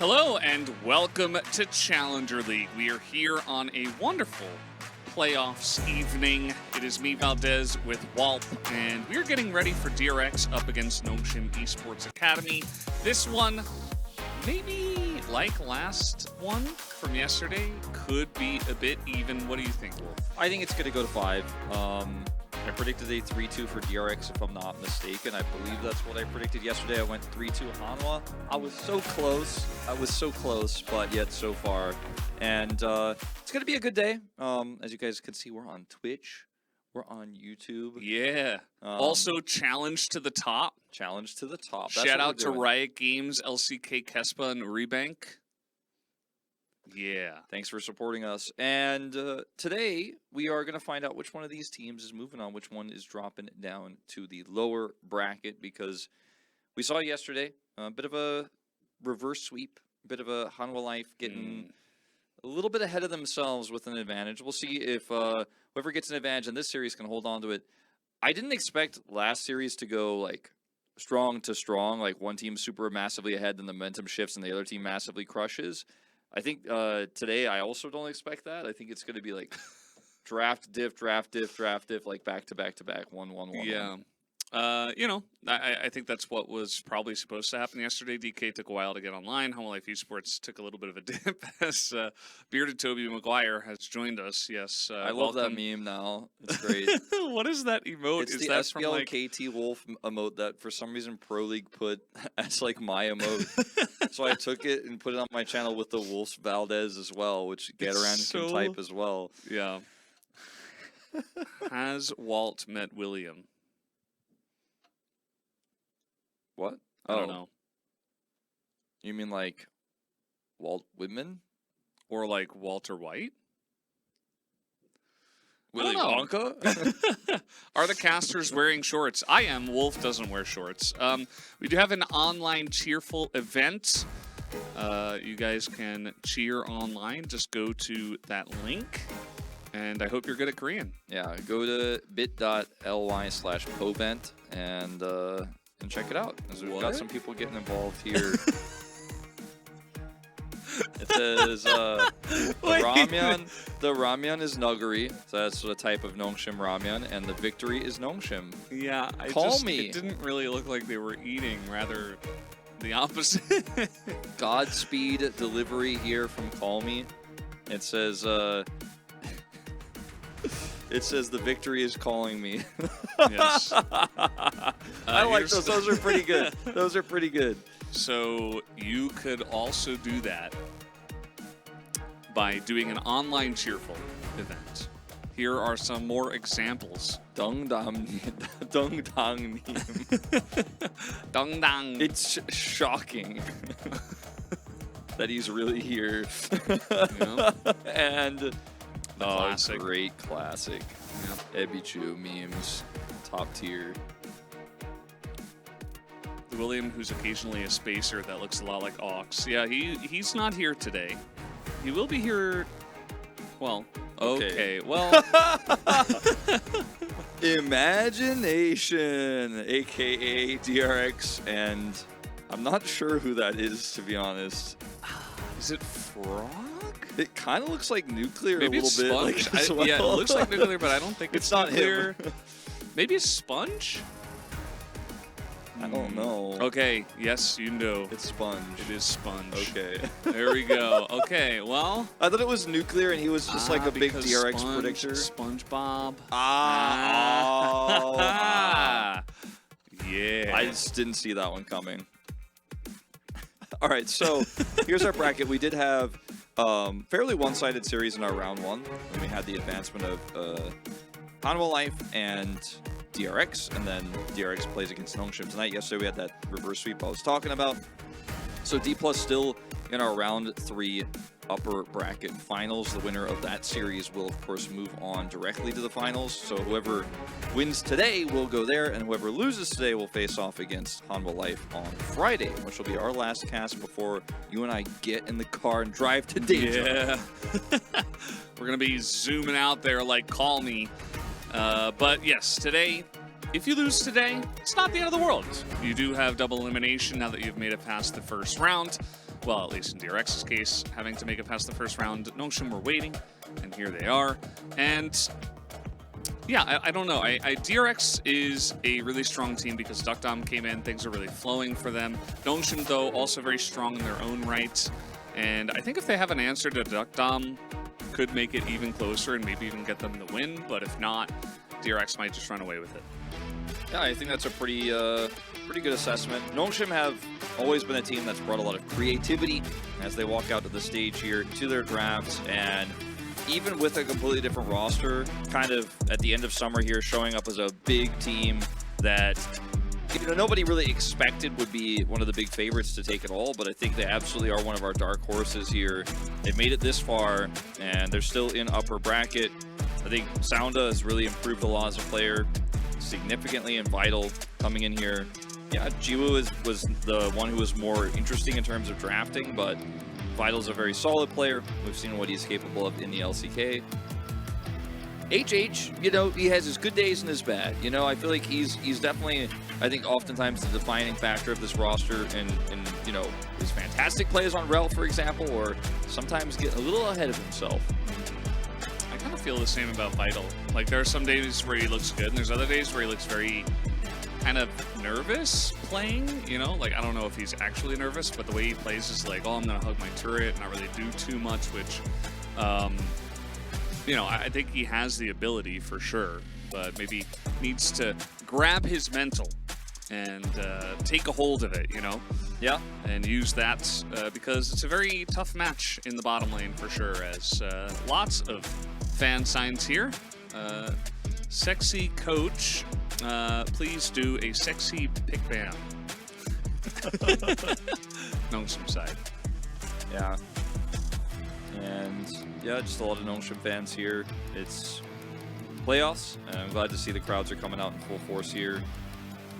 Hello and welcome to Challenger League. We are here on a wonderful playoffs evening. It is me, Valdez, with Walt, and we're getting ready for DRX up against Nongshim Esports Academy. This one, maybe like last one from yesterday, could be a bit even. What do you think, Wolf? I think it's going to go to 5. I predicted a 3-2 for DRX, if I'm not mistaken. I believe that's what I predicted yesterday. I went 3-2 Hanwha. I was so close, but yet so far. And it's going to be a good day. As you guys can see, we're on Twitch. We're on YouTube. Yeah. Also, Challenge to the Top. Challenge to the Top. That's Shout out to Riot Games, LCK Kespa, and Rebank. Yeah. Thanks for supporting us. And today, we are going to find out which one of these teams is moving on, which one is dropping down to the lower bracket, because we saw yesterday a bit of a reverse sweep, a bit of a Hanwha Life getting a little bit ahead of themselves with an advantage. We'll see if whoever gets an advantage in this series can hold on to it. I didn't expect last series to go like strong to strong, like one team super massively ahead, then the momentum shifts and the other team massively crushes. I think today I also don't expect that. I think it's going to be like draft diff, like back to back, 1-1-1. Yeah. You know, I think that's what was probably supposed to happen yesterday. DK took a while to get online. Hanwha Life Esports took a little bit of a dip as Bearded Toby McGuire has joined us. Yes. I love that meme now. It's great. What is that emote? It's is the that SPL from, like... KT Wolf emote that for some reason Pro League put as like my emote. So I took it and put it on my channel with the Wolf's Valdez as well, which Getaran can type as well. Yeah. Has Walt met William? What? I don't know. You mean like Walt Whitman? Or like Walter White? Willy Wonka? Are the casters wearing shorts? I am. Wolf doesn't wear shorts. We do have an online cheerful event. You guys can cheer online. Just go to that link. And I hope you're good at Korean. Yeah, go to bit.ly/povent and check it out. We've got some people getting involved here. It says the ramyun is nuggery, so that's the type of Nongshim ramyun, and the victory is Nongshim. Yeah, it didn't really look like they were eating, rather the opposite. Godspeed delivery here from Call Me. It says the victory is calling me. Yes. I like those. Those are pretty good. Those are pretty good. So you could also do that by doing an online cheerful event. Here are some more examples. Dong dang. Dong dang. It's shocking that he's really here. Yeah. And classic. Great classic. Yep. Ebichu memes, top tier. William, who's occasionally a spacer that looks a lot like Ox. Yeah, he's not here today. He will be here. Well, okay. Well, Imagination, aka DRX, and I'm not sure who that is, to be honest. Is it Frog? It kind of looks like Nuclear Maybe a little bit. Sponge. Like, well. Yeah, it looks like Nuclear, but I don't think it's not Nuclear. him. Maybe it's Sponge? I don't know. Okay, yes, you know. It's Sponge. It is Sponge. Okay. There we go. Okay, well. I thought it was Nuclear and he was just like a big DRX predictor. SpongeBob. Yeah. I just didn't see that one coming. All right, so here's our bracket. We did have fairly one-sided series in our round one. And we had the advancement of Hanwha Life and DRX, and then DRX plays against Nongshim tonight. Yesterday we had that reverse sweep I was talking about. So D+ still in our round 3 upper bracket finals. The winner of that series will, of course, move on directly to the finals. So whoever wins today will go there, and whoever loses today will face off against Hanwha Life on Friday, which will be our last cast before you and I get in the car and drive to Danger. Yeah. We're going to be zooming out there like Call Me. But yes, today, if you lose today, it's not the end of the world. You do have double elimination now that you've made it past the first round. well, at least in DRX's case, having to make it past the first round. Notion were waiting, and here they are. And yeah, I don't know. DRX is a really strong team because DuckDom came in. Things are really flowing for them. Notion, though, also very strong in their own right. And I think if they have an answer to DuckDom, could make it even closer and maybe even get them the win. But if not, DRX might just run away with it. Yeah, I think that's a pretty good assessment. Notion have always been a team that's brought a lot of creativity as they walk out to the stage here to their drafts, and even with a completely different roster, kind of at the end of summer here, showing up as a big team that, you know, nobody really expected would be one of the big favorites to take it all, but I think they absolutely are one of our dark horses here. They've made it this far, and they're still in upper bracket. I think Sounda has really improved a lot as a player, significantly, and Vital coming in here. Yeah, Jiwoo was the one who was more interesting in terms of drafting, but Vital's a very solid player. We've seen what he's capable of in the LCK. HH, you know, he has his good days and his bad. You know, I feel like he's definitely, I think, oftentimes the defining factor of this roster, and you know, his fantastic plays on Rel, for example, or sometimes get a little ahead of himself. I kind of feel the same about Vital. Like, there are some days where he looks good, and there's other days where he looks very kind of nervous playing, you know? Like, I don't know if he's actually nervous, but the way he plays is like, oh, I'm going to hug my turret, not really do too much, which, you know, I think he has the ability for sure, but maybe needs to grab his mental and take a hold of it, you know? Yeah. And use that because it's a very tough match in the bottom lane for sure, as lots of fan signs here. Sexy coach, please do a sexy pick ban. Notion side. Yeah. And yeah, just a lot of Notion fans here. It's playoffs, and I'm glad to see the crowds are coming out in full force here.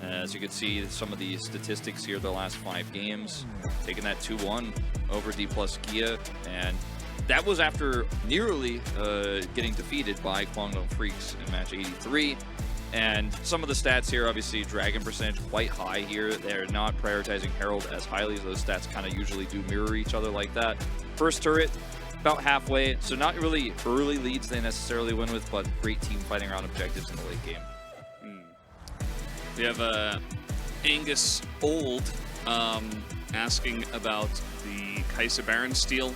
As you can see, some of the statistics here, the last 5 games, taking that 2-1 over D+ Gia, and that was after nearly getting defeated by Kwangdong Freaks in match 83. And some of the stats here, obviously, Dragon percentage quite high here. They're not prioritizing Herald as highly, so those stats kind of usually do mirror each other like that. First turret, about halfway, so not really early leads they necessarily win with, but great team fighting around objectives in the late game. We have Angus Old asking about the Kai'Sa Baron steal.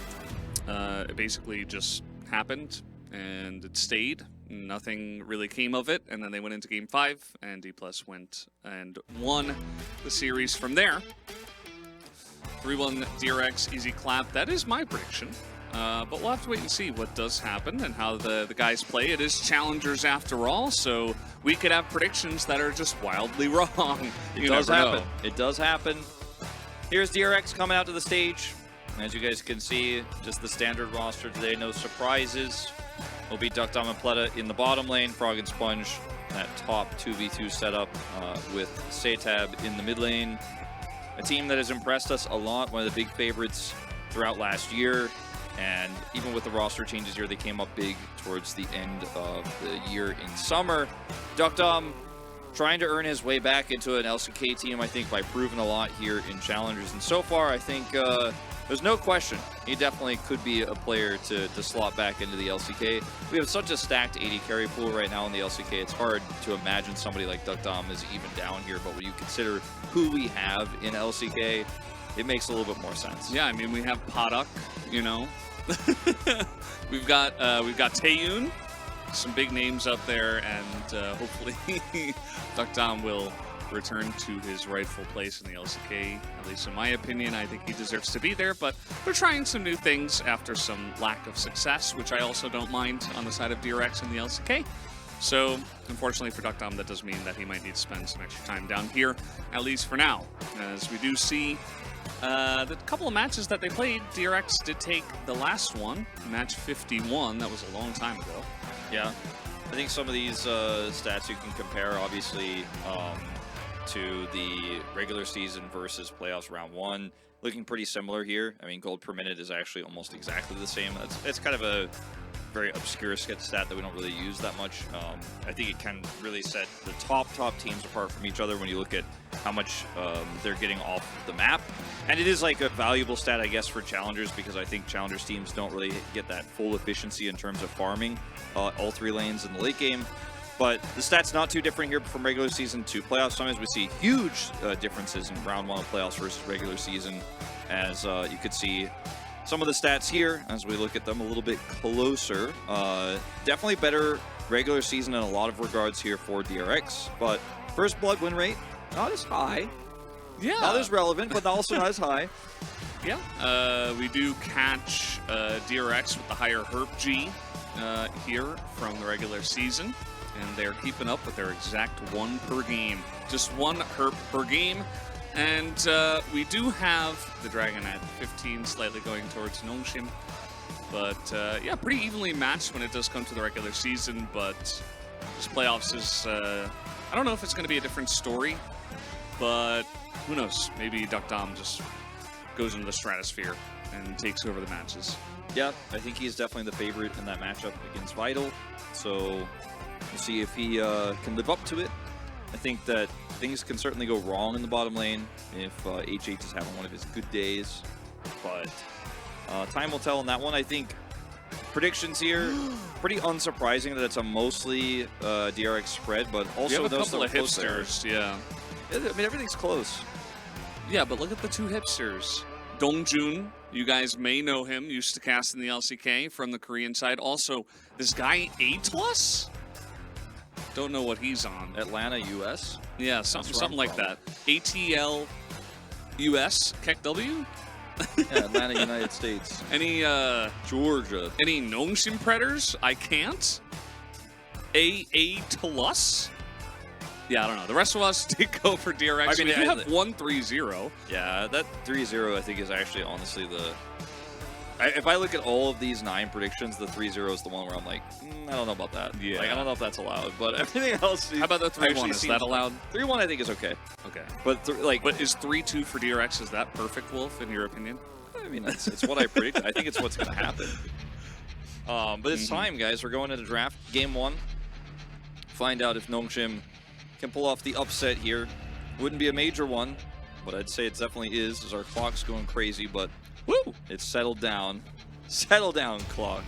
It basically just happened, and it stayed. Nothing really came of it, and then they went into Game 5, and D+ went and won the series from there. 3-1 DRX, easy clap. That is my prediction. But we'll have to wait and see what does happen and how the guys play. It is challengers after all, so we could have predictions that are just wildly wrong. It does happen. It does happen. Here's DRX coming out to the stage. As you guys can see, just the standard roster today, no surprises. Will be DuckDom and Pleta in the bottom lane, Frog and Sponge, that top 2v2 setup with Satab in the mid lane. A team that has impressed us a lot, one of the big favorites throughout last year. And even with the roster changes here, they came up big towards the end of the year in summer. DuckDom trying to earn his way back into an LCK team, I think, by proving a lot here in Challengers. And so far, I think there's no question he definitely could be a player to slot back into the LCK. We have such a stacked 80 carry pool right now in the LCK, it's hard to imagine somebody like DuckDom is even down here. But when you consider who we have in LCK, it makes a little bit more sense. Yeah, I mean, we have Paddock, you know. we've got Taeyun, some big names up there, and hopefully DuckDom will return to his rightful place in the LCK. At least in my opinion, I think he deserves to be there, but they're trying some new things after some lack of success, which I also don't mind on the side of DRX in the LCK. So, unfortunately for DuckDom, that does mean that he might need to spend some extra time down here, at least for now. As we do see the couple of matches that they played, DRX did take the last one, match 51. That was a long time ago. Yeah, I think some of these stats you can compare, obviously, to the regular season versus playoffs round 1. Looking pretty similar here. I mean, gold per minute is actually almost exactly the same. It's kind of a very obscure stat that we don't really use that much. I think it can really set the top teams apart from each other when you look at how much they're getting off the map. And it is like a valuable stat, I guess, for challengers, because I think challengers teams don't really get that full efficiency in terms of farming all 3 lanes in the late game. But the stat's not too different here from regular season to playoffs. Sometimes we see huge differences in round 1 of playoffs versus regular season, as you could see some of the stats here as we look at them a little bit closer. Definitely better regular season in a lot of regards here for DRX, but first blood win rate, not as high. Yeah. Not as relevant, but also not as high. Yeah. We do catch DRX with the higher herp G here from the regular season, and they're keeping up with their exact 1 per game. Just 1 herp per game. And we do have the Dragon at 15, slightly going towards Nongshim. But yeah, pretty evenly matched when it does come to the regular season. But this playoffs is, I don't know if it's going to be a different story, but who knows? Maybe Duck Dom just goes into the stratosphere and takes over the matches. Yeah, I think he's definitely the favorite in that matchup against Vital. So we'll see if he can live up to it. I think that things can certainly go wrong in the bottom lane if HH is having one of his good days. But time will tell on that one. I think predictions here, pretty unsurprising that it's a mostly DRX spread, but also we have a those couple of hipsters. hipsters, yeah. I mean, everything's close. Yeah, but look at the 2 hipsters. Dongjun, you guys may know him, used to cast in the LCK from the Korean side. Also, this guy, A+? Don't know what he's on. Atlanta, US? Yeah, something like that. ATL US, Keck W? Yeah, Atlanta, United States. Any Georgia. Any Nongshim Predators? I can't. A Tulus? Yeah, I don't know. The rest of us did go for DRX. I mean, we have 1-3-0. Yeah, that 3-0 I think is actually honestly the... if I look at all of these 9 predictions, the 3-0 is the one where I'm like, I don't know about that. Yeah. Like, I don't know if that's allowed, but everything else... How about the 3-1? Is that allowed? 3-1 I think is okay. Okay. But but is 3-2 for DRX, is that perfect, Wolf, in your opinion? I mean, it's what I predicted. I think it's what's going to happen. But it's time, guys. We're going into draft game 1. Find out if Nongshim can pull off the upset here. Wouldn't be a major one, but I'd say it definitely is, as our clock's going crazy, but woo! It's settled down. Settle down, clock.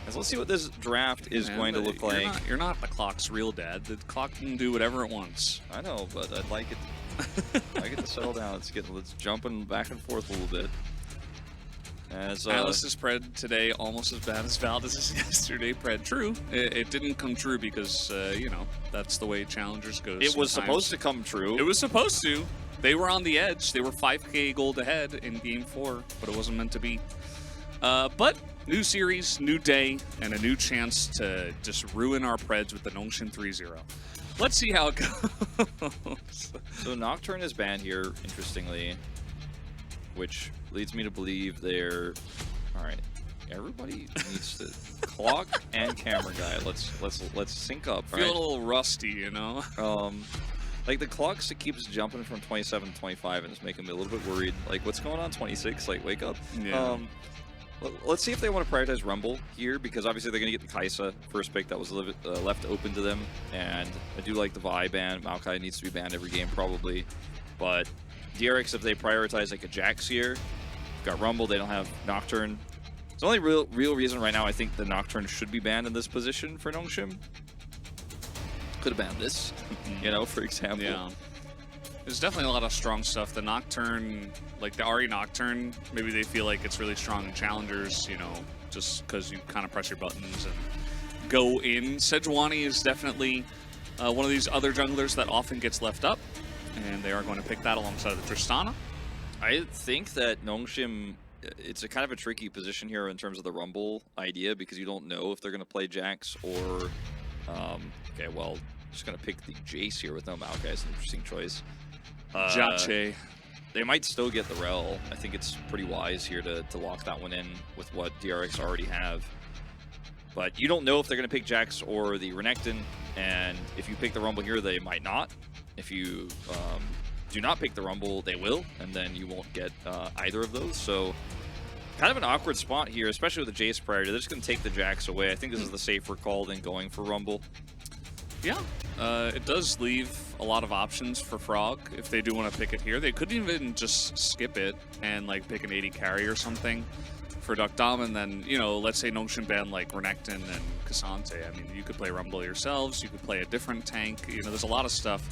So let's see what this draft is going to look like. You're not the clock's real dad. The clock can do whatever it wants. I know, but I'd like it. I get to settle down. Let's jumping back and forth a little bit. As Alice's pred today almost as bad as Valdez's yesterday pred. True, it didn't come true because you know, that's the way challengers goes. It was supposed to come true. It was supposed to. They were on the edge. They were 5K gold ahead in game 4, but it wasn't meant to be. But new series, new day, and a new chance to just ruin our preds with the Nongshim 3-0. Let's see how it goes. So Nocturne is banned here, interestingly, which leads me to believe they're all right. Everybody needs to clock and camera guy. Let's sync up. Feel a little rusty, you know. Like the clock keeps jumping from 27 to 25, and it's making me a little bit worried. Like, what's going on 26? Like, wake up. Yeah. Let's see if they want to prioritize Rumble here, because obviously they're going to get the Kai'Sa first pick that was left open to them, and I do like the Vi ban. Maokai needs to be banned every game probably, but DRX, if they prioritize like a Jax here, got Rumble, they don't have Nocturne. It's the only real reason right now I think the Nocturne should be banned in this position for Nongshim. Could have banned this, you know, for example. Yeah. There's definitely a lot of strong stuff. The Nocturne, like the Ahri Nocturne, maybe they feel like it's really strong in challengers, you know, just because you kind of press your buttons and go in. Sejuani is definitely one of these other junglers that often gets left up, and they are going to pick that alongside the Tristana. I think that Nongshim, it's a kind of a tricky position here in terms of the Rumble idea, because you don't know if they're going to play Jax or, okay, well, just going to pick the Jace here with no Maokai. It's an interesting choice. Jache. They might still get the Rel. I think it's pretty wise here to lock that one in with what DRX already have. But you don't know if they're going to pick Jax or the Renekton, and if you pick the Rumble here, they might not. If you do not pick the Rumble, they will, and then you won't get either of those. So Kind of an awkward spot here, especially with the Jace priority. They're just going to take the Jax away. I think this is the safer call than going for Rumble. Yeah, it does leave a lot of options for Frog if they do want to pick it here. They could even just skip it and like pick an 80 carry or something for Duck Dom, and then, you know, let's say Nongshim ban like Renekton and Cassante. I mean, you could play Rumble yourselves, you could play a different tank. You know, there's a lot of stuff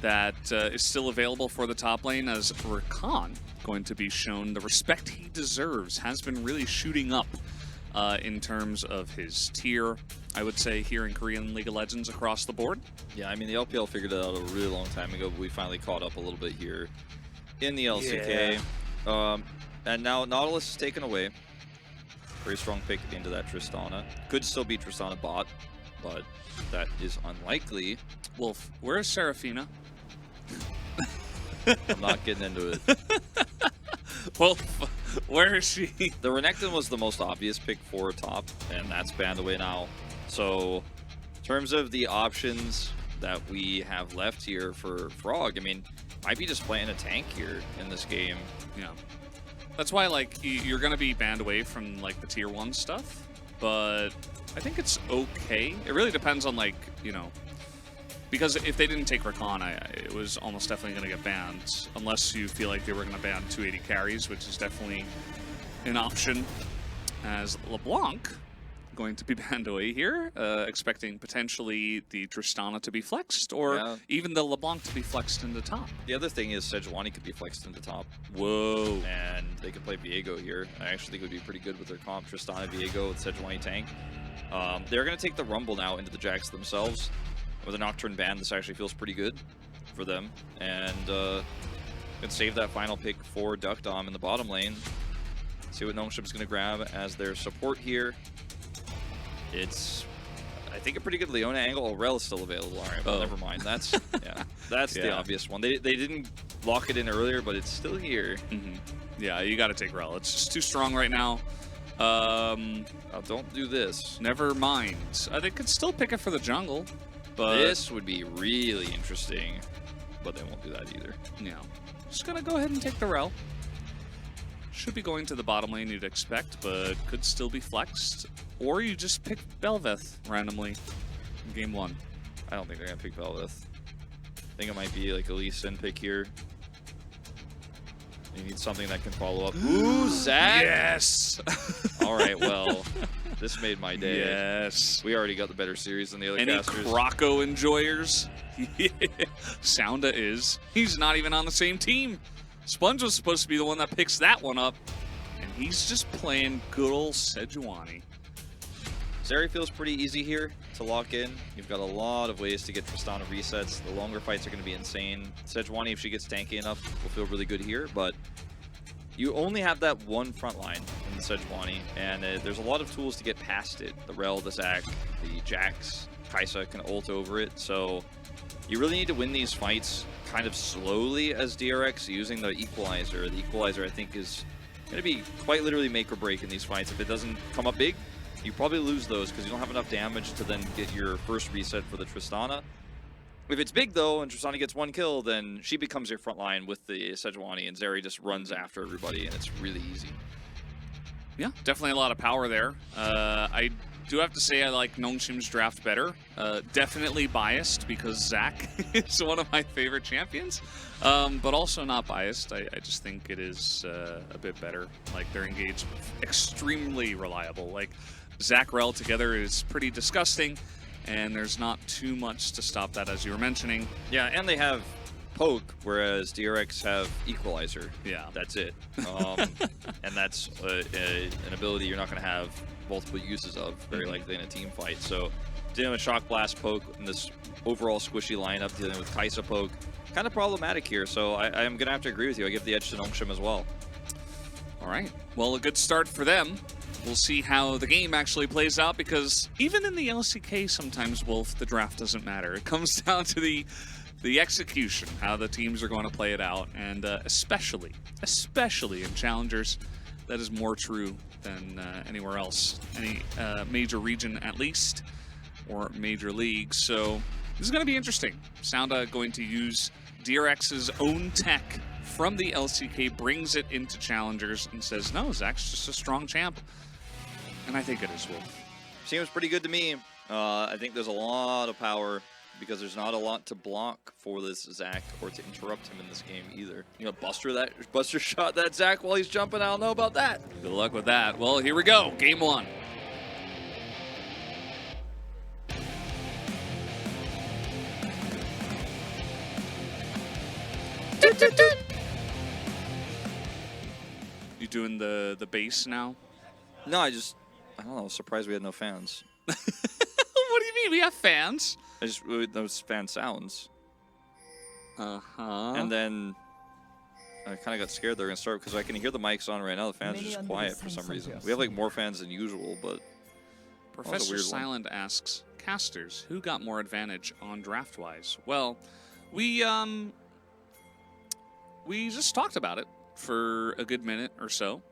that is still available for the top lane, as Rakan going to be shown the respect he deserves. Has been really shooting up in terms of his tier, I would say, here in Korean League of Legends across the board. Yeah, I mean, the LPL figured it out a really long time ago, but we finally caught up a little bit here in the LCK. Yeah. And now Nautilus is taken away. Very strong pick into that Tristana. Could still be Tristana bot, but that is unlikely. Wolf, where is Seraphina? I'm not getting into it. Wolf, where is she? The Renekton was the most obvious pick for top, and that's banned away now. So, in terms of the options that we have left here for Frog, I mean, might be just playing a tank here in this game. Yeah. That's why, like, you're going to be banned away from, like, the tier 1 stuff, but I think it's okay. It really depends on, like, you know, because if they didn't take Rakan, it was almost definitely going to get banned, unless you feel like they were going to ban 280 carries, which is definitely an option, as LeBlanc going to be banned away here, expecting potentially the Tristana to be flexed, or even the LeBlanc to be flexed into top. The other thing is Sejuani could be flexed into top. Whoa. And they could play Viego here. I actually think it would be pretty good with their comp, Tristana, Viego, with Sejuani tank. They're going to take the Rumble now into the Jax themselves. With a Nocturne ban, this actually feels pretty good for them. And could save that final pick for Duck Dom in the bottom lane. See what Nongshim's going to grab as their support here. It's, I think, a pretty good Leona angle. Oh, Rel is still available. All right, well, never mind. That's that's the obvious one. They didn't lock it in earlier, but it's still here. Yeah, you got to take Rel. It's just too strong right now. Oh, don't do this. Never mind. They could still pick it for the jungle, but this would be really interesting. But they won't do that either. Yeah, just gonna go ahead and take the Rel. Should be going to the bottom lane, you'd expect, but could still be flexed. Or you just pick Bel'Veth randomly in game 1. I don't think they're going to pick Bel'Veth. I think it might be like a Lee Sin pick here. You need something that can follow up. Ooh, Zach! Yes! All right, well, this made my day. Yes. We already got the better series than the other Any casters. Croco enjoyers? Yeah. Sounda is. He's not even on the same team. Sponge was supposed to be the one that picks that one up, and he's just playing good old Sejuani. Zeri feels pretty easy here to lock in. You've got a lot of ways to get Tristana resets. The longer fights are going to be insane. Sejuani, if she gets tanky enough, will feel really good here, but you only have that one front line in the Sejuani, and there's a lot of tools to get past it. The Rel, the Zac, the Jax, Kai'Sa can ult over it, so you really need to win these fights kind of slowly as DRX using the Equalizer. The Equalizer, I think, is going to be quite literally make or break in these fights. If it doesn't come up big, you probably lose those because you don't have enough damage to then get your first reset for the Tristana. If it's big, though, and Tristana gets one kill, then she becomes your front line with the Sejuani, and Zeri just runs after everybody, and it's really easy. Yeah, definitely a lot of power there. I do have to say I like Nongshim's draft better. Definitely biased because Zac is one of my favorite champions, but also not biased. I just think it is a bit better. Like, they're engaged, extremely reliable. Like, Zac Rel together is pretty disgusting, and there's not too much to stop that, as you were mentioning. Yeah, and they have Poke, whereas DRX have Equalizer. Yeah. That's it. And that's an ability you're not going to have multiple uses of, very likely in a team fight. So dealing with Shock Blast Poke in this overall squishy lineup, dealing with Kai'Sa Poke, kind of problematic here. So I'm going to have to agree with you. I give the edge to Nongshim as well. All right. Well, a good start for them. We'll see how the game actually plays out, because even in the LCK sometimes, Wolf, the draft doesn't matter. It comes down to the execution, how the teams are going to play it out, and especially in Challengers, that is more true than anywhere else, any major region at least, or major league. So this is going to be interesting. Sounda going to use DRX's own tech from the LCK brings it into Challengers and says, no, Zach's just a strong champ. And I think it is, Wolf. Seems pretty good to me. I think there's a lot of power because there's not a lot to block for this Zach or to interrupt him in this game either. You know, Buster shot that Zach while he's jumping. I don't know about that. Good luck with that. Well, here we go. Game 1. You doing the bass now? No, I don't know. Surprised we had no fans. What do you mean? We have fans. Those fan sounds. Uh-huh. And then I kind of got scared they're going to start because I can hear the mics on right now. The fans are just quiet for some reason. We have like more fans than usual, but Professor Silent asks, casters, who got more advantage on draft-wise? Well, we just talked about it for a good minute or so,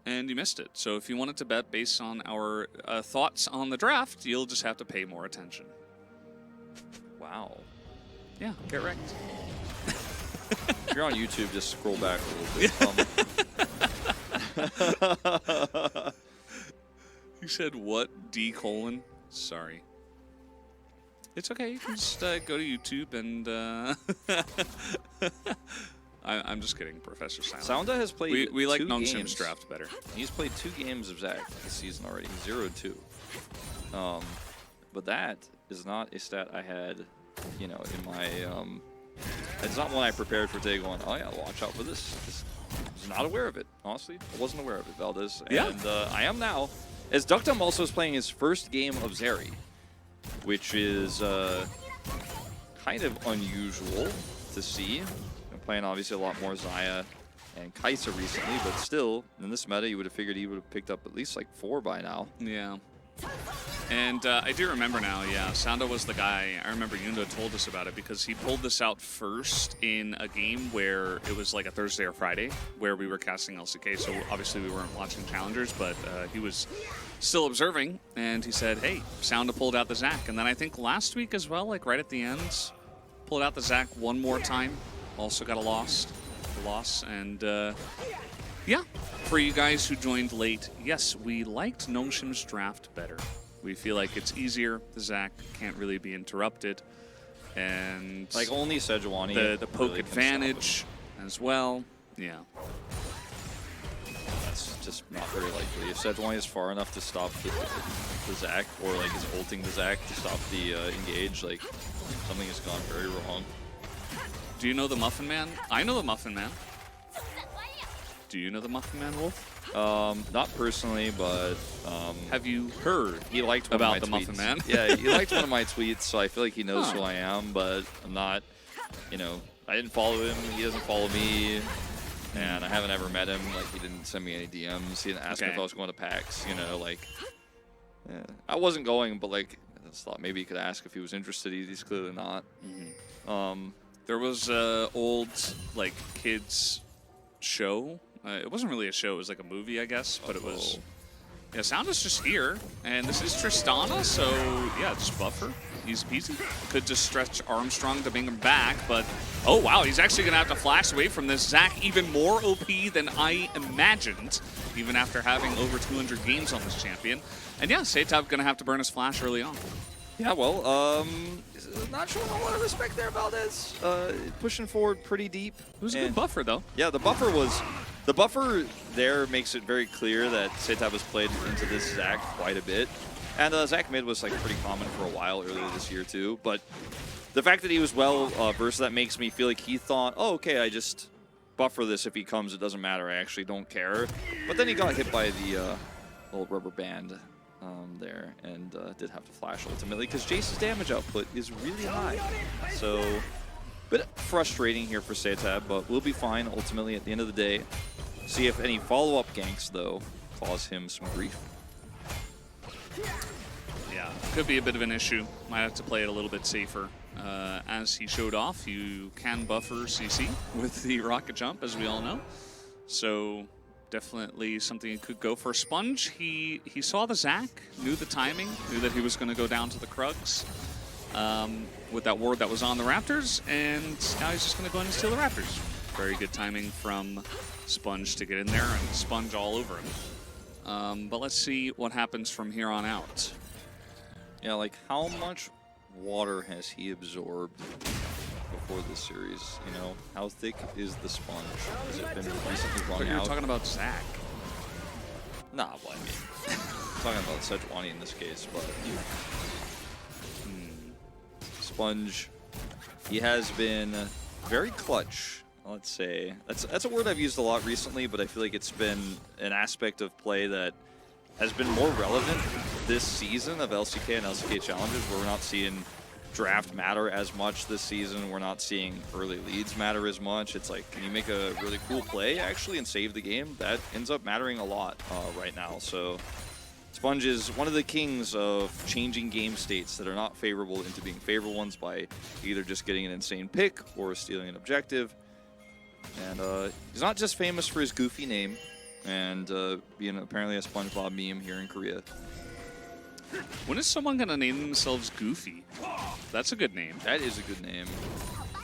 and you missed it. So if you wanted to bet based on our thoughts on the draft, you'll just have to pay more attention. Wow. Yeah, get wrecked. If you're on YouTube, just scroll back a little bit. You said what? D:? Sorry. It's okay. You can just go to YouTube and... I'm just kidding, Professor Silent. Sounda has played we like two Gnome games. Shim's draft better. He's played 2 games of Zach this season already, 0-2. But that is not a stat I had, you know, in my... it's not one I prepared for today going, oh yeah, watch out for this. Just was not aware of it, honestly. I wasn't aware of it, Valdez. Yeah. And I am now. As Duckdom also is playing his first game of Zeri, which is kind of unusual to see. Playing obviously a lot more Xayah and Kai'Sa recently, but still, in this meta, you would have figured he would have picked up at least like 4 by now. Yeah. And I do remember now, yeah, Sounda was the guy. I remember Yundo told us about it because he pulled this out first in a game where it was like a Thursday or Friday where we were casting LCK. So obviously we weren't watching Challengers, but he was still observing. And he said, hey, Sounda pulled out the Zac. And then I think last week as well, like right at the end, pulled out the Zac one more time. Also got a loss. And yeah, for you guys who joined late, yes, we liked Gnome Shim's draft better. We feel like it's easier. The Zac can't really be interrupted. And like only Sejuani. The poke really advantage as well. Yeah. That's just not very likely. If Sejuani is far enough to stop the Zac, or like is ulting the Zac to stop the engage, like something has gone very wrong. Do you know the Muffin Man? I know the Muffin Man. Do you know the Muffin Man, Wolf? Not personally, but have you heard he liked one about of the my Muffin tweets. Man? Yeah, he liked one of my tweets, so I feel like he knows who I am, but I'm not, you know, I didn't follow him, he doesn't follow me, and I haven't ever met him. Like, he didn't send me any DMs, he didn't ask if I was going to PAX, you know, like, yeah. I wasn't going, but like, I just thought maybe he could ask if he was interested. He's clearly not. There was old, like, kids show. It wasn't really a show. It was like a movie, I guess. But it was... Yeah, Sounda's just here. And this is Tristana, so, yeah, just buffer. Easy peasy. Could just stretch Armstrong to bring him back, but... Oh, wow, he's actually going to have to flash away from this. Zac even more OP than I imagined, even after having over 200 games on this champion. And yeah, Seitab going to have to burn his flash early on. Yeah, well, not showing a lot of respect there, Valdez. Pushing forward pretty deep. It was a good buffer, though. Yeah, the buffer there makes it very clear that Seitab has played into this Zac quite a bit. And Zac mid was like pretty common for a while earlier this year too. But the fact that he was well versed, that makes me feel like he thought, oh, okay, I just buffer this. If he comes, it doesn't matter. I actually don't care. But then he got hit by the old rubber band there and did have to flash ultimately because Jace's damage output is really high. So a bit frustrating here for Seitab, but we'll be fine ultimately at the end of the day. See if any follow-up ganks, though, cause him some grief. Yeah, could be a bit of an issue. Might have to play it a little bit safer. As he showed off, you can buffer CC with the rocket jump, as we all know. So definitely something he could go for. Sponge, he saw the Zac, knew the timing, knew that he was going to go down to the Krugs with that ward that was on the Raptors, and now he's just going to go in and steal the Raptors. Very good timing from Sponge to get in there and sponge all over him. But let's see what happens from here on out. Yeah, like how much water has he absorbed before this series? You know, how thick is the sponge? Has it been recently But wrung you're out? talking about Zach. Nah, well, I mean, I'm talking about Sejuani in this case, but Sponge, he has been very clutch. Let's say that's a word I've used a lot recently, but I feel like it's been an aspect of play that has been more relevant this season of LCK and LCK challenges, where we're not seeing draft matter as much this season. We're not seeing early leads matter as much. It's like, can you make a really cool play actually and save the game? That ends up mattering a lot right now. So Sponge is one of the kings of changing game states that are not favorable into being favorable ones by either just getting an insane pick or stealing an objective. And he's not just famous for his goofy name and being apparently a SpongeBob meme here in Korea. When is someone gonna name themselves Goofy? That's a good name. That is a good name.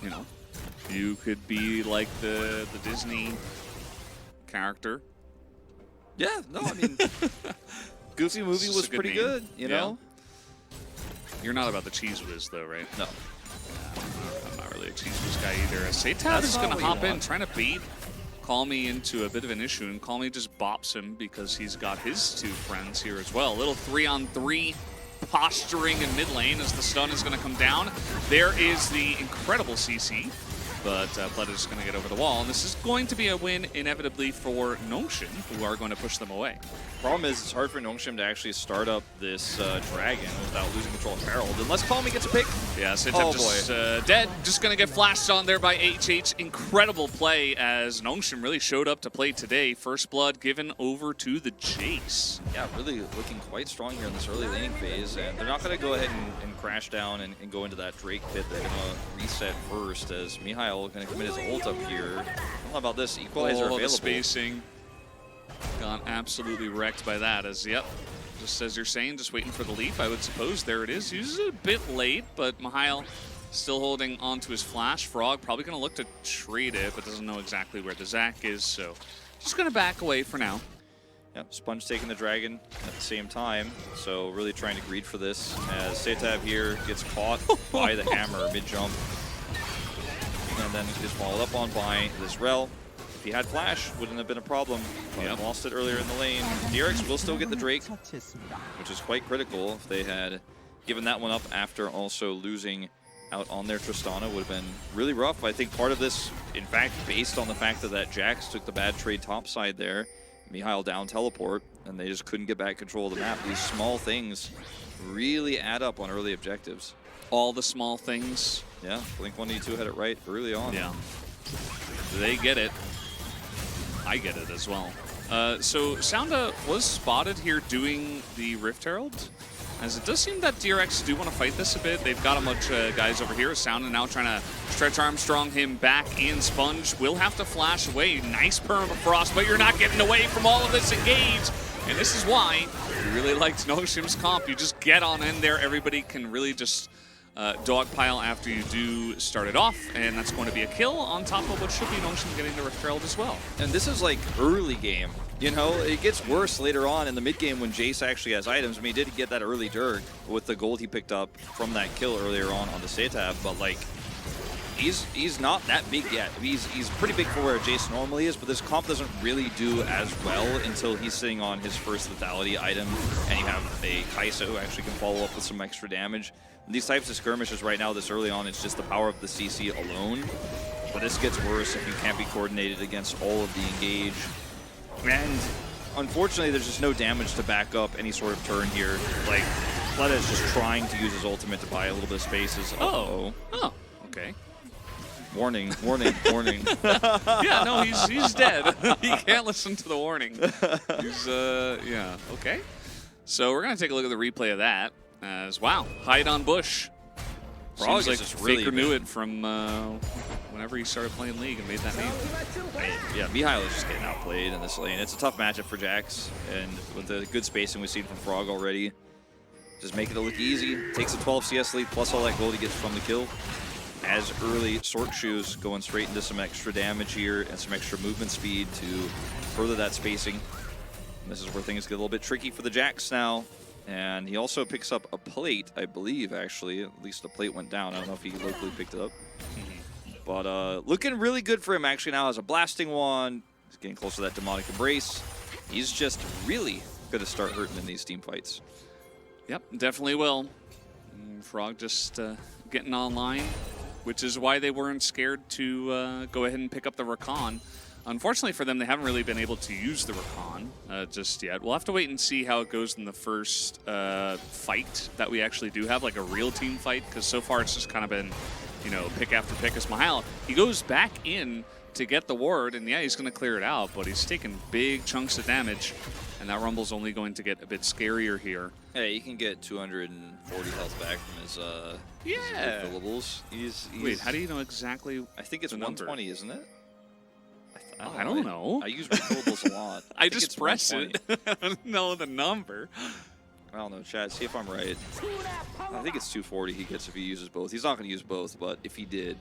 You know, you could be like the Disney character. Yeah, no, I mean, Goofy movie was pretty good, you know? You're not about the Cheese Whiz, though, right? No. I'm not really a Cheese Whiz guy either. Satab is going to hop in, trying to bait Call Me into a bit of an issue, and Call Me just bops him because he's got his two friends here as well. A little 3-on-3 posturing in mid lane as the stun is going to come down. There is the incredible CC, but Blood is going to get over the wall, and this is going to be a win inevitably for Nongshim, who are going to push them away. Problem is, it's hard for Nongshim to actually start up this dragon without losing control of Herald, unless Call Me gets a pick. Yeah, Satab just dead. Just going to get flashed on there by HH. Incredible play as Nongshim really showed up to play today. First blood given over to the Jace. Yeah, really looking quite strong here in this early laning phase, and they're not going to go ahead and crash down and go into that Drake pit. They're going to reset first as Mihail going to commit his ult up here. How about this? Equalizer available. The spacing. Got absolutely wrecked by that as, yep, just as you're saying, just waiting for the leap, I would suppose. There it is. Uses it a bit late, but Mihail still holding onto his flash. Frog probably going to look to trade it, but doesn't know exactly where the Zac is, so just going to back away for now. Yep, Sponge taking the dragon at the same time, so really trying to greed for this as Satab here gets caught by the hammer mid-jump. And then gets followed up on by this Rel. If he had flash, wouldn't have been a problem. But lost it earlier in the lane. DRX will still get the Drake, which is quite critical. If they had given that one up after also losing out on their Tristana, would have been really rough. I think part of this, in fact, based on the fact that Jax took the bad trade topside there, Mihail down teleport, and they just couldn't get back control of the map. These small things really add up on early objectives. All the small things. Yeah, Blink-182 had it right early on. Yeah. They get it. I get it as well. So Sounda was spotted here doing the Rift Herald, as it does seem that DRX do want to fight this a bit. They've got a bunch of guys over here. Sounda now trying to stretch Armstrong him back in. Sponge will have to flash away. Nice permafrost, but you're not getting away from all of this engage. And this is why we really liked Nongshim's comp. You just get on in there. Everybody can really just dogpile after you do start it off, and that's going to be a kill on top of what should be Nongshim getting the Rift Herald as well. And this is like early game. You know, it gets worse later on in the mid game when Jace actually has items. I mean, he did get that early Dirk with the gold he picked up from that kill earlier on the Satab, but like, he's not that big yet. He's pretty big for where Jace normally is, but this comp doesn't really do as well until he's sitting on his first lethality item, and you have a Kai'Sa who actually can follow up with some extra damage. These types of skirmishes right now this early on, it's just the power of the CC alone, but this gets worse if you can't be coordinated against all of the engage. And unfortunately, there's just no damage to back up any sort of turn here. Like, Fleta is just trying to use his ultimate to buy a little bit of spaces. Oh, okay. Warning, warning, warning. Yeah, no, he's dead. He can't listen to the warning. He's, yeah, okay. So we're going to take a look at the replay of that. As wow, hide on bush. Frog Seems like is really Faker knew it from whenever he started playing League and made that name. Yeah, Mihail is just getting outplayed in this lane. It's a tough matchup for Jax, and with the good spacing we've seen from Frog already, just making it look easy. Takes a 12 CS lead plus all that gold he gets from the kill. as early. Sword Shoes going straight into some extra damage here and some extra movement speed to further that spacing. And this is where things get a little bit tricky for the Jax now. And he also picks up a plate, I believe, actually. At least the plate went down. I don't know if he locally picked it up. But looking really good for him actually now as a blasting wand. He's getting close to that demonic embrace. He's just really going to start hurting in these team fights. Yep, definitely will. Frog just getting online, which is why they weren't scared to go ahead and pick up the Rakan. Unfortunately for them, they haven't really been able to use the Rakan just yet. We'll have to wait and see how it goes in the first fight that we actually do have, like a real team fight, because so far it's just kind of been, you know, pick after pick. As Mahal, he goes back in to get the ward, and yeah, he's going to clear it out, but he's taking big chunks of damage, and that Rumble's only going to get a bit scarier here. Hey, he can get 240 health back from his refillables. He's Wait, how do you know exactly? I think it's 120, isn't it? I don't know. I use refillables a lot. I just press it. I don't know the number. I don't know, Chad. See if I'm right. I think it's 240 he gets if he uses both. He's not going to use both, but if he did.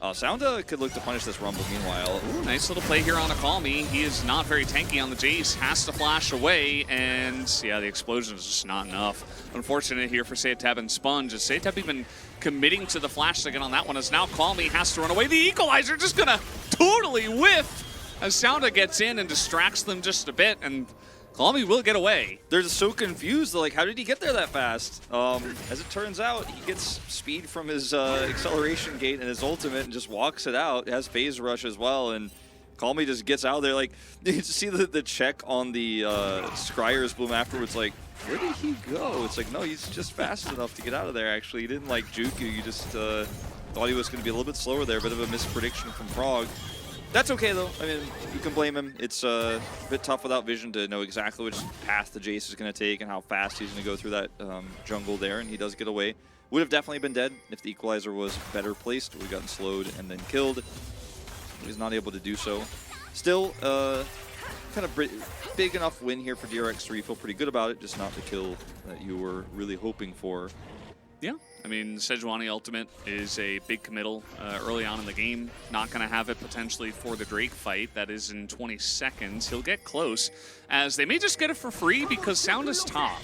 Sounda could look to punish this Rumble meanwhile. Ooh, nice little play here on Akalmi. He is not very tanky on the Jace, has to flash away, and yeah, the explosion is just not enough. Unfortunate here for Saetab and Sponge, as Saetab even committing to the flash again on that one, as now Akalmi has to run away. The Equalizer just gonna totally whiff as Sounda gets in and distracts them just a bit, and Akalmi will get away. They're just so confused. They're like, how did he get there that fast? As it turns out, he gets speed from his acceleration gate and his ultimate and just walks it out. It has phase rush as well, and Akalmi just gets out there. Like, you see the check on the Scryer's Bloom afterwards, like, where did he go? It's like, no, he's just fast enough to get out of there, actually. He didn't, like, juke you. You just thought he was going to be a little bit slower there. Bit of a misprediction from Frog. That's okay, though. I mean, you can blame him. It's a bit tough without vision to know exactly which path the Jace is going to take and how fast he's going to go through that jungle there, and he does get away. Would have definitely been dead if the Equalizer was better placed. Would have gotten slowed and then killed. He's not able to do so. Still, kind of big enough win here for DRX3. Feel pretty good about it, just not the kill that you were really hoping for. Yeah, I mean, Sejuani ultimate is a big committal early on in the game. Not going to have it potentially for the Drake fight. That is in 20 seconds. He'll get close, as they may just get it for free because Sound is top.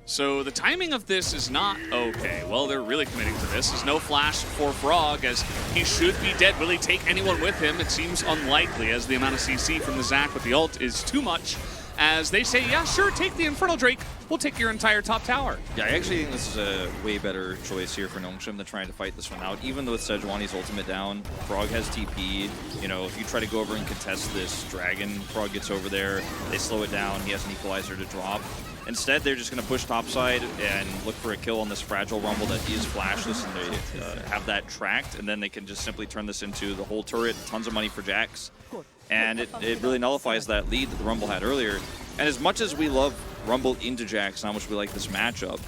So the timing of this is not okay. Well, they're really committing to this. There's no flash for Frog, as he should be dead. Will he take anyone with him? It seems unlikely, as the amount of CC from the Zac with the ult is too much. As they say, yeah, sure, take the Infernal Drake. We'll take your entire top tower. Yeah, I actually think this is a way better choice here for Nongshim than trying to fight this one out. Even with Sejuani's ultimate down, Frog has TP. You know, if you try to go over and contest this Dragon, Frog gets over there, they slow it down, he has an Equalizer to drop. Instead, they're just going to push topside and look for a kill on this fragile Rumble that is flashless, and they have that tracked, and then they can just simply turn this into the whole turret, tons of money for Jax. And it really nullifies that lead that the Rumble had earlier. And as much as we love Rumble into Jax and how much we like this matchup,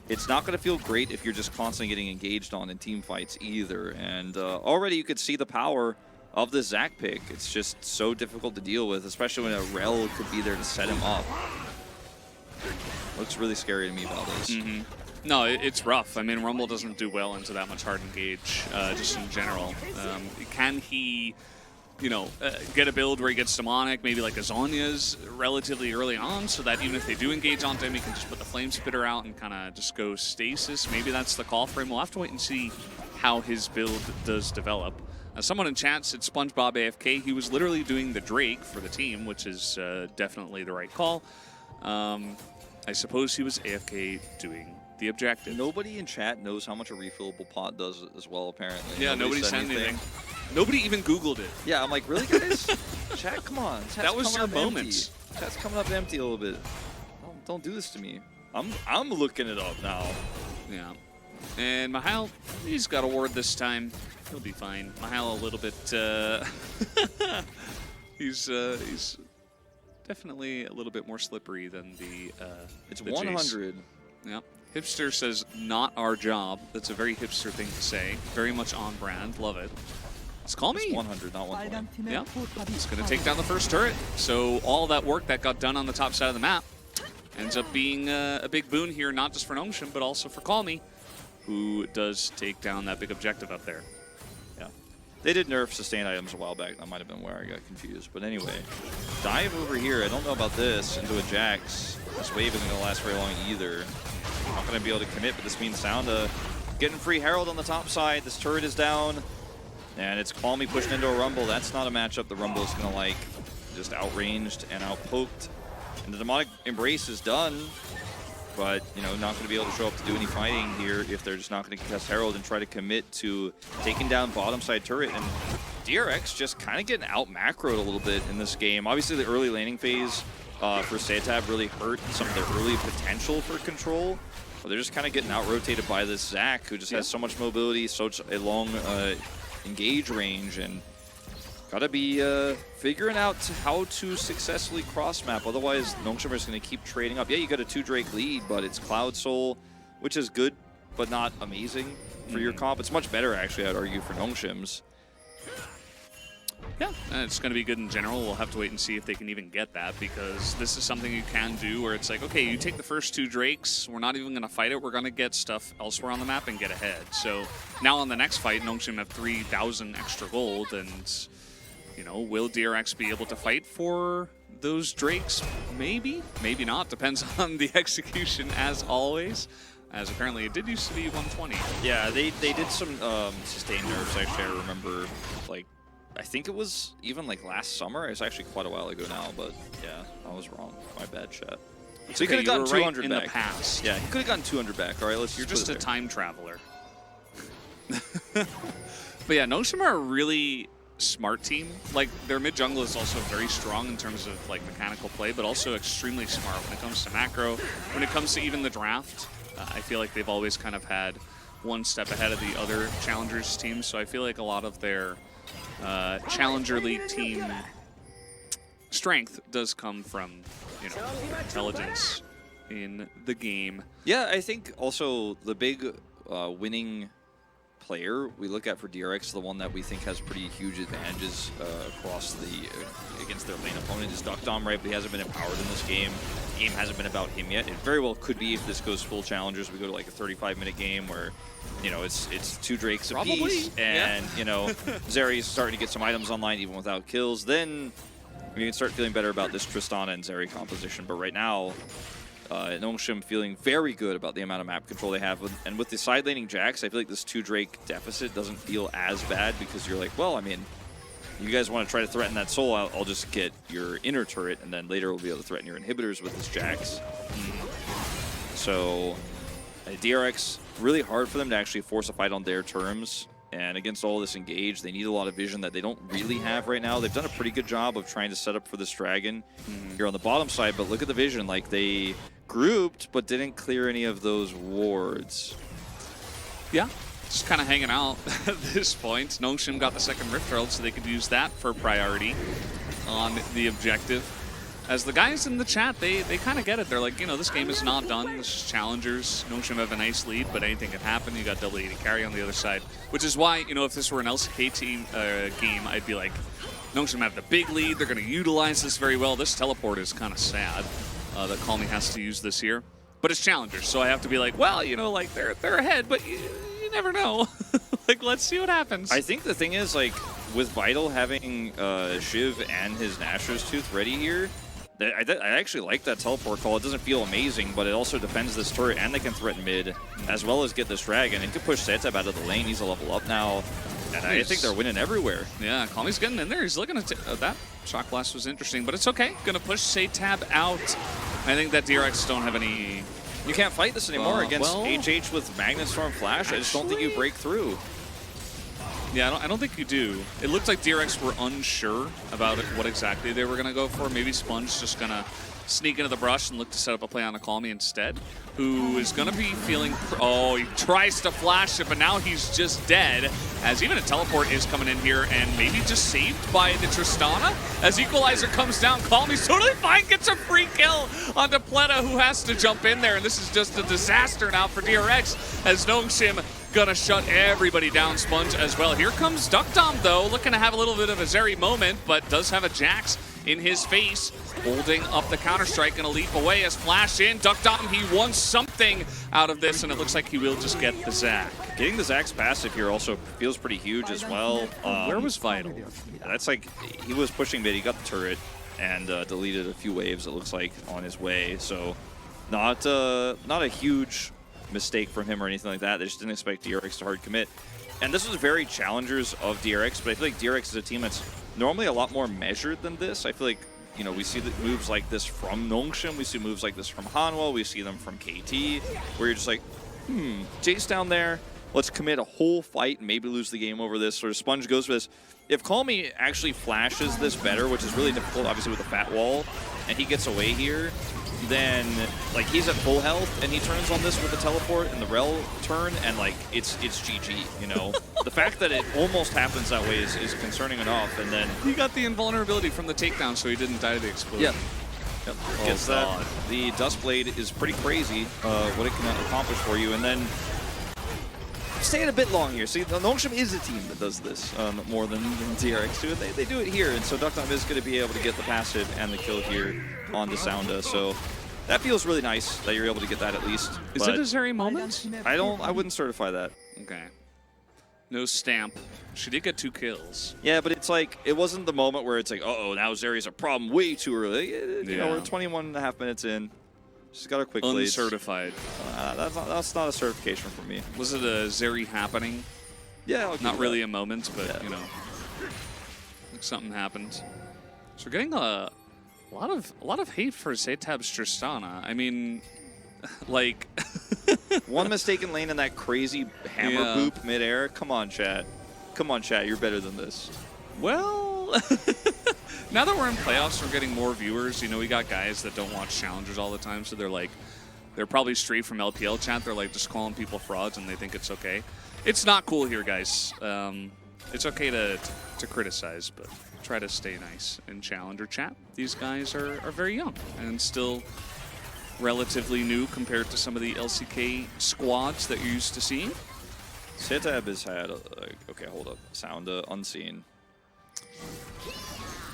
it's not going to feel great if you're just constantly getting engaged on in team fights either. And already you could see the power of the Zac pick. It's just so difficult to deal with, especially when a Rel could be there to set him up. Looks really scary to me about this. No, it's rough. I mean, Rumble doesn't do well into that much hard engage, just in general. Can he, you know, get a build where he gets demonic, maybe like a Zonya's relatively early on, so that even if they do engage onto him, he can just put the Flame Spitter out and kind of just go stasis. Maybe that's the call for him. We'll have to wait and see how his build does develop. Someone in chat said SpongeBob AFK. He was literally doing the Drake for the team, which is definitely the right call. I suppose he was AFK doing the objective. Nobody in chat knows how much a refillable pot does as well, apparently. Yeah, nobody said anything. Nobody even Googled it. Yeah, I'm like, really, guys? Chat, come on. Chat's that was your moment. Chat's coming up empty a little bit. Don't do this to me. I'm looking it up now. Yeah. And Mahal, he's got a ward this time. He'll be fine. Mahal a little bit, he's definitely a little bit more slippery than the it's the 100. Jace. Yep. Hipster says, not our job. That's a very hipster thing to say. Very much on brand. Love it. It's call me. It's 100, not 120. Yeah. He's going to take down the first turret. So all that work that got done on the top side of the map ends up being a big boon here, not just for Nongshim, but also for Call Me, who does take down that big objective up there. Yeah. They did nerf sustain items a while back. That might have been where I got confused. But anyway, dive over here. I don't know about this. Into a Jax. This wave isn't going to last very long either. Not going to be able to commit, but this means Sounda getting free Herald on the top side. This turret is down. And it's Call Me pushing into a Rumble. That's not a matchup the Rumble is going to like. Just outranged and outpoked. And the Demonic Embrace is done. But, you know, not going to be able to show up to do any fighting here if they're just not going to contest Herald and try to commit to taking down bottom side turret. And DRX just kind of getting out macroed a little bit in this game. Obviously, the early laning phase for Setab really hurt some of their early potential for control. But they're just kind of getting out-rotated by this Zac, who just has so much mobility, such a long engage range, and gotta be figuring out how to successfully cross-map. Otherwise, Nongshim is going to keep trading up. Yeah, you got a 2 Drake lead, but it's Cloud Soul, which is good, but not amazing for your comp. It's much better, actually, I'd argue, for Nongshim's. Yeah, it's going to be good in general. We'll have to wait and see if they can even get that, because this is something you can do where it's like, okay, you take the first 2 Drakes, we're not even going to fight it, we're going to get stuff elsewhere on the map and get ahead. So now on the next fight, Nongshim have 3,000 extra gold, and, you know, will DRX be able to fight for those Drakes? Maybe, maybe not. Depends on the execution, as always. As apparently it did used to be 120. Yeah, they did some sustain nerfs, actually, I remember, like, I think it was even like last summer. It's actually quite a while ago now, but yeah, I was wrong. My bad, chat. So he could have gotten 200 right in back. The past. Yeah, he could have gotten 200 back. All right, let's. You're just a time traveler. But yeah, Nongshim are a really smart team. Like, their mid jungle is also very strong in terms of like mechanical play, but also extremely smart when it comes to macro. When it comes to even the draft, I feel like they've always kind of had one step ahead of the other challengers teams. So I feel like a lot of their Challenger League team strength does come from, you know, intelligence in the game. Yeah, I think also the big winning player we look at for DRX, the one that we think has pretty huge advantages across the against their lane opponent, is Duckdom, right? But he hasn't been empowered in this game. The game hasn't been about him yet. It very well could be if this goes full challengers. We go to like a 35-minute game where, you know, it's 2 Drakes apiece, and you know, Zeri's starting to get some items online even without kills. Then we can start feeling better about this Tristana and Zeri composition. But right now, Nongshim feeling very good about the amount of map control they have. And with the side laning Jax, I feel like this 2 Drake deficit doesn't feel as bad, because you're like, well, I mean, you guys want to try to threaten that soul, I'll just get your inner turret, and then later we'll be able to threaten your inhibitors with this Jax. So DRX, really hard for them to actually force a fight on their terms. And against all this engage, they need a lot of vision that they don't really have right now. They've done a pretty good job of trying to set up for this dragon here on the bottom side, but look at the vision. Like, they grouped, but didn't clear any of those wards. Yeah, just kind of hanging out at this point. Nongshim got the second Rift Herald, so they could use that for priority on the objective. As the guys in the chat, they kind of get it. They're like, you know, this game is not done. This is challengers. Nongshim have a nice lead, but anything can happen. You got double AD carry on the other side, which is why, you know, if this were an LCK team game, I'd be like, Nongshim have the big lead. They're going to utilize this very well. This teleport is kind of sad that Call Me has to use this here, but it's challengers, so I have to be like, well, you know, like they're ahead, but you never know. Like, let's see what happens. I think the thing is, like, with Vital having Shiv and his Nashor's Tooth ready here, I actually like that teleport call. It doesn't feel amazing, but it also defends this turret, and they can threaten mid, as well as get this dragon. It could push Setab out of the lane. He's a level up now, and I think they're winning everywhere. Yeah, Call Me's getting in there. He's looking at that. Shock Blast was interesting, but it's okay. Gonna push Setab out. I think that DRX don't have any... You can't fight this anymore against HH with Magnet Storm Flash. I just don't think you break through. Yeah, I don't think you do. It looked like DRX were unsure about what exactly they were going to go for. Maybe Sponge just going to sneak into the brush and look to set up a play on a Call Me instead, who is going to be feeling... Oh, he tries to flash it, but now he's just dead, as even a teleport is coming in here, and maybe just saved by the Tristana. As Equalizer comes down, Call Me's totally fine, gets a free kill onto Pleta, who has to jump in there, and this is just a disaster now for DRX, as Nongshim gonna shut everybody down. Sponge as well. Here comes Duckdom, though, looking to have a little bit of a Zeri moment, but does have a Jax in his face, holding up the counter-strike and a leap away as Flash in. Duck Dom, he wants something out of this, and it looks like he will just get the Zac. Getting the Zac's passive here also feels pretty huge as well. Where was Vital? That's like, he was pushing mid, he got the turret, and deleted a few waves, it looks like, on his way. So not a huge mistake from him or anything like that. They just didn't expect DRX to hard commit. And this was very challengers of DRX, but I feel like DRX is a team that's normally a lot more measured than this. I feel like, you know, we see the moves like this from Nongshim, we see moves like this from Hanwha, we see them from KT, where you're just like, Jace down there, let's commit a whole fight and maybe lose the game over this, or Sponge goes for this. If Call Me actually flashes this better, which is really difficult, obviously with the fat wall, and he gets away here, then like he's at full health and he turns on this with the teleport and the rel turn, and like it's GG, you know. The fact that it almost happens that way is concerning enough, and then he got the invulnerability from the takedown, so he didn't die to the explosion. Yep. Gets that. The Dust Blade is pretty crazy, what it can accomplish for you, and then staying a bit long here. See, Nongshim is a team that does this more than DRX do. They do it here, and so Duck Dom is going to be able to get the passive and the kill here on the Sounda. So that feels really nice that you're able to get that at least. Is it a Zeri moment? I wouldn't certify that. Okay. No stamp. She did get 2 kills. Yeah, but it's like, it wasn't the moment where it's like, uh-oh, now Zeri's a problem way too early. You know, we're 21.5 minutes in. She's got her quick blades. Uncertified. That's not a certification for me. Was it a Zeri happening? Yeah, not really a moment, but you know, like something happened. So we're getting a lot of hate for Zetab's Tristana. I mean, like one mistaken lane in that crazy hammer boop midair. Come on, chat. Come on, chat. You're better than this. Well, now that we're in playoffs, we're getting more viewers. You know, we got guys that don't watch challengers all the time, so they're probably straight from LPL chat. They're like just calling people frauds, and they think it's okay. It's not cool here, guys. It's okay to criticize, but try to stay nice in challenger chat. These guys are very young and still relatively new compared to some of the LCK squads that you're used to seeing. Zetab has had, okay, hold up, Sounda, unseen.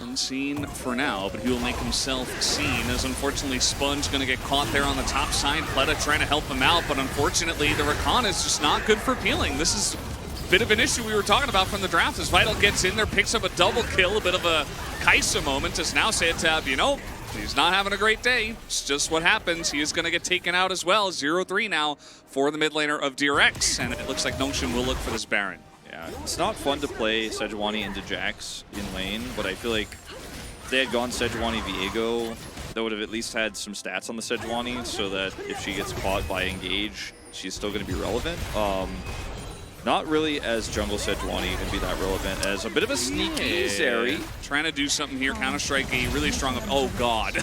Unseen for now, but he will make himself seen, as unfortunately Sponge going to get caught there on the top side. Pleta trying to help him out, but unfortunately the Rakan is just not good for peeling. This is a bit of an issue we were talking about from the draft as Vital gets in there, picks up a double kill, a bit of a Kaisa moment, as now Zetab, you know, he's not having a great day. It's just what happens. He is going to get taken out as well. 0-3 now for the mid laner of DRX, and it looks like Nongshim will look for this Baron. Yeah, it's not fun to play Sejuani into Jax in lane, but I feel like if they had gone Sejuani Viego, they would have at least had some stats on the Sejuani, so that if she gets caught by engage, she's still going to be relevant. Not really as jungle Sejuani going to be that relevant as a bit of a sneaky Zeri. Trying to do something here, Counter-Strike a really strong, oh god.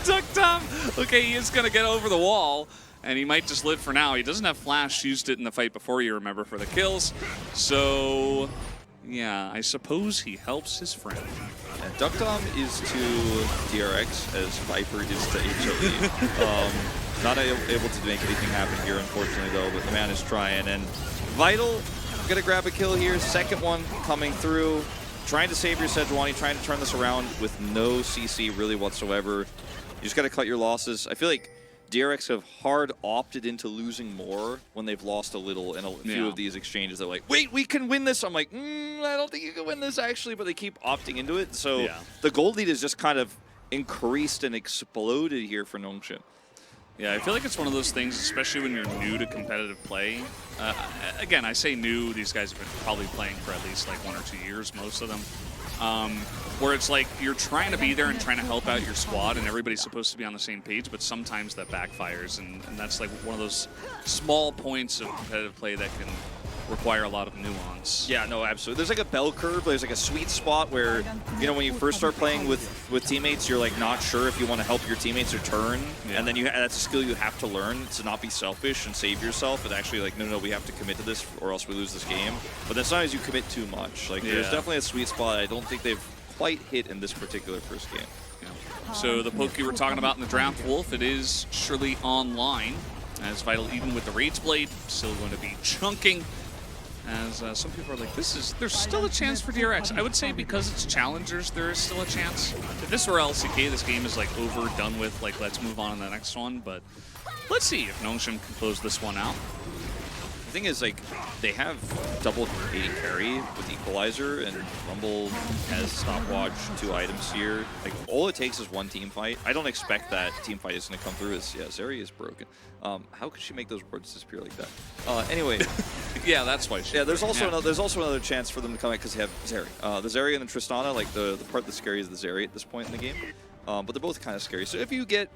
Duck Dom, okay, he is going to get over the wall, and he might just live for now. He doesn't have flash, used it in the fight before, you remember, for the kills. So, yeah, I suppose he helps his friend. And Duck Dom is to DRX as Viper is to HLE. Not able to make anything happen here, unfortunately, though, but the man is trying. And Vital gonna grab a kill here, second one coming through. Trying to save your Sejuani, trying to turn this around with no CC really whatsoever. You just gotta cut your losses. I feel like DRX have hard opted into losing more when they've lost a little in a few of these exchanges. They're like, wait, we can win this. I'm like, I don't think you can win this, actually, but they keep opting into it. So the gold lead is just kind of increased and exploded here for Nongshim. Yeah, I feel like it's one of those things, especially when you're new to competitive play. Again, I say new, these guys have been probably playing for at least like 1 or 2 years, most of them. Where it's like you're trying to be there and trying to help out your squad and everybody's supposed to be on the same page, but sometimes that backfires, and that's like one of those small points of competitive play that can require a lot of nuance. Yeah, no, absolutely. There's like a bell curve. There's like a sweet spot where, you know, when you first start playing with teammates, you're like not sure if you want to help your teammates or turn, and then that's a skill you have to learn to not be selfish and save yourself, and actually like, no, we have to commit to this or else we lose this game. But then sometimes you commit too much. Like there's definitely a sweet spot I don't think they've quite hit in this particular first game. Yeah. So the poke you were talking about in the draft, Wolf, it is surely online, as Vital, even with the Rage Blade, still going to be chunking As some people are like, there's still a chance for DRX. I would say because it's challengers, there is still a chance. If this were LCK, this game is like over, done with, like let's move on to the next one. But let's see if Nongshim can close this one out. The thing is, like, they have double AD carry with Equalizer, and Rumble has Stopwatch, 2 items here. Like, all it takes is one team fight. I don't expect that team fight is going to come through. Yeah, Zeri is broken. How could she make those words disappear like that? Anyway. Yeah, that's why she. Yeah, there's also another chance for them to come out because they have Zeri. The Zeri and the Tristana, like the part that's scary is the Zeri at this point in the game. But they're both kind of scary. So if you get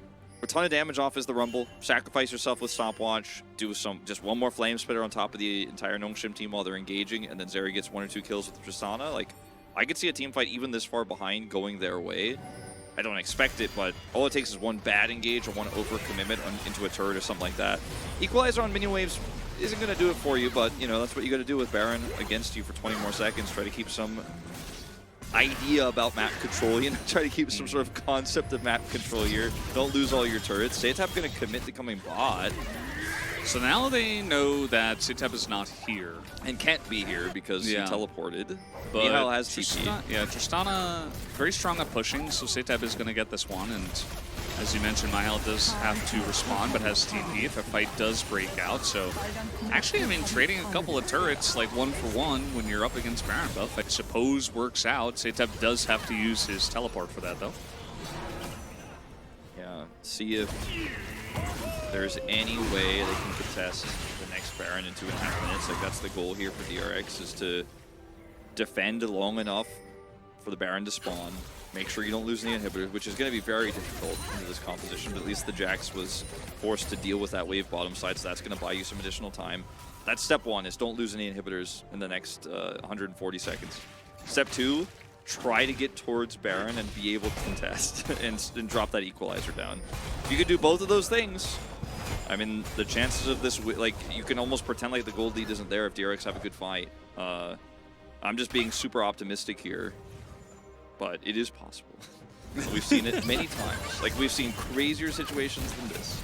a ton of damage off as the Rumble, sacrifice yourself with Stopwatch, do just one more Flame Spitter on top of the entire Nongshim team while they're engaging, and then Zeri gets 1 or 2 kills with Tristana. Like, I could see a team fight even this far behind going their way. I don't expect it, but all it takes is one bad engage or one overcommitment into a turret or something like that. Equalizer on minion waves isn't going to do it for you, but, you know, that's what you got to do with Baron against you for 20 more seconds. Try to keep some idea about map control, you know, try to keep some sort of concept of map control here. Don't lose all your turrets. Satap going to commit to coming bot. So now they know that Satap is not here. And can't be here because he teleported. But Mihal has TP. Yeah, Tristana very strong at pushing, so Satap is going to get this one. And as you mentioned, Mihal does have to respond, but has TP if a fight does break out. So actually, I mean, trading a couple of turrets, like 1 for 1, when you're up against Baron buff, I suppose works out. Satap does have to use his teleport for that, though. Yeah, see if there's any way they can contest the next Baron in 2.5 minutes. Like, that's the goal here for DRX, is to defend long enough for the Baron to spawn. Make sure you don't lose any inhibitors, which is going to be very difficult into this composition, but at least the Jax was forced to deal with that wave bottom side, so that's going to buy you some additional time. That's step 1, is don't lose any inhibitors in the next 140 seconds. Step 2, try to get towards Baron and be able to contest and drop that Equalizer down. If you could do both of those things, I mean, the chances of this, like, you can almost pretend like the gold lead isn't there if DRX have a good fight. I'm just being super optimistic here, but it is possible. We've seen it many times. Like, we've seen crazier situations than this.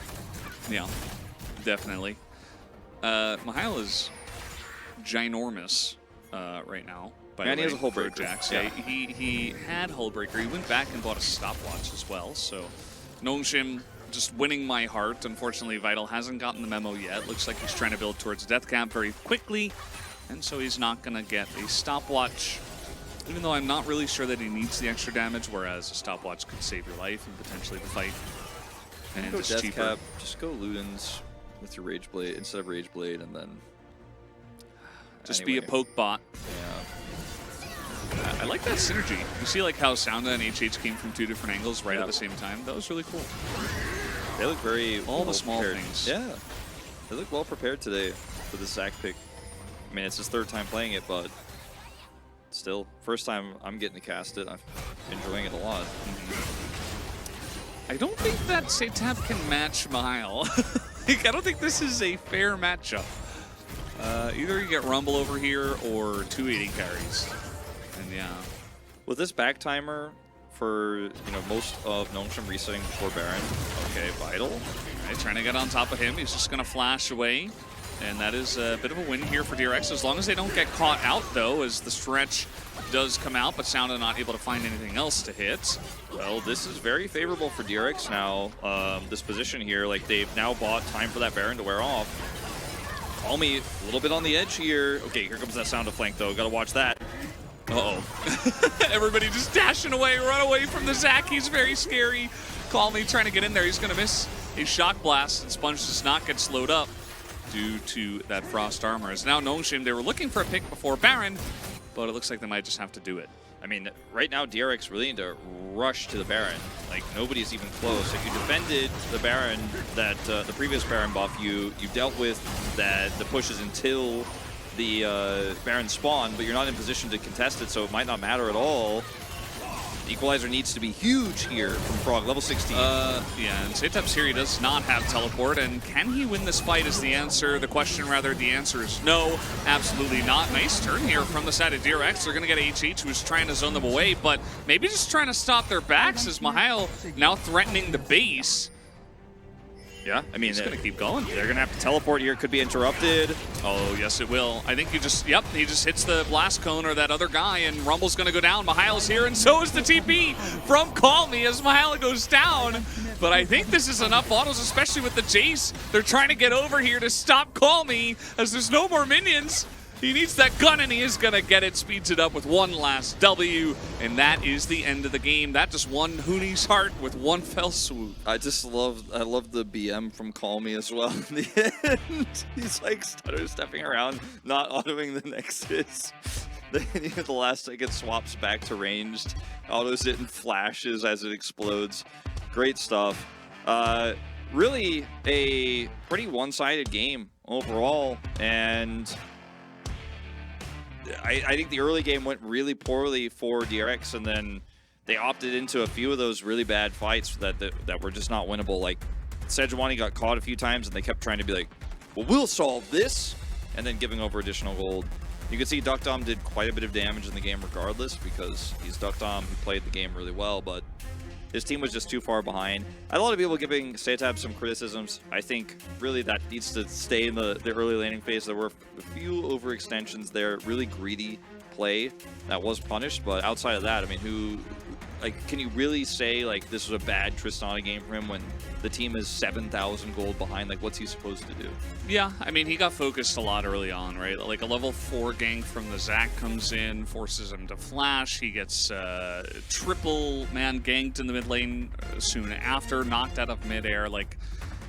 Yeah, definitely. Mihal is ginormous right now. And he has a Hullbreaker. Jax. Yeah, he had Hullbreaker. He went back and bought a Stopwatch as well. So Nongshim just winning my heart. Unfortunately, Vital hasn't gotten the memo yet. Looks like he's trying to build towards Death Cap very quickly. And so he's not going to get a Stopwatch, even though I'm not really sure that he needs the extra damage, whereas a Stopwatch could save your life and potentially the fight. And go it's Death cheaper. Cap, just go Ludens with your Rage Blade instead of Rage Blade, and then just be a poke bot. Yeah. I like that synergy. You see like how Sounda and HH came from 2 different angles right at the same time? That was really cool. They look very all the well small prepared. things. Yeah. They look well prepared today for the Zac pick. I mean, it's his 3rd time playing it, but still, first time I'm getting to cast it. I'm enjoying it a lot. I don't think that Satap can match Mihal. Like, I don't think this is a fair matchup. Either you get Rumble over here or 280 carries. And yeah. With this back timer for, you know, most of Nongshim resetting before Baron. Okay, Vital. Right, trying to get on top of him. He's just going to flash away. And that is a bit of a win here for DRX, as long as they don't get caught out, though, as the stretch does come out, but Sounda not able to find anything else to hit. Well, this is very favorable for DRX now, this position here. Like, they've now bought time for that Baron to wear off. Call me a little bit on the edge here. Okay, here comes that Sounda flank, though. Gotta watch that. Uh-oh. Everybody just dashing away, run away from the Zac. He's very scary. Call me trying to get in there. He's going to miss a shock blast, and Sponge does not get slowed up due to that Frost Armor. As now Nongshim, they were looking for a pick before Baron, but it looks like they might just have to do it. I mean, right now DRX really need to rush to the Baron. Like, nobody's even close. If you defended the Baron, that the previous Baron buff, you dealt with that the pushes until the Baron spawn, but you're not in position to contest it, so it might not matter at all. The Equalizer needs to be huge here from Frog, level 16. Yeah, and Satap's here, he does not have teleport, and can he win this fight is the answer. The question, rather, the answer is no, absolutely not. Nice turn here from the side of DRX. They're going to get HH, who's trying to zone them away, but maybe just trying to stop their backs as Mihal now threatening the base. Yeah, I mean, He's going to keep going. They're going to have to teleport here. Could be interrupted. Oh, yes, it will. I think he just hits the blast cone or that other guy, and Rumble's going to go down. Mihail's here, and so is the TP from Call Me as Mihail goes down. But I think this is enough autos, especially with the Jace. They're trying to get over here to stop Call Me as there's no more minions. He needs that gun, and he is going to get it. Speeds it up with one last W, and that is the end of the game. That just won Hooney's heart with one fell swoop. I love the BM from Call Me as well. In the end, he's like stutter stepping around, not autoing the Nexus. Then the last second swaps back to ranged, autos it and flashes as it explodes. Great stuff. Really a pretty one-sided game overall, and I think the early game went really poorly for DRX, and then they opted into a few of those really bad fights that were just not winnable. Like, Sejuani got caught a few times, and they kept trying to be like, well, we'll solve this, and then giving over additional gold. You can see Duckdom did quite a bit of damage in the game regardless, because he's Duckdom who played the game really well, but his team was just too far behind. I had a lot of people giving Satab some criticisms. I think really that needs to stay in the early laning phase. There were a few overextensions there, really greedy play that was punished, but outside of that, I mean, can you really say like this was a bad Tristana game for him when the team is 7,000 gold behind? Like, what's he supposed to do? Yeah, I mean, he got focused a lot early on, right? Like, a level 4 gank from the Zac comes in, forces him to flash. He gets triple man ganked in the mid lane soon after, knocked out of midair. Like,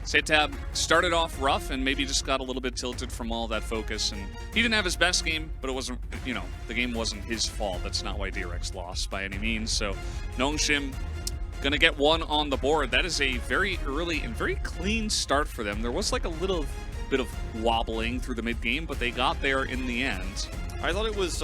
Satab started off rough and maybe just got a little bit tilted from all that focus. And he didn't have his best game, but it wasn't, you know, the game wasn't his fault. That's not why DRX lost by any means. So, Nongshim gonna get one on the board. That is a very early and very clean start for them. There was like a little bit of wobbling through the mid game, but they got there in the end. I thought it was,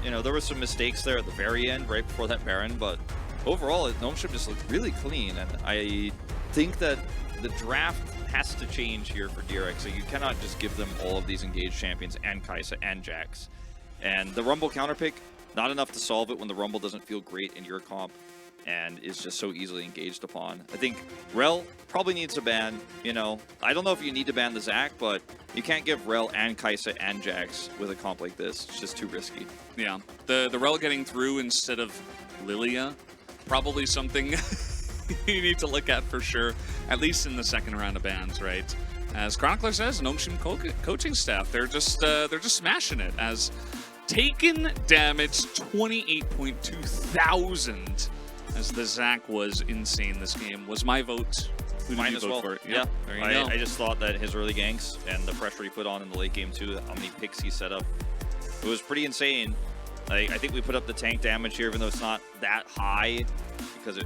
you know, there were some mistakes there at the very end, right before that Baron, but overall, Gnomeship just looked really clean, and I think that the draft has to change here for DRX, so you cannot just give them all of these engaged champions and Kai'Sa and Jax. And the Rumble counterpick, not enough to solve it when the Rumble doesn't feel great in your comp and is just so easily engaged upon. I think Rel probably needs a ban, you know. I don't know if you need to ban the Zac, but you can't give Rel and Kai'Sa and Jax with a comp like this. It's just too risky. Yeah, the Rel getting through instead of Lilia, probably something you need to look at for sure, at least in the second round of bans, right? As Chronicler says, Gnomeshim coaching staff, they're just smashing it. As taken damage 28.2 thousand. As the Zac was insane this game. Was my vote. Who did you vote for? Yeah, there you go. I just thought that his early ganks and the pressure he put on in the late game too, how many picks he set up, it was pretty insane. I think we put up the tank damage here, even though it's not that high, because it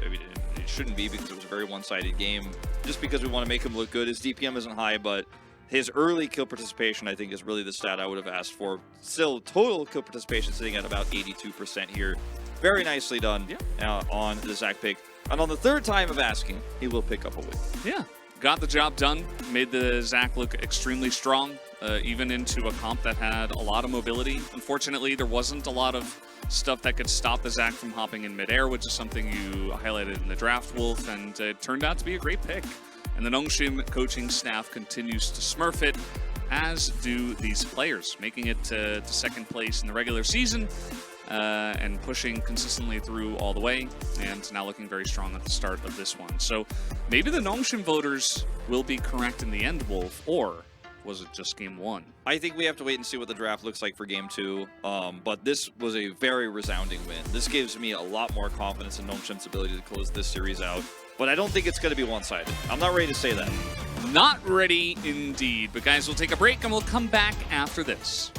shouldn't be, because it was a very one-sided game. Just because we want to make him look good. His DPM isn't high, but his early kill participation, I think, is really the stat I would have asked for. Still, total kill participation sitting at about 82% here. Very nicely done on the Zac pick. And on the third time of asking, he will pick up a win. Yeah, got the job done. Made the Zac look extremely strong, even into a comp that had a lot of mobility. Unfortunately, there wasn't a lot of stuff that could stop the Zac from hopping in midair, which is something you highlighted in the draft, Wolf, and it turned out to be a great pick. And the Nongshim coaching staff continues to smurf it, as do these players, making it to second place in the regular season. And pushing consistently through all the way, and now looking very strong at the start of this one. So maybe the Nongshim voters will be correct in the end, Wolf, or was it just game 1? I think we have to wait and see what the draft looks like for game 2, but this was a very resounding win. This gives me a lot more confidence in Nongshim's ability to close this series out, but I don't think it's going to be one-sided. I'm not ready to say that. Not ready indeed, but guys, we'll take a break and we'll come back after this.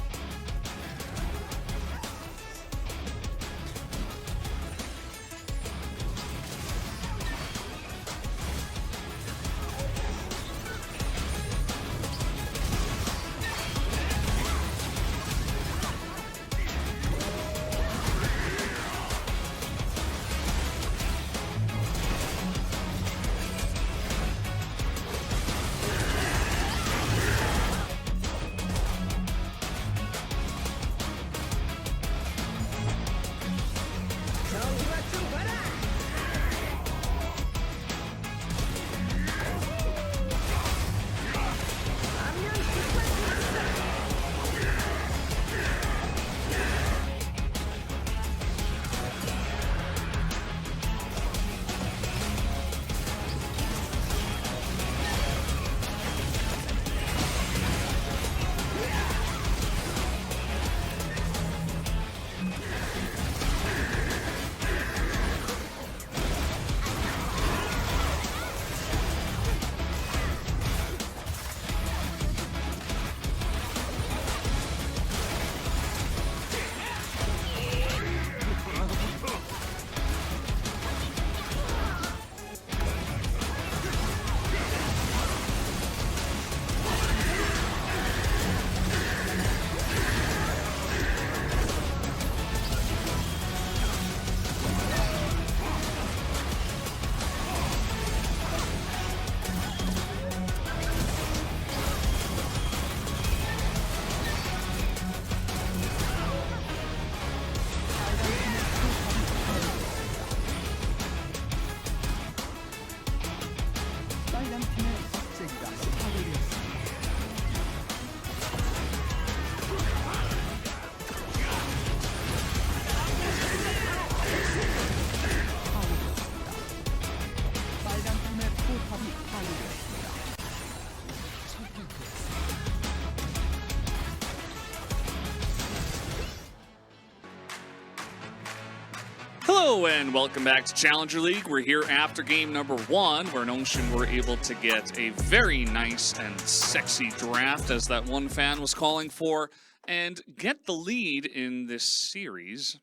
Hello and welcome back to Challenger League. We're here after game number 1, where Notion were able to get a very nice and sexy draft, as that one fan was calling for, and get the lead in this series.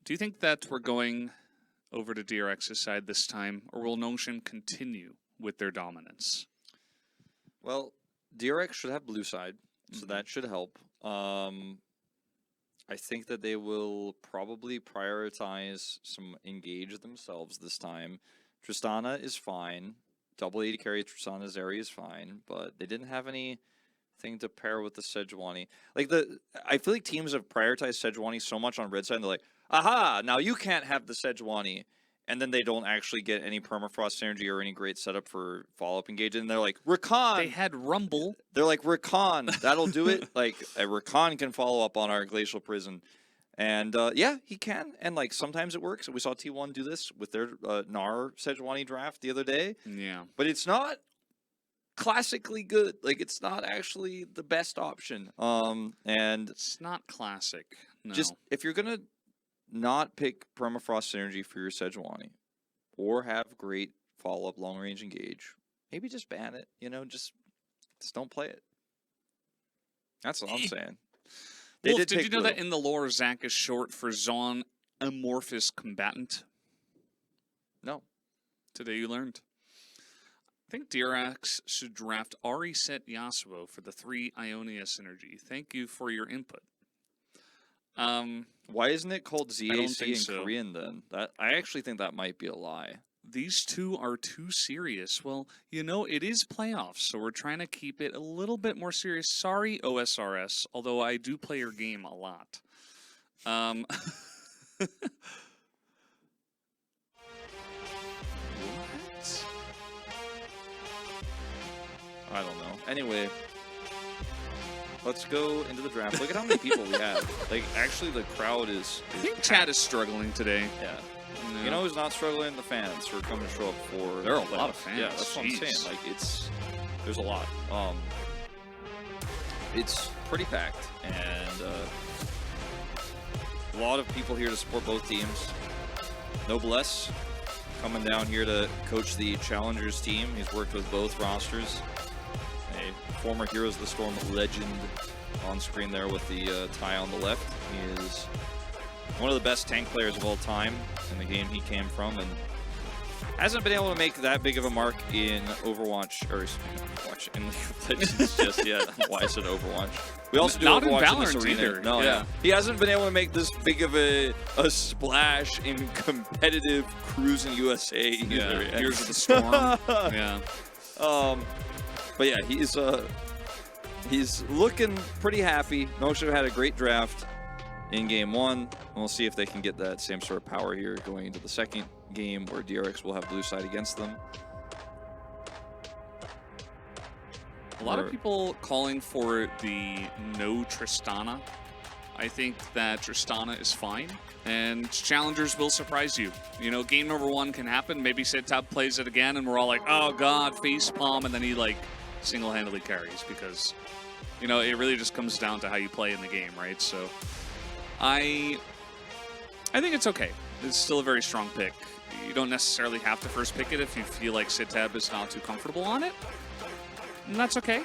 Do you think that we're going over to DRX's side this time, or will Notion continue with their dominance? Well, DRX should have blue side, so that should help. I think that they will probably prioritize some engage themselves this time. Tristana is fine. Double AD carry Tristana Zeri is fine, but they didn't have anything to pair with the Sejuani. I feel like teams have prioritized Sejuani so much on red side, and they're like, aha, now you can't have the Sejuani. And then they don't actually get any permafrost synergy or any great setup for follow-up engage. And they're like, Rakan! They had Rumble. They're like, Rakan, that'll do it. Like, a Rakan can follow up on our Glacial Prison. And, yeah, he can. And, like, sometimes it works. We saw T1 do this with their Gnar Sejuani draft the other day. Yeah. But it's not classically good. Like, it's not actually the best option. And It's not classic. No. just, if you're going to not pick permafrost synergy for your Sejuani or have great follow-up long-range engage, maybe just ban it, you know, just don't play it. That's what I'm saying. Wolf, did you know that in the lore, Zac is short for Zon Amorphous Combatant? No. Today you learned. I think DRX should draft Ahri Set Yasuo for the 3 Ionia synergy. Thank you for your input. Why isn't it called ZAC in so. Korean then? I actually think that might be a lie. These two are too serious. Well, you know, it is playoffs, so we're trying to keep it a little bit more serious. Sorry, OSRS, although I do play your game a lot. What? I don't know. Anyway, let's go into the draft. Look at how many people we have. Like, actually, the crowd is... I think chat is struggling today. Yeah. You know who's not struggling? The fans who are coming to show up for... There are a lot of fans. Yeah, that's what I'm saying. Like, there's a lot. It's pretty packed, and a lot of people here to support both teams. Noblesse coming down here to coach the Challengers team. He's worked with both rosters. A former Heroes of the Storm legend on screen there with the tie on the left. He is one of the best tank players of all time in the game he came from, and hasn't been able to make that big of a mark in Overwatch, or Overwatch, in League of Legends just yet. Why I said Overwatch. We also do Not Overwatch in in this arena. either. No, yeah. He hasn't been able to make this big of a splash in competitive Cruising USA either. Yeah. Heroes of the Storm. Yeah. But yeah, he's looking pretty happy. Notion had a great draft in game 1. We'll see if they can get that same sort of power here going into the second game, where DRX will have blue side against them. A lot of people calling for the no Tristana. I think that Tristana is fine, and Challengers will surprise you. You know, game number 1 can happen. Maybe Sitab plays it again, and we're all like, oh god, facepalm, and then he like single-handedly carries, because, you know, it really just comes down to how you play in the game, right? So I think it's okay. It's still a very strong pick. You don't necessarily have to first pick it if you feel like Sitab is not too comfortable on it. And that's okay.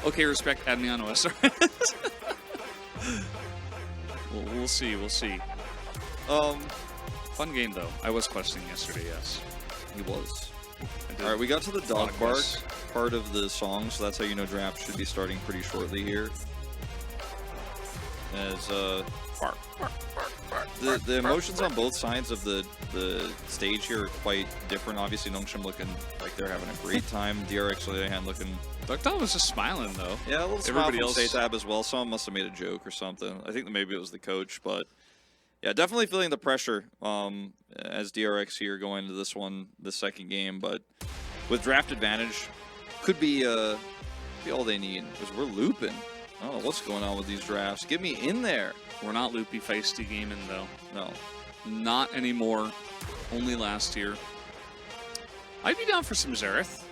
Okay, respect, add me on OSRS. We'll see, we'll see. Fun game, though. I was questing yesterday, yes. He was. All right, we got to the dog bark part of the song, so that's how you know draft should be starting pretty shortly here. As Bark, bark, bark, bark, the emotions on both sides of the stage here are quite different. Obviously, Nongshim looking like they're having a great time. DRX, on the other hand, looking... Ducktail was just smiling, though. Yeah, a little smile from Satab as well. Someone must have made a joke or something. I think that maybe it was the coach, but... Yeah, definitely feeling the pressure as DRX here going into this one, the second game. But with draft advantage, could be all they need, because we're looping. I don't know what's going on with these drafts. Get me in there. We're not loopy feisty gaming, though. No. Not anymore. Only last year. I'd be down for some Xerath.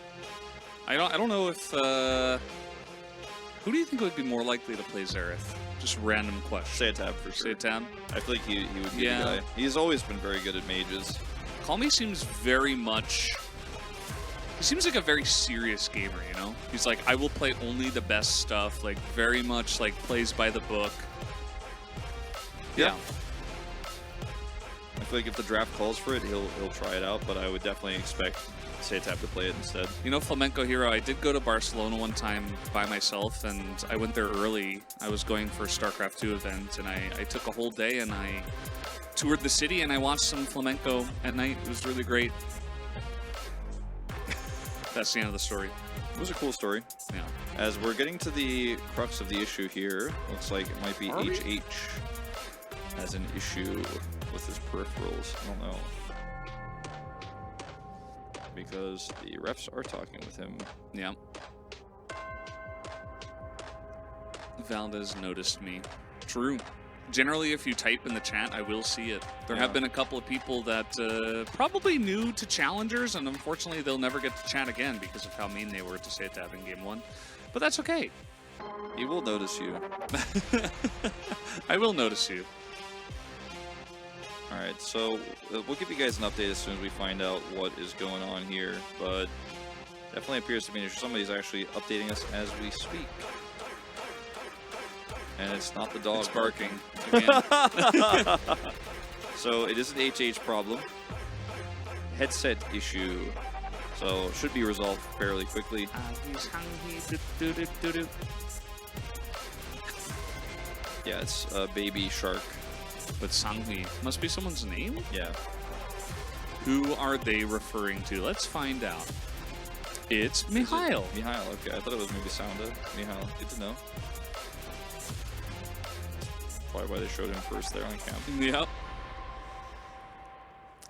I don't know if... who do you think would be more likely to play Xerath? Just random question. Say a tab for sure. Say a tab. I feel like he would be the guy. He's always been very good at mages. Call Me seems very much... He seems like a very serious gamer, you know? He's like, I will play only the best stuff, like, very much, like, plays by the book. Yeah. I feel like if the draft calls for it, he'll try it out, but I would definitely expect Saytab to play it instead. You know, Flamenco Hero, I did go to Barcelona one time by myself, and I went there early. I was going for a StarCraft 2 event, and I took a whole day, and I toured the city, and I watched some flamenco at night. It was really great. That's the end of the story. It was a cool story. Yeah. As we're getting to the crux of the issue here, looks like it might be HH has an issue with his peripherals. I don't know. Because the refs are talking with him. Yeah. Valdez noticed me. True. Generally, if you type in the chat, I will see it. There have been a couple of people that probably new to challengers, and unfortunately, they'll never get to chat again because of how mean they were to Saytab in Game 1. But that's okay. He will notice you. I will notice you. All right, so we'll give you guys an update as soon as we find out what is going on here, but definitely appears to me that somebody's actually updating us as we speak. And it's not the dog barking. So it is an HH problem. Headset issue. So should be resolved fairly quickly. Yeah, it's a baby shark. But Sangmi must be someone's name? Yeah. Who are they referring to? Let's find out. It's Mihail. Mihail, okay. I thought it was maybe Sounda. Mihail, good to know. Probably why they showed him first there on camp. Yep.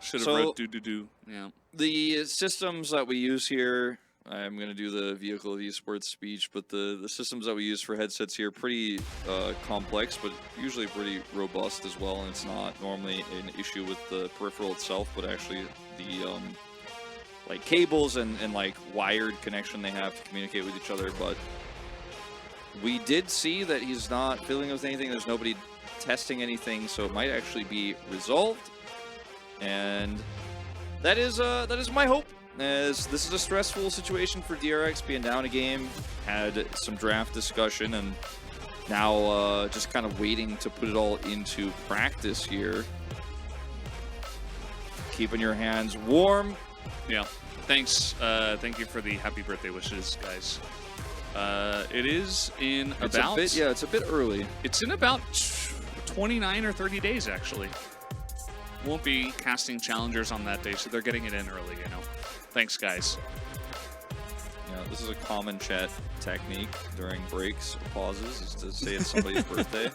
Should have wrote do-do-do. Yeah. The systems that we use here, I'm going to do the vehicle of esports speech, but the systems that we use for headsets here are pretty complex, but usually pretty robust as well, and it's not normally an issue with the peripheral itself, but actually the like cables and like wired connection they have to communicate with each other. But we did see that he's not fiddling with anything. There's nobody testing anything, so it might actually be resolved. And that is my hope, as this is a stressful situation for DRX, being down a game, had some draft discussion, and now just kind of waiting to put it all into practice here. Keeping your hands warm. Yeah. Thanks. Thank you for the happy birthday wishes, guys. It is in about... it's a bit early. It's in about 29 or 30 days, actually. Won't be casting challengers on that day, so they're getting it in early, you know. Thanks, guys. Yeah, this is a common chat technique during breaks or pauses, is to say it's somebody's birthday.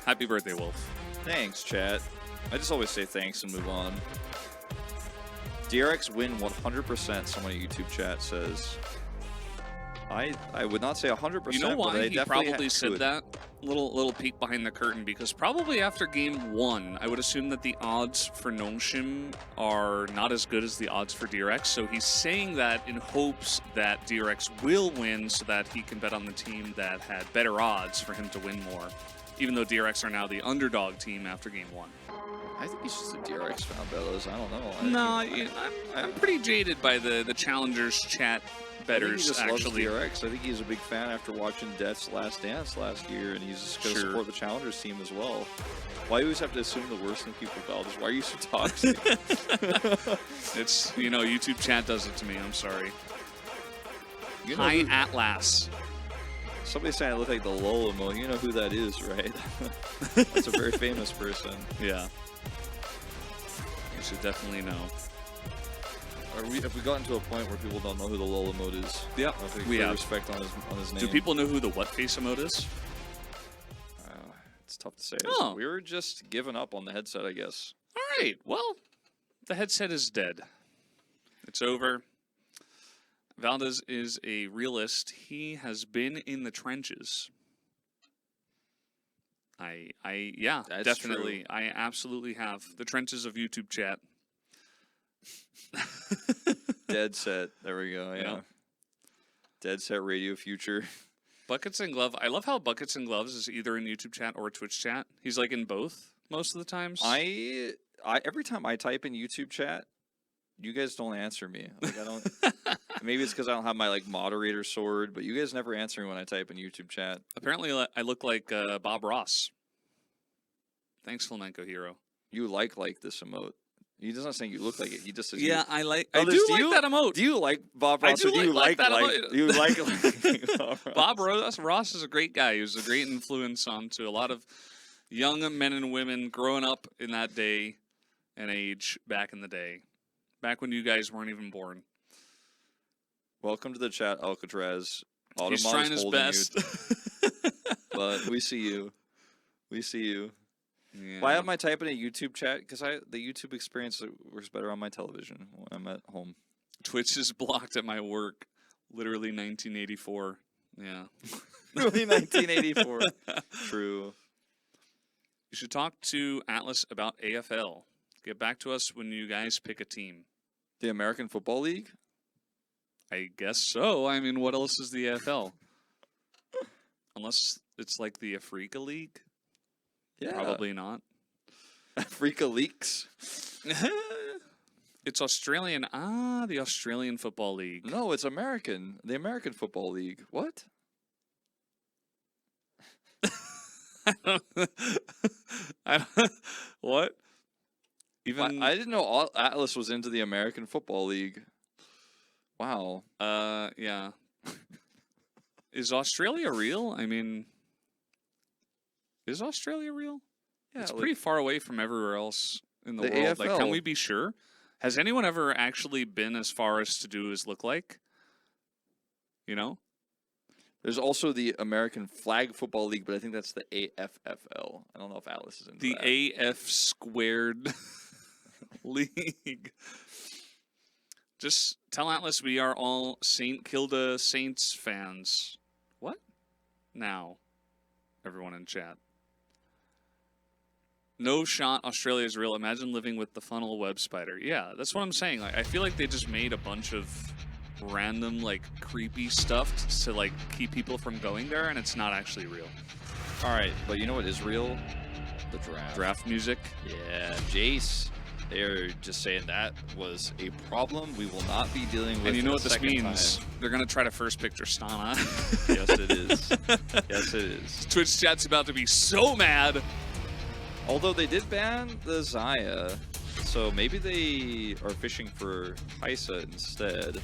Happy birthday, Wolf. Thanks, chat. I just always say thanks and move on. DRX win 100%, someone in YouTube chat says. I would not say 100%. You know why but he probably said that? Little peek behind the curtain, because probably after game 1, I would assume that the odds for Nongshim are not as good as the odds for DRX. So he's saying that in hopes that DRX will win, so that he can bet on the team that had better odds for him to win more. Even though DRX are now the underdog team after game 1. I think he's just a DRX fan, Bellows. I don't know. I'm pretty jaded by the challengers chat betters, just actually. Loves DRX. I think he's a big fan after watching Death's Last Dance last year, and he's just going to support the challengers team as well. Why do you always have to assume the worst in people, Bellows? Why are you so toxic? It's, you know, YouTube chat does it to me. I'm sorry. Hi, Atlas. Somebody saying I look like the LOL emoji. You know who that is, right? That's a very famous person. Yeah. You should definitely know. Have we gotten to a point where people don't know who the LOL emote is? Yeah, we have respect on his name. Do people know who the what face emote is? It's tough to say. Oh. We were just giving up on the headset, I guess. All right. Well, the headset is dead. It's over. Valdez is a realist. He has been in the trenches. Yeah, that's definitely. True. I absolutely have. The trenches of YouTube chat. Dead set. There we go. Yeah. Dead set radio future. Buckets and Glove. I love how Buckets and Gloves is either in YouTube chat or Twitch chat. He's like in both most of the times. I every time I type in YouTube chat, you guys don't answer me. Like I don't. Maybe it's because I don't have my like moderator sword, but you guys never answer me when I type in YouTube chat. Apparently, I look like Bob Ross. Thanks, Flamenco Hero. You like this emote. He doesn't say you look like it. He just says Yeah, you. I like. Oh, I do like that emote. Do you like Bob Ross? I Or do you like that like you like Bob Ross? Bob Ross is a great guy. He was a great influence onto a lot of young men and women growing up in that day and age back in the day, back when you guys weren't even born. Welcome to the chat, Alcatraz. He's trying his best. But we see you. We see you. Yeah. Why am I typing a YouTube chat? Because the YouTube experience works better on my television when I'm at home. Twitch is blocked at my work. Literally 1984. Yeah. Really 1984. True. You should talk to Atlas about AFL. Get back to us when you guys pick a team. The American Football League? I guess so. I mean, what else is the AFL? Unless it's like the Africa League? Yeah. Probably not. Africa Leaks? It's Australian. Ah, the Australian Football League. No, it's American. The American Football League. What? What? Even I didn't know Atlas was into the American Football League. Wow. Yeah. Is Australia real? I mean, is Australia real? Yeah, it's like, pretty far away from everywhere else in the world. AFL. Like, can we be sure? Has anyone ever actually been as far as to do as look like? You know? There's also the American Flag Football League, but I think that's the AFFL. I don't know if Atlas is in the AF squared league. Just tell Atlas we are all St. Kilda Saints fans. What? Now, everyone in chat. No shot Australia is real. Imagine living with the funnel web spider. Yeah, that's what I'm saying. Like, I feel like they just made a bunch of random, like, creepy stuff to, like, keep people from going there, and it's not actually real. All right, but you know what is real? The draft. Draft music. Yeah, Jace. They're just saying that was a problem we will not be dealing with. And you know what this means? Time. They're going to try to first pick Tristana. Yes, it is. Yes, it is. Twitch chat's about to be so mad. Although they did ban the Zaya, so maybe they are fishing for Kaisa instead.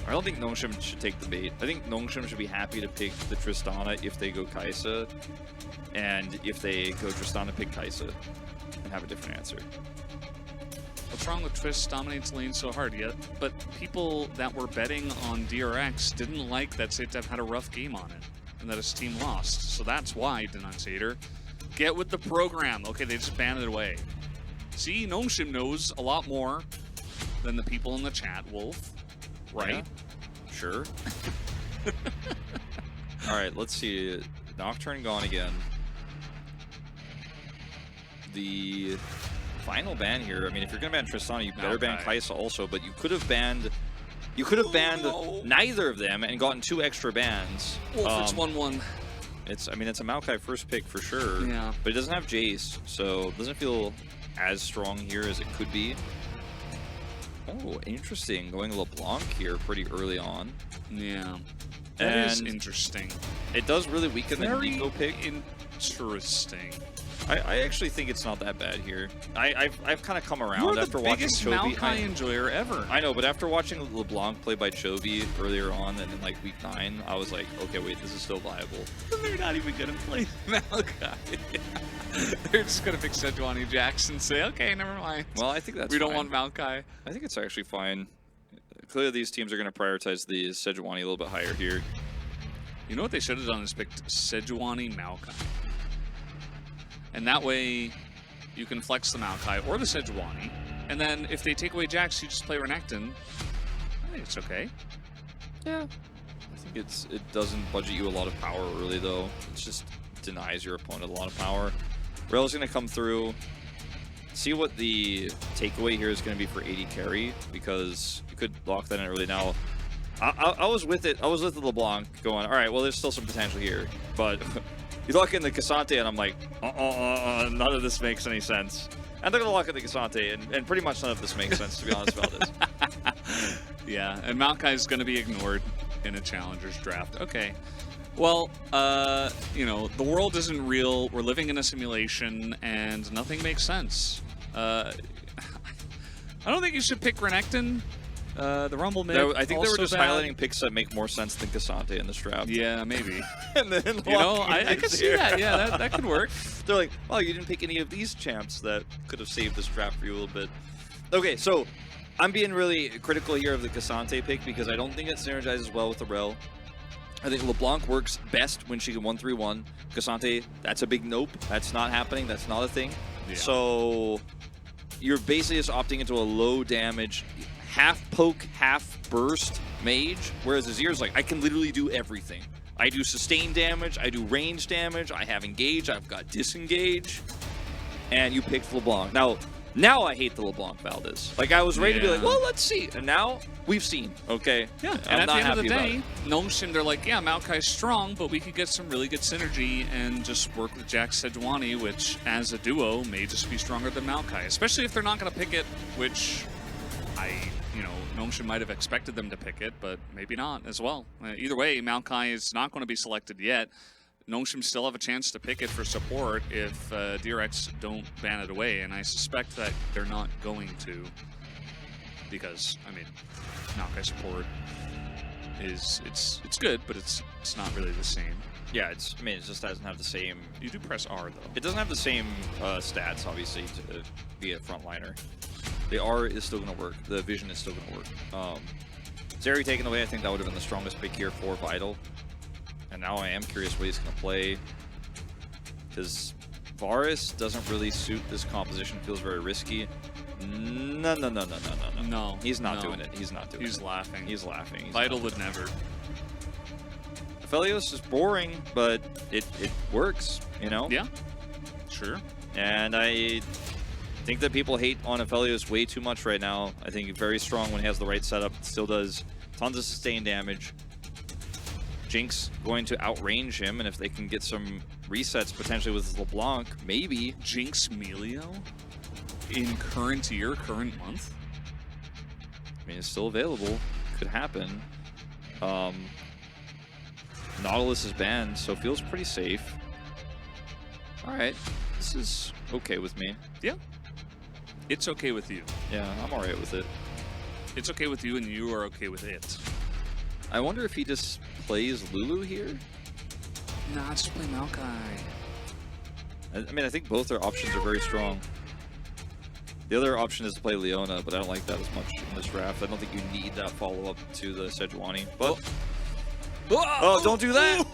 I don't think Nongshim should take the bait. I think Nongshim should be happy to pick the Tristana if they go Kaisa, and if they go Tristana, pick Kaisa, and have a different answer. What's wrong with Twist dominates lane so hard yet? But people that were betting on DRX didn't like that Seitab had a rough game on it, and that his team lost. So that's why, Denunciator. Get with the program. Okay, they just banned it away. See, Nongshim knows a lot more than the people in the chat, Wolf. Right? Yeah, sure. All right, let's see. Nocturne gone again. The final ban here. I mean, if you're gonna ban Tristana, you better ban Kaisa also. But you could have banned. You could have banned neither of them and gotten 2 extra bans. Wolf, it's 1-1. I mean, it's a Maokai first pick for sure. Yeah. But it doesn't have Jace, so it doesn't feel as strong here as it could be. Oh, interesting. Going LeBlanc here pretty early on. Yeah. That is interesting. It does really weaken the Nico pick. Interesting. I actually think it's not that bad here. I've kind of come around after watching Chovy. You're the biggest Maokai enjoyer ever. I know, but after watching LeBlanc play by Chovy earlier on and in like week 9, I was like, okay, wait, this is still viable. They're not even gonna play Maokai. They're just gonna pick Sejuani Jackson and say, okay, never mind. Well, I think that's we don't want Maokai. I think it's actually fine. Clearly, these teams are going to prioritize the Sejuani a little bit higher here. You know what they should have done is picked Sejuani Maokai. And that way, you can flex the Maokai or the Sejuani. And then if they take away Jax, you just play Renekton. I think it's okay. Yeah. I think it doesn't budget you a lot of power early, though. It just denies your opponent a lot of power. Rel's going to come through. See what the takeaway here is going to be for AD carry, because you could lock that in early. Now, I was with it. I was with the LeBlanc going, all right, well, there's still some potential here. But you look in the Cassante, and I'm like, none of this makes any sense. And they're going to look at the Cassante, and pretty much none of this makes sense, to be honest about this. Yeah, and Maokai is going to be ignored in a Challengers draft. Okay. Well, you know, the world isn't real. We're living in a simulation, and nothing makes sense. I don't think you should pick Renekton. The Rumble mid. I think they were just bad. highlighting picks that make more sense than Cassante in this draft. Yeah, maybe. And then you know, I can see that. Yeah, that could work. They're like, oh, you didn't pick any of these champs that could have saved this draft for you a little bit. Okay, so I'm being really critical here of the Cassante pick because I don't think it synergizes well with the Rel. I think LeBlanc works best when she can 1-3-1. Cassante, that's a big nope. That's not happening. That's not a thing. Yeah. So you're basically just opting into a low damage, half poke, half burst mage, whereas Azir's like, I can literally do everything. I do sustain damage, I do range damage, I have engage, I've got disengage, and you picked LeBlanc. Now I hate the LeBlanc Valdez. Like, I was ready to be like, well, let's see. And now we've seen, okay? Yeah, and at the end of the day, Gnome they're like, yeah, Maokai's strong, but we could get some really good synergy and just work with Jax Sejuani, which, as a duo, may just be stronger than Maokai, especially if they're not going to pick it, which you know, Gnome might have expected them to pick it, but maybe not as well. Either way, Maokai is not going to be selected yet. Gnome still have a chance to pick it for support if DRX don't ban it away, and I suspect that they're not going to, because I mean, Maokai support is it's good, but it's not really the same. Yeah, it just doesn't have the same. You do press R though. It doesn't have the same stats, obviously, to be a frontliner. The R is still going to work. The vision is still going to work. Zeri taken away, I think that would have been the strongest pick here for Vital. And now I am curious what he's going to play, because Varus doesn't really suit this composition. Feels very risky. No. He's not doing it. He's not doing it. He's laughing. He's laughing. Vital would never. Aphelios is boring, but it works, you know? Yeah, sure. And I think that people hate on Aphelios way too much right now. I think he's very strong when he has the right setup. Still does tons of sustained damage. Jinx going to outrange him, and if they can get some resets potentially with LeBlanc, maybe. Jinx Melio in current year, current month? I mean, it's still available. Could happen. Nautilus is banned, so feels pretty safe. All right, this is okay with me. Yeah. It's okay with you. Yeah, I'm all right with it. It's okay with you, and you are okay with it. I wonder if he just plays Lulu here? Nah, just play Maokai. I mean, I think both their options are very strong. The other option is to play Leona, but I don't like that as much in this draft. I don't think you need that follow-up to the Sejuani. But oh, don't do that!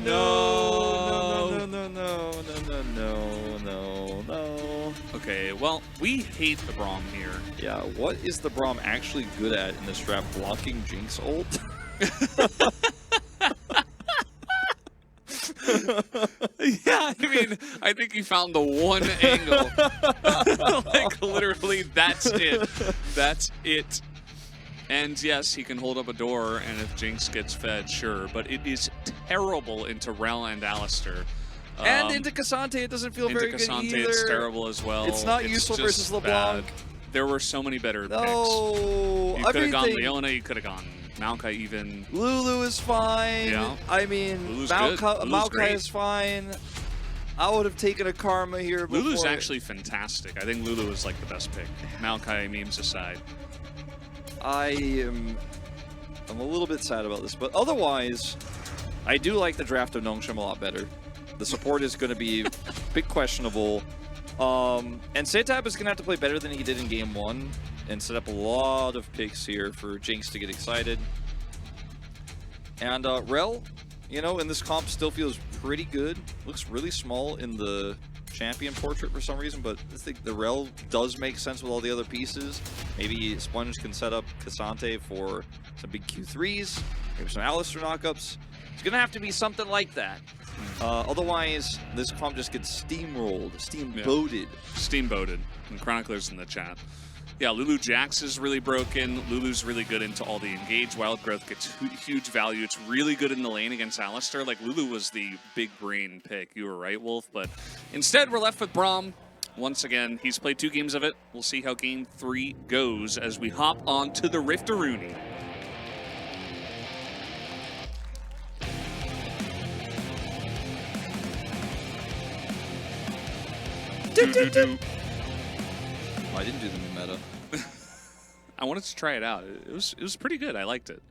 No. Okay, well, we hate the Braum here. Yeah, what is the Braum actually good at in this draft? Blocking Jinx ult? Yeah, I mean, I think he found the one angle. Like, literally, that's it. That's it. And yes, he can hold up a door, and if Jinx gets fed, sure. But it is terrible into Rel and Alistar. And into Cassante, it doesn't feel very good either. Into Cassante, it's terrible as well. It's not useful versus LeBlanc. Bad. There were so many better picks. You could have gone Leona, you could have gone Maokai even. Lulu is fine. Yeah. I mean, Maokai is fine. I would have taken a Karma here before. Lulu's actually fantastic. I think Lulu is like the best pick. Maokai memes aside. I'm a little bit sad about this, but otherwise, I do like the draft of Nongshim a lot better. The support is going to be a bit questionable. And Setab is going to have to play better than he did in Game 1 and set up a lot of picks here for Jinx to get excited. And Rel, you know, in this comp still feels pretty good. Looks really small in the champion portrait for some reason, but I think the Rel does make sense with all the other pieces. Maybe Sponge can set up Cassante for some big Q3s, maybe some Alistar knockups. It's going to have to be something like that. Otherwise, this comp just gets steamrolled, steamboated. Yeah. Steamboated. And Chronicler's in the chat. Yeah, Lulu Jax is really broken. Lulu's really good into all the engage. Wild Growth gets huge value. It's really good in the lane against Alistar. Like, Lulu was the big brain pick. You were right, Wolf. But instead, we're left with Braum. Once again, he's played 2 games of it. We'll see how game 3 goes as we hop on to the Riftaruni. I didn't do the new meta. I wanted to try it out. It was pretty good. I liked it.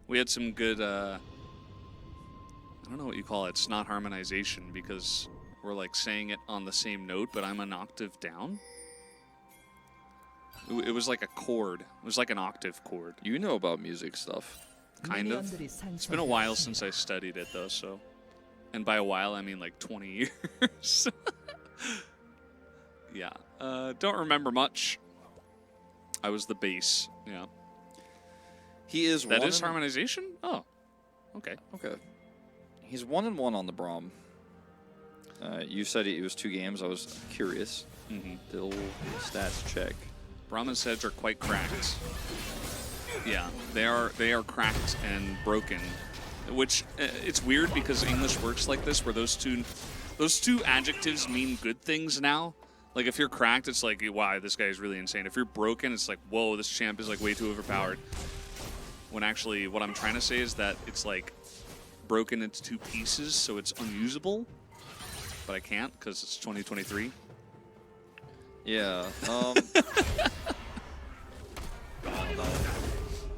We had some good, I don't know what you call it. It's not harmonization because we're like saying it on the same note, but I'm an octave down. It was like a chord. It was like an octave chord. You know about music stuff. Kind of. It's been a while since I studied it though, so. And by a while, I mean like 20 years. Yeah. Don't remember much. I was the bass. Yeah. He is. That is harmonization? Oh. Okay. Okay. He's 1-1 on the Braum. You said it was 2 games. I was curious. The old stats check. Braum and Sedge are quite cracked. Yeah, they are cracked and broken. Which it's weird because English works like this, where those two adjectives mean good things now. Like if you're cracked, it's like, wow, this guy is really insane. If you're broken, it's like, whoa, this champ is like way too overpowered. When actually, what I'm trying to say is that it's like broken into 2 pieces, so it's unusable. But I can't because it's 2023. Yeah.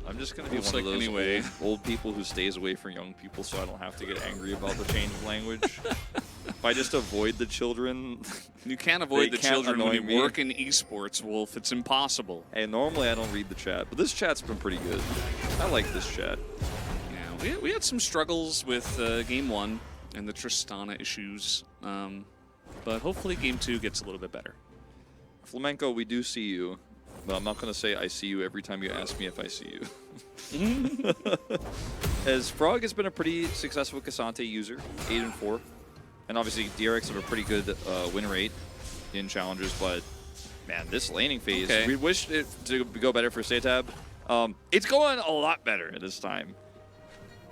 I'm just gonna be one of those old people who stays away from young people, so I don't have to get angry about the change of language. If I just avoid the children, you can't avoid the children when you work in esports, Wolf. It's impossible. Hey, normally I don't read the chat, but this chat's been pretty good. I like this chat. Yeah, we had some struggles with game 1 and the Tristana issues, but hopefully game 2 gets a little bit better. Flamenco, we do see you, but I'm not going to say I see you every time you ask me if I see you. As Frog has been a pretty successful Cassante user, 8-4. And obviously DRX have a pretty good win rate in challenges, but man, this laning phase, we wish it to go better for Setab. It's going a lot better at this time.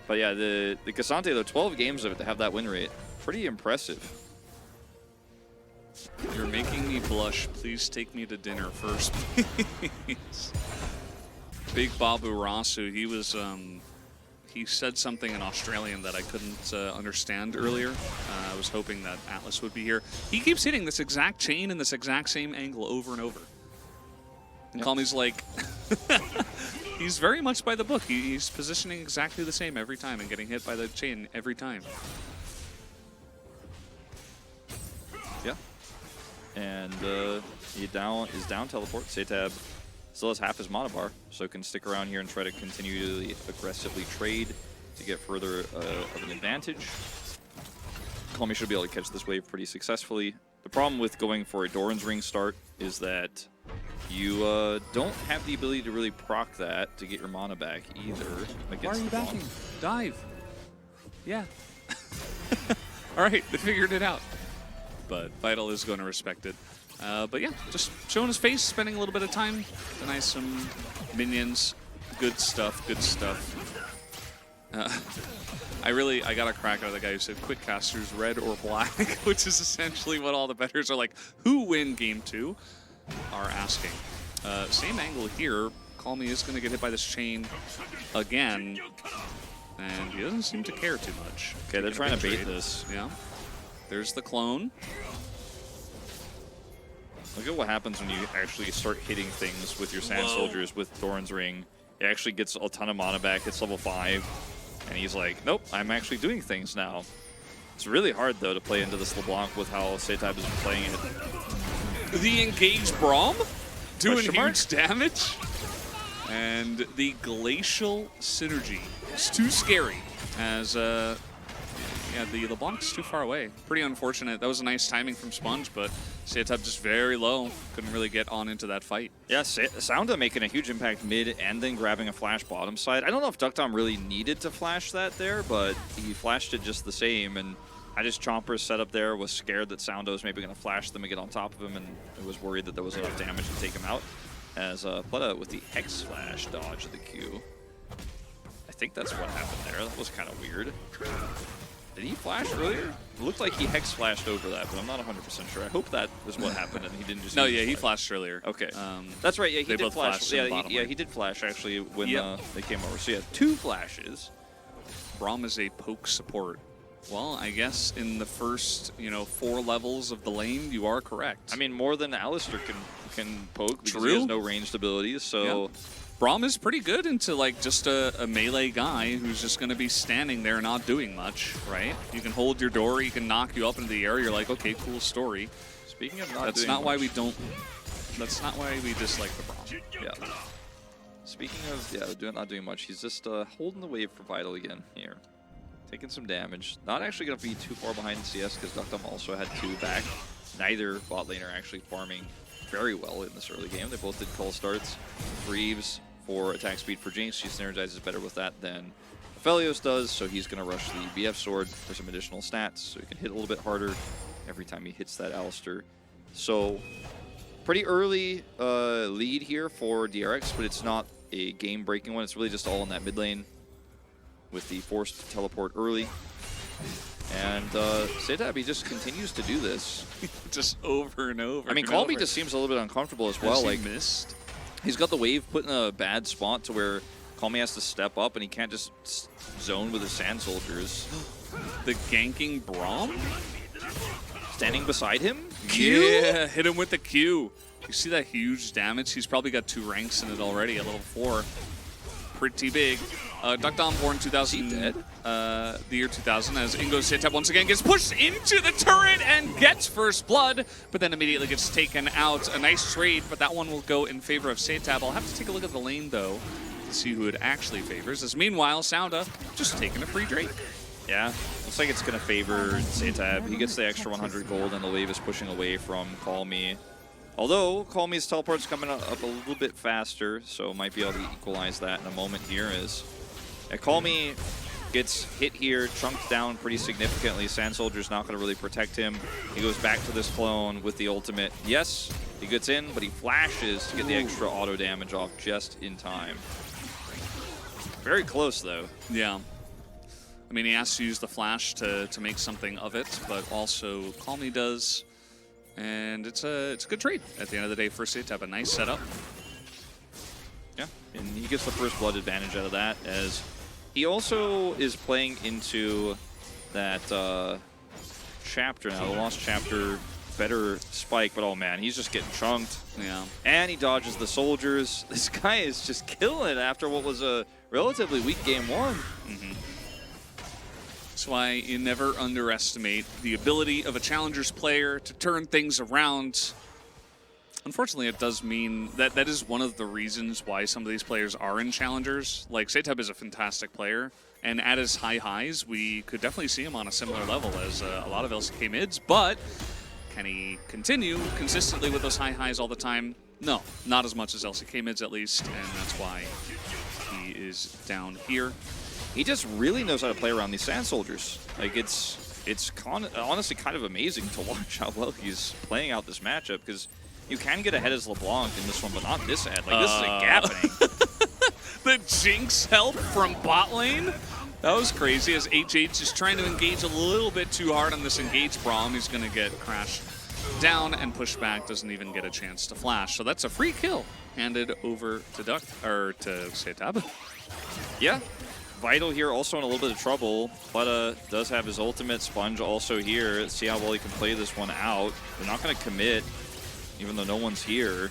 But yeah, the Cassante, though, 12 games of it to have that win rate, pretty impressive. You're making me blush. Please take me to dinner first, please. Big Babu Rasu, he was, he said something in Australian that I couldn't understand earlier. I was hoping that Atlas would be here. He keeps hitting this exact chain in this exact same angle over and over. And Calmy's like, he's very much by the book. He's positioning exactly the same every time and getting hit by the chain every time. Yeah. And he is down teleport. Setab still has half his mana bar, so can stick around here and try to continually aggressively trade to get further of an advantage. Calmy should be able to catch this wave pretty successfully. The problem with going for a Doran's Ring start is that you don't have the ability to really proc that to get your mana back either. Why are you backing? Dive. Yeah. All right, they figured it out. But Vital is going to respect it. But yeah, just showing his face, spending a little bit of time. Denies some minions. Good stuff, good stuff. I got a crack out of the guy who said quick casters, red or black, which is essentially what all the bettors are like, who win game 2, are asking. Same angle here. Calmy is going to get hit by this chain again. And he doesn't seem to care too much. Okay, they're trying to bait this. Yeah. There's the clone. Look at what happens when you actually start hitting things with your Sand Soldiers with Doran's Ring. It actually gets a ton of mana back. It's level 5. And he's like, nope, I'm actually doing things now. It's really hard, though, to play into this LeBlanc with how Setab has been playing it. The engaged Braum doing huge damage. And the Glacial Synergy. It's too scary as yeah, the LeBlanc's too far away. Pretty unfortunate. That was a nice timing from Sponge, but Setab just very low. Couldn't really get on into that fight. Yeah, Sounda making a huge impact mid and then grabbing a flash bottom side. I don't know if Ducktom really needed to flash that there, but he flashed it just the same. And I just Chomper's set up there, was scared that Sounda was maybe going to flash them and get on top of him, and was worried that there was enough damage to take him out. as Pleta with the Hex Flash dodge of the Q. I think that's what happened there. That was kind of weird. Did he flash earlier? It looked like he Hex Flashed over that, but I'm not 100% sure. I hope that was what happened and he didn't just... No, yeah, he flashed earlier. Okay. That's right, yeah, he did flash. Yeah, yeah, he did flash actually when they came over. So yeah, 2 flashes. Braum is a poke support. Well, I guess in the first, 4 levels of the lane, you are correct. I mean, more than Alistair can poke because True. he has no ranged abilities, so... Yeah. Braum is pretty good into like just a melee guy who's just going to be standing there not doing much, right? You can hold your door, he can knock you up into the air, you're like, okay, cool story. Speaking of not That's doing not much, why we don't... That's not why we dislike the Braum. Yeah. Speaking of, not doing much, he's just holding the wave for Vital again here. Taking some damage. Not actually going to be too far behind in CS because Duckdom also had 2 back. Neither bot lane are actually farming very well in this early game. They both did call starts. Reeves for attack speed for Jinx. She synergizes better with that than Aphelios does, so he's going to rush the BF sword for some additional stats, so he can hit a little bit harder every time he hits that Alistair. So, pretty early lead here for DRX, but it's not a game-breaking one. It's really just all in that mid lane with the forced teleport early. And Setab, he just continues to do this. Just over and over. I mean, Call Me just seems a little bit uncomfortable as well. Like missed. He's got the wave put in a bad spot to where Call Me has to step up and he can't just zone with his Sand Soldiers. The ganking Braum? Standing beside him? Q? Yeah, hit him with the Q. You see that huge damage? He's probably got 2 ranks in it already at level 4. Pretty big. Duckdom born 2000. Dead? The year 2000, as Ingo Setab once again gets pushed into the turret and gets first blood, but then immediately gets taken out. A nice trade, but that one will go in favor of Setab. I'll have to take a look at the lane, though, to see who it actually favors. As meanwhile, Sounda just taking a free Drake. Yeah, looks like it's going to favor Setab. He gets the extra 100 gold, and the wave is pushing away from Call Me. Although, Call Me's teleport's coming up a little bit faster, so might be able to equalize that in a moment here as Call Me gets hit here, chunked down pretty significantly. Sand Soldier's not going to really protect him. He goes back to this clone with the ultimate. Yes, he gets in, but he flashes to get the extra auto damage off just in time. Very close, though. Yeah. I mean, he has to use the flash to make something of it, but also Call Me does. And it's a good trade at the end of the day for Setab. A nice setup. Yeah, and he gets the first blood advantage out of that, as he also is playing into that chapter now, the Lost Chapter, better spike, but oh man, he's just getting chunked. Yeah. And he dodges the soldiers. This guy is just killing it after what was a relatively weak game 1. Mm-hmm. That's why you never underestimate the ability of a Challengers player to turn things around. Unfortunately, it does mean that that is one of the reasons why some of these players are in Challengers. Like, Setab is a fantastic player, and at his high highs, we could definitely see him on a similar level as a lot of LCK mids, but can he continue consistently with those high highs all the time? No, not as much as LCK mids at least, and that's why he is down here. He just really knows how to play around these Sand Soldiers. Like, it's honestly kind of amazing to watch how well he's playing out this matchup, because you can get ahead as LeBlanc in this one, but not this ahead. Like, this is a gapping. The Jinx help from bot lane? That was crazy, as HH is trying to engage a little bit too hard on this engage Braum. He's going to get crashed down and pushed back, doesn't even get a chance to flash. So that's a free kill handed over to Setab. Yeah. Vital here also in a little bit of trouble, but does have his ultimate. Sponge also here. Let's see how well he can play this one out. They're not going to commit, even though no one's here.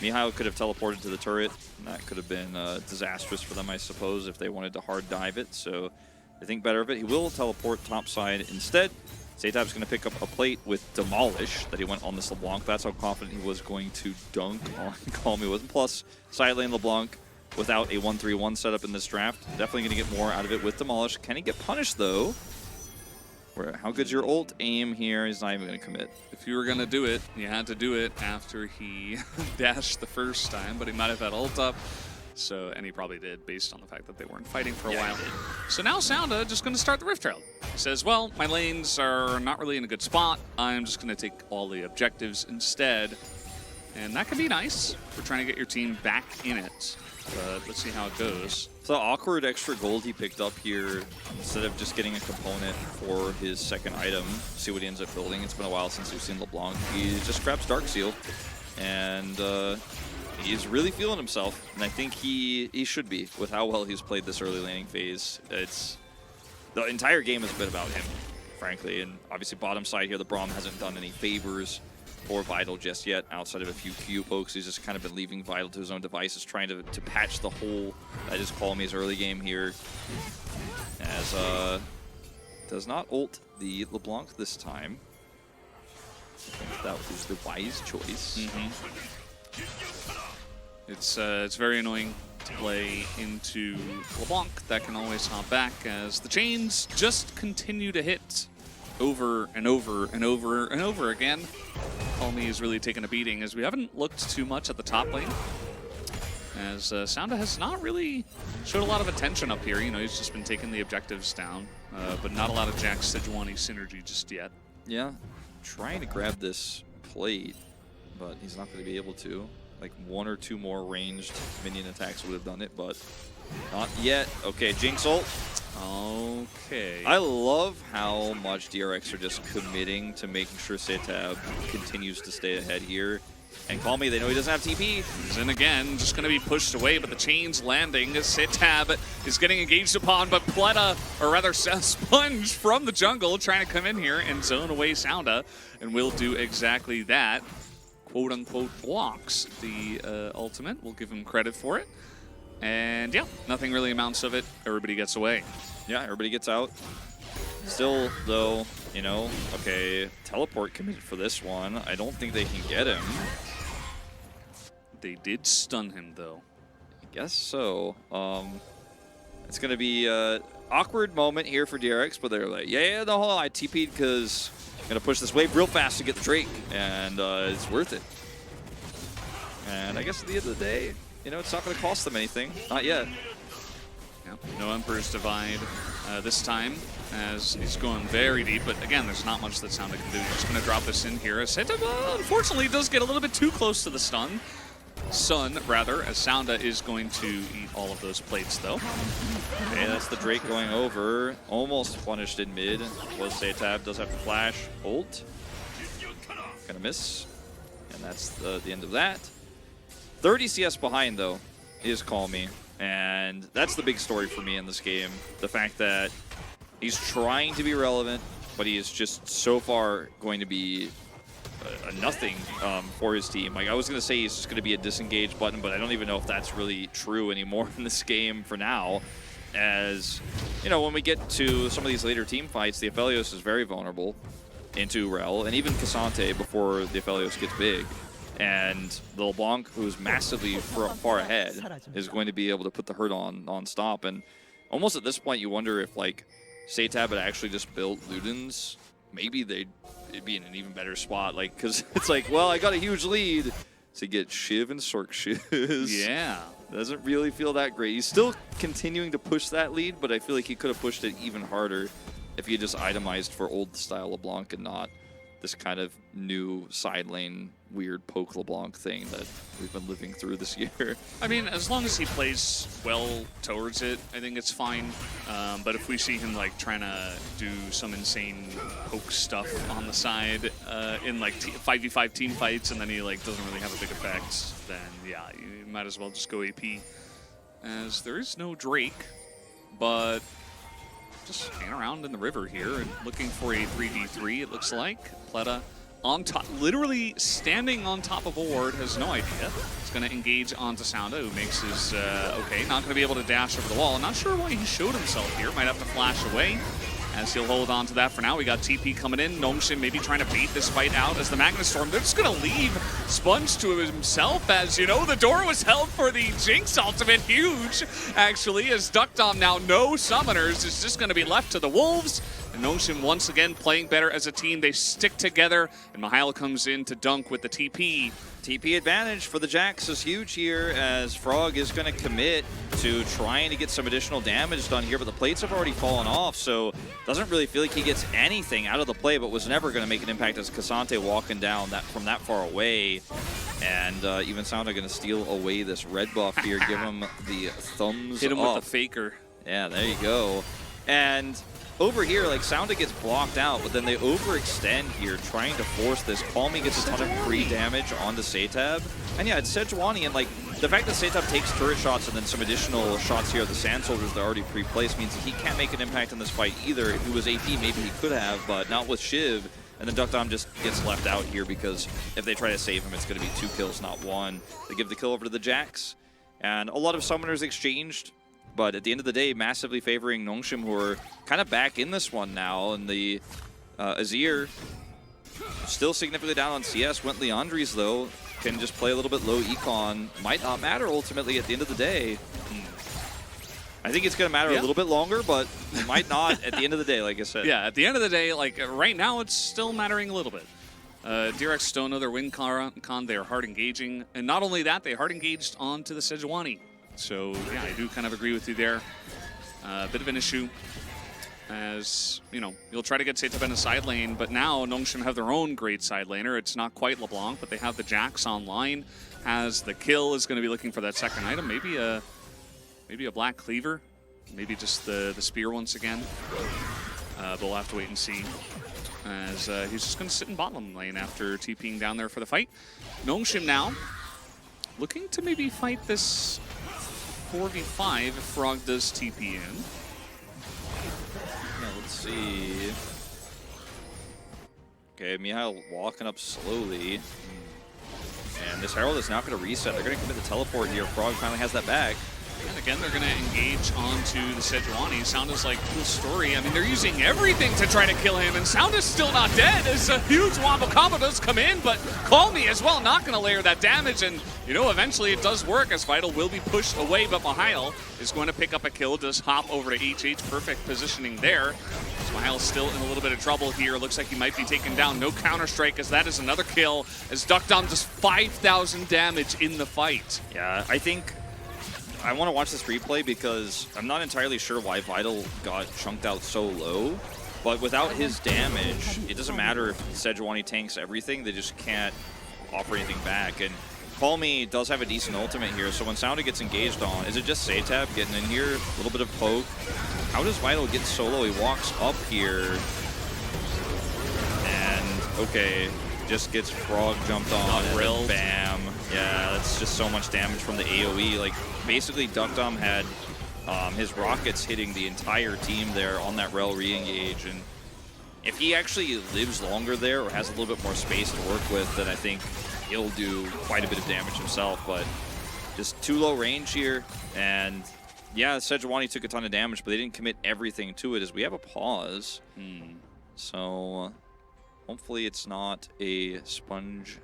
Mihail could have teleported to the turret, and that could have been disastrous for them, I suppose, if they wanted to hard dive it. So they think better of it. He will teleport topside instead. Setab's going to pick up a plate with Demolish that he went on this LeBlanc. That's how confident he was going to dunk on Call Me with. Plus, side lane LeBlanc without a 1-3-1 setup in this draft. Definitely going to get more out of it with Demolish. Can he get punished, though? How good's your ult aim here? He's not even going to commit. If you were going to do it, you had to do it after he dashed the first time, but he might have had ult up. So, and he probably did, based on the fact that they weren't fighting for a while. So now Sounda just going to start the Rift Trail. He says, well, my lanes are not really in a good spot. I'm just going to take all the objectives instead. And that can be nice for trying to get your team back in it. But let's see how it goes. So awkward extra gold he picked up here instead of just getting a component for his second item. See what he ends up building. It's been a while since we've seen LeBlanc. He just grabs Dark Seal, and he's really feeling himself. And I think he should be with how well he's played this early laning phase. The entire game has been about him, frankly. And obviously bottom side here, the Braum hasn't done any favors for Vital just yet, outside of a few Q pokes. He's just kind of been leaving Vital to his own devices, trying to patch the hole that is Calmy's early game here. As does not ult the LeBlanc this time. That was the wise choice. It's very annoying to play into LeBlanc. That can always hop back as the chains just continue to hit over and over and over and over again. Calmy is really taking a beating as we haven't looked too much at the top lane. As Sounda has not really showed a lot of attention up here. You know, he's just been taking the objectives down, but not a lot of Jack Sejuani synergy just yet. Yeah, trying to grab this plate, but he's not going to be able to. Like one or two more ranged minion attacks would have done it, but not yet. Okay, Jinx ult. Okay. I love how much DRX are just committing to making sure Setab continues to stay ahead here. And call me, they know he doesn't have TP. He's in again, just going to be pushed away, but the chain's landing. Setab is getting engaged upon, but Pleta, or rather Sponge from the jungle, trying to come in here and zone away Sounda, and will do exactly that. Quote-unquote blocks the ultimate. We'll give him credit for it. And yeah, nothing really amounts of it. Everybody gets away. Yeah, everybody gets out. Still, though, you know, okay, teleport committed for this one. I don't think they can get him. They did stun him, though. I guess so. It's going to be an awkward moment here for DRX, but they're like, yeah, no, hold on, I TP'd because I'm going to push this wave real fast to get the Drake, and it's worth it. And I guess at the end of the day, you know, it's not going to cost them anything. Not yet. Yep. No Emperor's Divide this time, as he's going very deep. But again, there's not much that Sounda can do. He's just going to drop this in here. As unfortunately, does get a little bit too close to the stun. Sun, rather, as Sounda is going to eat all of those plates, though. Okay, that's the Drake going over. Almost punished in mid. Was Setab, does have to flash. Ult. Gonna miss. And that's the end of that. 30 CS behind, though, is Calmy. And that's the big story for me in this game. The fact that he's trying to be relevant, but he is just so far going to be a nothing for his team. Like, I was going to say he's just going to be a disengage button, but I don't even know if that's really true anymore in this game for now. As, you know, when we get to some of these later team fights, the Aphelios is very vulnerable into Rel, and even Cassante before the Aphelios gets big. And the LeBlanc, who's massively far ahead, is going to be able to put the hurt on stop. And almost at this point, you wonder if, like, Setab had actually just built Ludens, maybe it'd be in an even better spot. Like, because it's like, well, I got a huge lead to get Shiv and Sork Shiz. Yeah. Doesn't really feel that great. He's still continuing to push that lead, but I feel like he could have pushed it even harder if he had just itemized for old style LeBlanc and not this kind of new side lane weird poke LeBlanc thing that we've been living through this year. I mean, as long as he plays well towards it, I think it's fine. But if we see him like trying to do some insane poke stuff on the side in like 5v5 team fights, and then he like doesn't really have a big effect, then yeah, you might as well just go AP. As there is no Drake, but just hanging around in the river here and looking for a 3v3, it looks like. Pleta on top, literally standing on top of a ward, has no idea. He's going to engage onto Sounda, who makes his, okay, not going to be able to dash over the wall. Not sure why he showed himself here. Might have to flash away, as he'll hold on to that for now. We got TP coming in. Gnomeshin maybe trying to bait this fight out as the Magnus Storm. They're just going to leave Sponge to himself, as, you know, the door was held for the Jinx ultimate. Huge, actually, as Duckdom now no summoners is just going to be left to the Wolves. And Nongshim once again playing better as a team. They stick together, and Mihail comes in to dunk with the TP. TP advantage for the Jacks is huge here, as Frog is going to commit to trying to get some additional damage done here, but the plates have already fallen off, so doesn't really feel like he gets anything out of the play, but was never going to make an impact as Cassante walking down that from that far away. And even Sounda going to steal away this red buff here, give him the thumbs Hit him up. with the faker. Yeah, there you go. And over here, like, Sounda gets blocked out, but then they overextend here, trying to force this. Call Me gets a ton of free damage onto Satab. And yeah, it's Sejuani, and like, the fact that Satab takes turret shots and then some additional shots here, the Sand Soldiers that are already pre-placed, means that he can't make an impact in this fight either. If he was AP, maybe he could have, but not with Shiv. And then Duckdom just gets left out here because if they try to save him, it's going to be 2 kills, not 1. They give the kill over to the Jacks. And a lot of summoners exchanged. But at the end of the day, massively favoring Nongshim, who are kind of back in this one now. And the Azir, still significantly down on CS. Went Leandries, though, can just play a little bit low econ. Might not matter, ultimately, at the end of the day. I think it's going to matter a little bit longer, but it might not at the end of the day, like I said. Yeah, at the end of the day, like right now, it's still mattering a little bit. DRX still another win con. They are hard engaging. And not only that, they hard engaged onto the Sejuani. So, yeah, I do kind of agree with you there. Bit of an issue, as, you know, you'll try to get Satab in the side lane, but now Nongshim have their own great side laner. It's not quite LeBlanc, but they have the Jax online. As the kill is going to be looking for that second item, maybe a Black Cleaver, maybe just the spear once again. But we'll have to wait and see, as he's just going to sit in bottom lane after TPing down there for the fight. Nongshim now looking to maybe fight this 4v5 if Frog does TP in. Yeah, let's see. Okay, Mihail walking up slowly. And this Herald is now going to reset. They're going to commit the teleport here. Frog finally has that back. And again, they're going to engage onto the Sejuani. Sounda's like, cool story. I mean, they're using everything to try to kill him, and Sounda's still not dead as a huge wombo combo does come in, but Call Me as well, not going to layer that damage, and, you know, eventually it does work as Vital will be pushed away, but Mihail is going to pick up a kill, does hop over to HH, perfect positioning there. So Mihail's still in a little bit of trouble here. Looks like he might be taken down. No Counter-Strike, as that is another kill, as Duckdom does 5,000 damage in the fight. Yeah, I think I want to watch this replay because I'm not entirely sure why Vital got chunked out so low, but without his damage, it doesn't matter if Sejuani tanks everything, they just can't offer anything back. And Call Me does have a decent ultimate here, so when Sounda gets engaged on, is it just Satab getting in here? A little bit of poke. How does Vital get so low? He walks up here, and okay, just gets Frog jumped on, and bam. Yeah, that's just so much damage from the AoE. Like, basically, Duckdom had his rockets hitting the entire team there on that Rel re-engage, and if he actually lives longer there or has a little bit more space to work with, then I think he'll do quite a bit of damage himself, but just too low range here, and yeah, Sejuani took a ton of damage, but they didn't commit everything to it as we have a pause. So hopefully it's not a sponge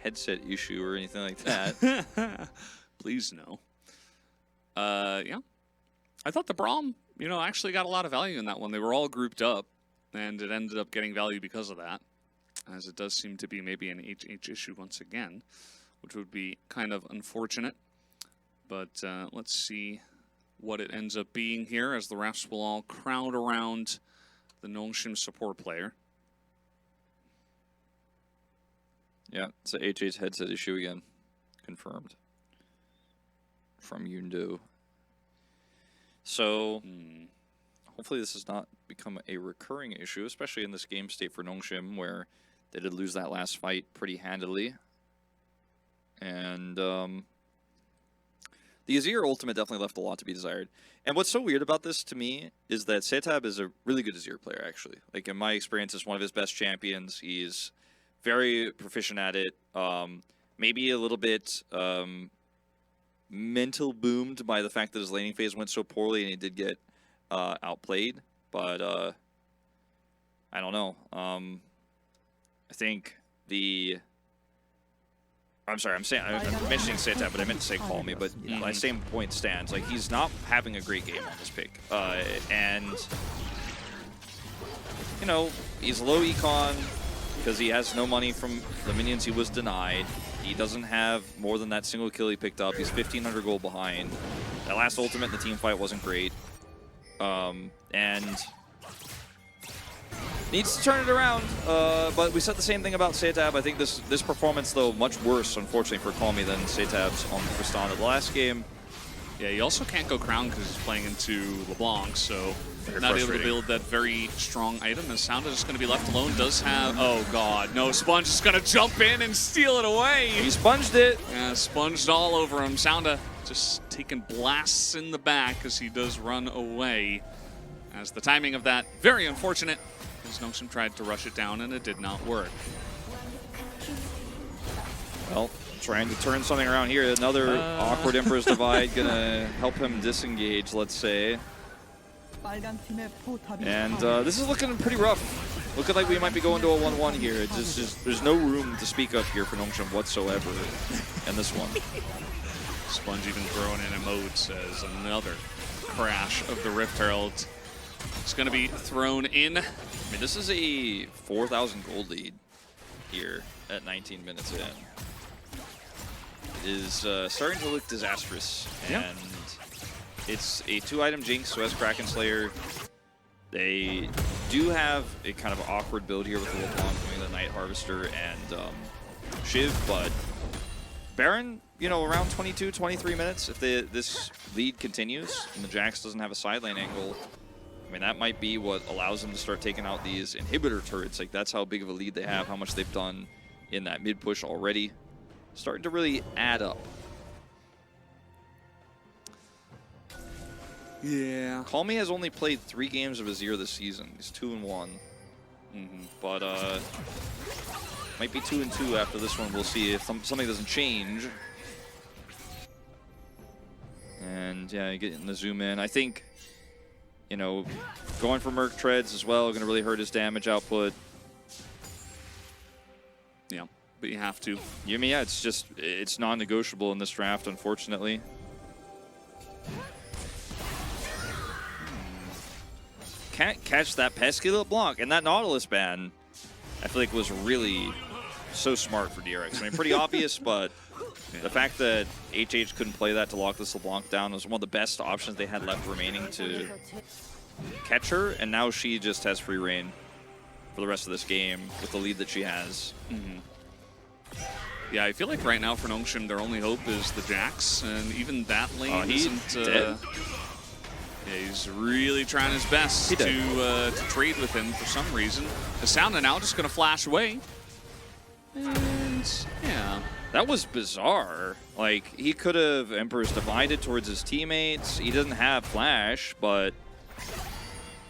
headset issue or anything like that. Please no. Yeah. I thought the Braum, you know, actually got a lot of value in that one. They were all grouped up, and it ended up getting value because of that, as it does seem to be maybe an HH issue once again, which would be kind of unfortunate. But let's see what it ends up being here, as the refs will all crowd around the Nongshim support player. Yeah, it's a HH headset issue again. Confirmed. From Yundo. So, hopefully this does not become a recurring issue, especially in this game state for Nongshim, where they did lose that last fight pretty handily. And the Azir ultimate definitely left a lot to be desired. And what's so weird about this to me is that Satab is a really good Azir player, actually. Like, in my experience, it's one of his best champions. He's very proficient at it. Maybe a little bit mental boomed by the fact that his laning phase went so poorly and he did get outplayed. But I don't know. I think the... I'm sorry, I'm mentioning Satab, but I meant to say Call Me, but my same point stands. Like, he's not having a great game on this pick. And you know, he's low econ because he has no money from the minions he was denied. He doesn't have more than that single kill he picked up. He's 1,500 gold behind. That last ultimate in the team fight wasn't great. And needs to turn it around. But we said the same thing about Setab. I think this performance, though, much worse, unfortunately, for Calmy than Setab's on Tristana. The last game. Yeah, he also can't go Crown because he's playing into LeBlanc, so not able to build that very strong item. And Sounda is going to be left alone. Does have, oh god, no, Sponge is going to jump in and steal it away. He sponged it. Yeah, sponged all over him. Sounda just taking blasts in the back as he does run away. As the timing of that, very unfortunate, as Noxum tried to rush it down and it did not work. Well, trying to turn something around here. Another awkward Emperor's Divide gonna help him disengage, let's say. And this is looking pretty rough. Looking like we might be going to a 1-1 here. It's just there's no room to speak of here for Nongshim whatsoever in this one. Sponge even throwing in emotes as another crash of the Rift Herald. It's going to be thrown in. I mean, this is a 4,000 gold lead here at 19 minutes in. It is starting to look disastrous, and it's a 2-item Jinx, so as Kraken Slayer, they do have a kind of awkward build here with the LeBlanc doing the Night Harvester and Shiv, but Baron, you know, around 22, 23 minutes, if this lead continues and the Jax doesn't have a side lane angle, I mean, that might be what allows them to start taking out these inhibitor turrets. Like, that's how big of a lead they have, how much they've done in that mid push already. Starting to really add up. Yeah. Calmy has only played 3 games of Azir this season. He's 2-1. But might be 2-2 after this one. We'll see if something doesn't change. And yeah, getting the zoom in. I think, you know, going for Merc Treads as well, going to really hurt his damage output. Yeah, but you have to. I mean, yeah, it's non-negotiable in this draft, unfortunately. Can't catch that pesky LeBlanc, and that Nautilus ban, I feel like was really so smart for DRX. I mean, pretty obvious, but the fact that HH couldn't play that to lock this LeBlanc down was one of the best options they had left remaining to catch her, and now she just has free reign for the rest of this game with the lead that she has. Yeah, I feel like right now for Nongshim, their only hope is the Jax, and even that lane isn't... dead. Yeah, he's really trying his best to trade with him for some reason. The Sounda now just going to flash away. And, yeah. That was bizarre. Like, he could have Emperor's Divided towards his teammates. He doesn't have Flash, but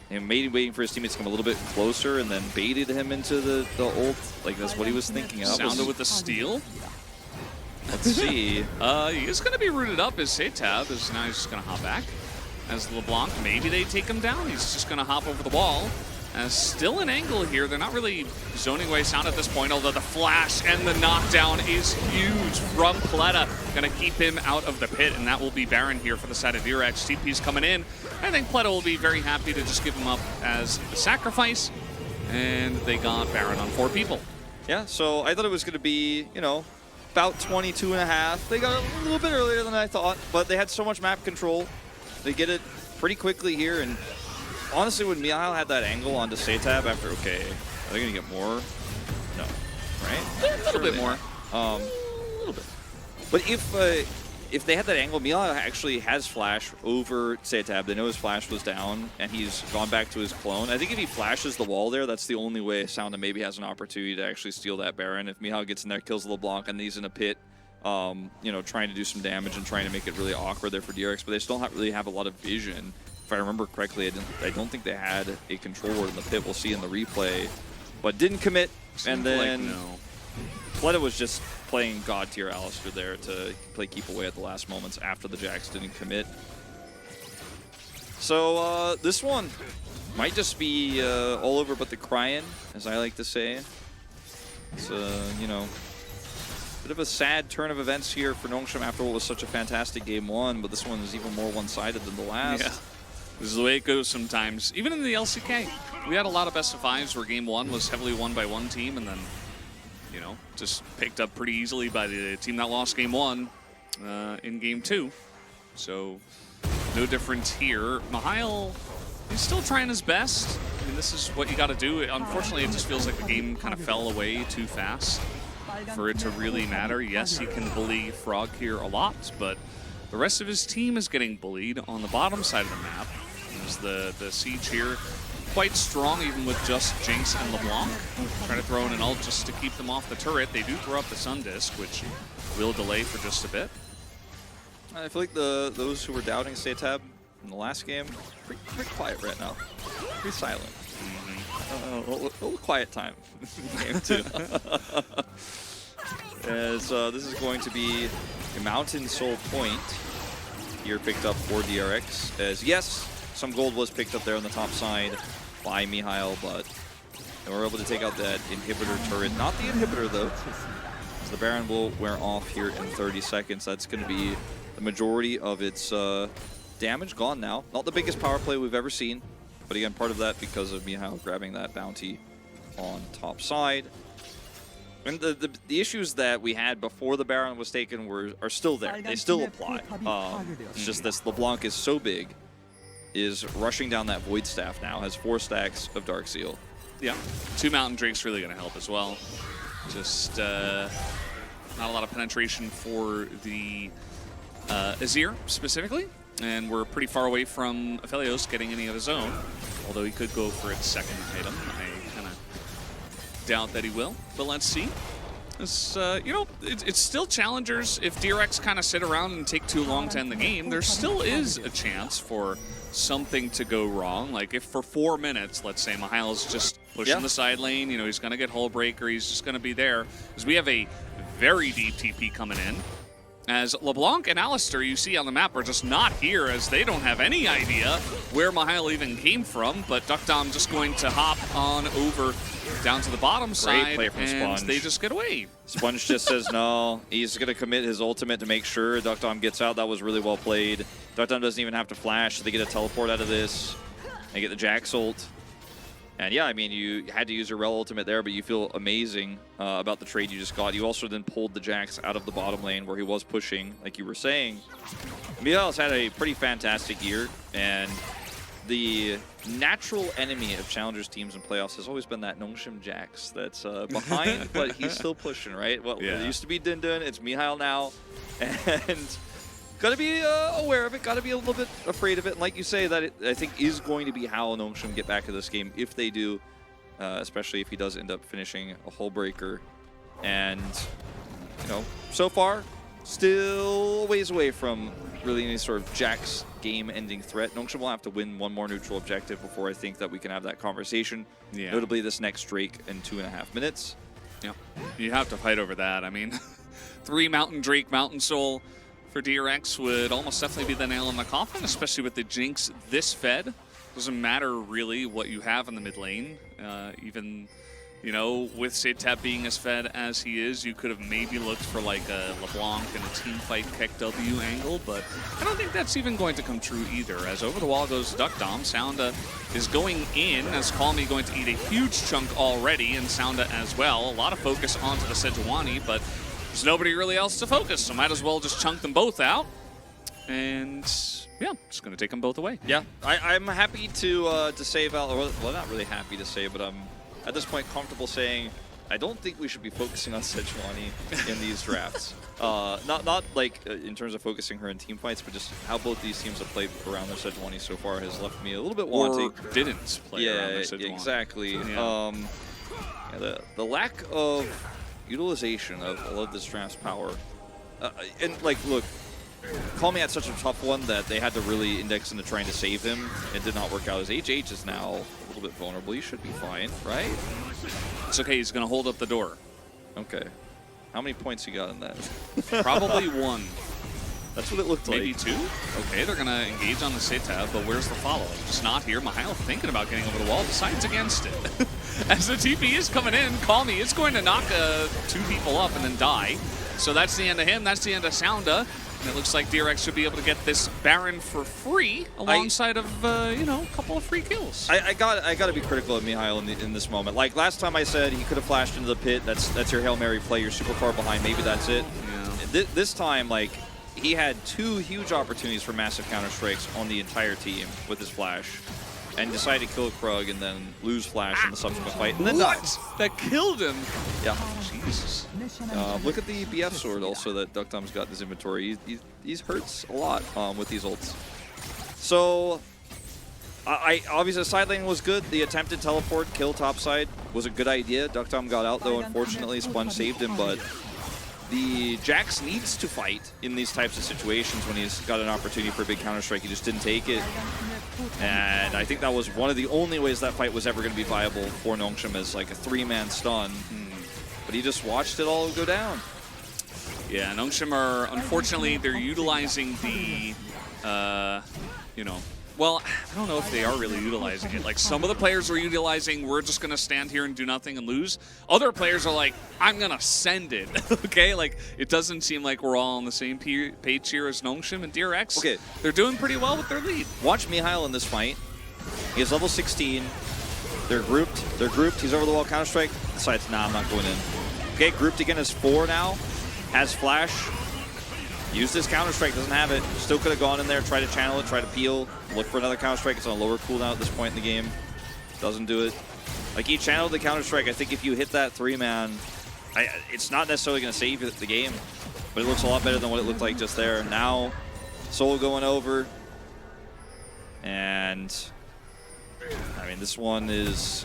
maybe waiting for his teammates to come a little bit closer and then baited him into the ult. Like, that's what he was thinking of. Sounda with the steal. Let's see. He is going to be rooted up as Setab, as now he's just going to hop back. As LeBlanc, maybe they take him down. He's just going to hop over the wall. Still an angle here. They're not really zoning away Sound at this point, although the flash and the knockdown is huge from Pleta. Going to keep him out of the pit, and that will be Baron here for the side of DRX. TP's coming in. I think Pleta will be very happy to just give him up as a sacrifice. And they got Baron on 4 people. Yeah, so I thought it was going to be, you know, about 22.5. They got a little bit earlier than I thought, but they had so much map control. They get it pretty quickly here, and honestly, when Mihail had that angle onto Setab after, okay, are they going to get more? No, right? A little bit more. A little bit. But if they had that angle, Mihail actually has Flash over Setab. They know his Flash was down, and he's gone back to his clone. I think if he flashes the wall there, that's the only way Sounda maybe has an opportunity to actually steal that Baron. If Mihail gets in there, kills LeBlanc, and he's in a pit, you know, trying to do some damage and trying to make it really awkward there for DRX, but they still don't really have a lot of vision. If I remember correctly, I don't think they had a control ward in the pit. We'll see in the replay, but didn't commit. And then Pleta was just playing God tier Alistair there to play keep away at the last moments after the Jax didn't commit. So this one might just be all over but the crying, as I like to say. It's you know, bit of a sad turn of events here for Nongshim after what was such a fantastic game 1, but this one is even more one-sided than the last. Yeah. This is the way it goes sometimes, even in the LCK. We had a lot of best of fives where game one was heavily won by one team and then, you know, just picked up pretty easily by the team that lost game one in game two. So no difference here. Mihail, he's still trying his best. I mean, this is what you got to do. Unfortunately, it just feels like the game kind of fell away too fast for it to really matter. Yes, he can bully Frog here a lot, but the rest of his team is getting bullied on the bottom side of the map. There's the siege here. Quite strong, even with just Jinx and LeBlanc. Trying to throw in an ult just to keep them off the turret. They do throw up the Sun Disc, which will delay for just a bit. I feel like those who were doubting Setab in the last game, pretty quiet right now. Pretty silent. A little quiet time in game two. As this is going to be a Mountain Soul point here picked up for DRX. As yes, some gold was picked up there on the top side by Mihail, but they were able to take out that inhibitor turret. Not the inhibitor though, as the Baron will wear off here in 30 seconds. That's going to be the majority of its damage gone now. Not the biggest power play we've ever seen, but again, part of that because of Mihail grabbing that bounty on top side. And the issues that we had before the Baron was taken are still there. They still apply. It's just this LeBlanc is so big, is rushing down that Void Staff now, has 4 stacks of Dark Seal. Yeah, 2 Mountain Drake's really going to help as well. Just not a lot of penetration for the Azir specifically, and we're pretty far away from Aphelios getting any of his own, although he could go for its second item. I kind of doubt that he will, but let's see. It's, you know, it's still challengers. If DRX kind of sit around and take too long to end the game, there still is a chance for something to go wrong. Like if for 4 minutes, let's say, Mihail's just pushing the side lane, you know, he's going to get Hull Breaker, he's just going to be there. Because we have a very deep TP coming in. As LeBlanc and Alistair, you see on the map, are just not here, as they don't have any idea where Mihail even came from. But Duckdom just going to hop on over down to the bottom side, play from and Sponge. they just get away. Sponge just says no. He's going to commit his ultimate to make sure Duckdom gets out. That was really well played. Duckdom doesn't even have to flash. They get a teleport out of this. They get the Jax ult. And yeah, I mean, you had to use your Rel ultimate there, but you feel amazing about the trade you just got. You also then pulled the Jax out of the bottom lane where he was pushing, like you were saying. Mihail's had a pretty fantastic year, and the natural enemy of Challengers teams in playoffs has always been that Nongshim Jax that's behind, but he's still pushing, right? Well, it used to be Din Din, it's Mihail now, and got to be aware of it, got to be a little bit afraid of it. And like you say, that I think is going to be how Nongshim get back to this game if they do, especially if he does end up finishing a Hull Breaker. And, you know, so far, still a ways away from really any sort of Jax game-ending threat. Nongshim will have to win one more neutral objective before I think that we can have that conversation. Yeah. Notably this next Drake in 2.5 minutes. Yeah, you have to fight over that. I mean, 3 Mountain Drake, Mountain Soul for DRX would almost definitely be the nail in the coffin, especially with the Jinx this fed. Doesn't matter really what you have in the mid lane. Even, you know, with Setab being as fed as he is, you could have maybe looked for like a LeBlanc and a team fight Keck W angle, but I don't think that's even going to come true either. As over the wall goes Duckdom, Sounda is going in, as Call Me going to eat a huge chunk already, and Sounda as well. A lot of focus onto the Sejuani, but there's nobody really else to focus, so might as well just chunk them both out. And yeah, just going to take them both away. Yeah, I'm happy to say Val, well, not really happy to say, but I'm at this point comfortable saying I don't think we should be focusing on Sejuani in these drafts. Not like in terms of focusing her in team fights, but just how both these teams have played around their Sejuani so far has left me a little bit wanting. Or didn't play around their Sejuani. Exactly. Yeah. The lack of utilization of all of this draft's power. And like, look, Call Me had such a tough one that they had to really index into trying to save him. It did not work out. His HH is now a little bit vulnerable. He should be fine, right? It's okay. He's going to hold up the door. Okay. How many points you got in that? Probably 1. That's what it looked like. Maybe 2? Okay, they're going to engage on the Setab, but where's the follow? Just not here. Mihail thinking about getting over the wall, decides against it. As the TP is coming in, Call Me is going to knock 2 people up and then die. So that's the end of him. That's the end of Sounda. And it looks like DRX should be able to get this Baron for free alongside of, you know, a couple of free kills. I got to be critical of Mihail in this moment. Like last time I said he could have flashed into the pit. That's your Hail Mary play. You're super far behind. Maybe that's it. Yeah. This time, like, he had 2 huge opportunities for massive counter strikes on the entire team with his flash, and decided to kill Krug and then lose flash in the subsequent fight. And then died. That killed him. Yeah. Jesus. Look at the BF sword also that Duckdom's got in his inventory. He hurts a lot with these ults. So, I obviously the side lane was good. The attempted teleport kill topside was a good idea. Duckdom got out though, unfortunately. Sponge saved him, but the Jax needs to fight in these types of situations when he's got an opportunity for a big counter-strike. He just didn't take it. And I think that was one of the only ways that fight was ever going to be viable for Nongshim as like a 3-man stun. But he just watched it all go down. Yeah, Nongshim are, unfortunately, they're utilizing the, you know, well, I don't know if they are really utilizing it. Like, some of the players are utilizing, we're just going to stand here and do nothing and lose. Other players are like, I'm going to send it, okay? Like, it doesn't seem like we're all on the same page here as Nongshim and DRX. Okay. They're doing pretty well with their lead. Watch Mihail in this fight. He is level 16. They're grouped. He's over the wall counter-strike. Decides, nah, I'm not going in. Okay, grouped again is 4 now. Has flash. Used his counter-strike, doesn't have it. Still could have gone in there, try to channel it, try to peel, look for another counter-strike. It's on a lower cooldown at this point in the game. Doesn't do it. Like, he channeled the counter-strike. I think if you hit that 3-man, it's not necessarily going to save the game, but it looks a lot better than what it looked like just there. Now, Solo going over. And, I mean, this one is...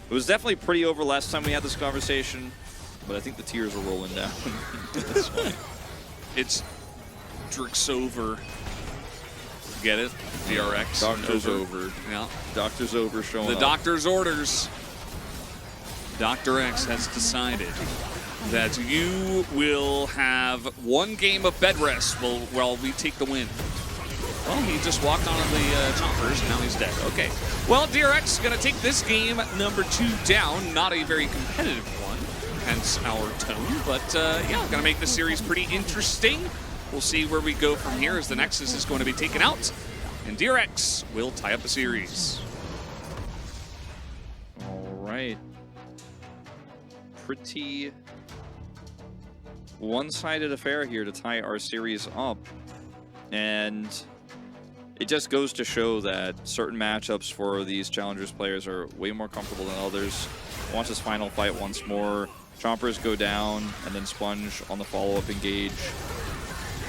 It was definitely pretty over last time we had this conversation, but I think the tears are rolling down. That's funny. It's Drixover. Get it? DRX. Doctor's over. Yeah. Doctor's over showing the up. Doctor's orders. Dr. X has decided that you will have 1 game of bed rest while we take the win. Well, he just walked on the choppers, and now he's dead. Okay. Well, DRX is going to take this game number 2 down. Not a very competitive one, hence our tone. But, yeah, going to make the series pretty interesting. We'll see where we go from here as the Nexus is going to be taken out, and DRX will tie up the series. All right. Pretty one-sided affair here to tie our series up. And it just goes to show that certain matchups for these Challengers players are way more comfortable than others. Watch this final fight once more. Chompers go down, and then Sponge on the follow-up engage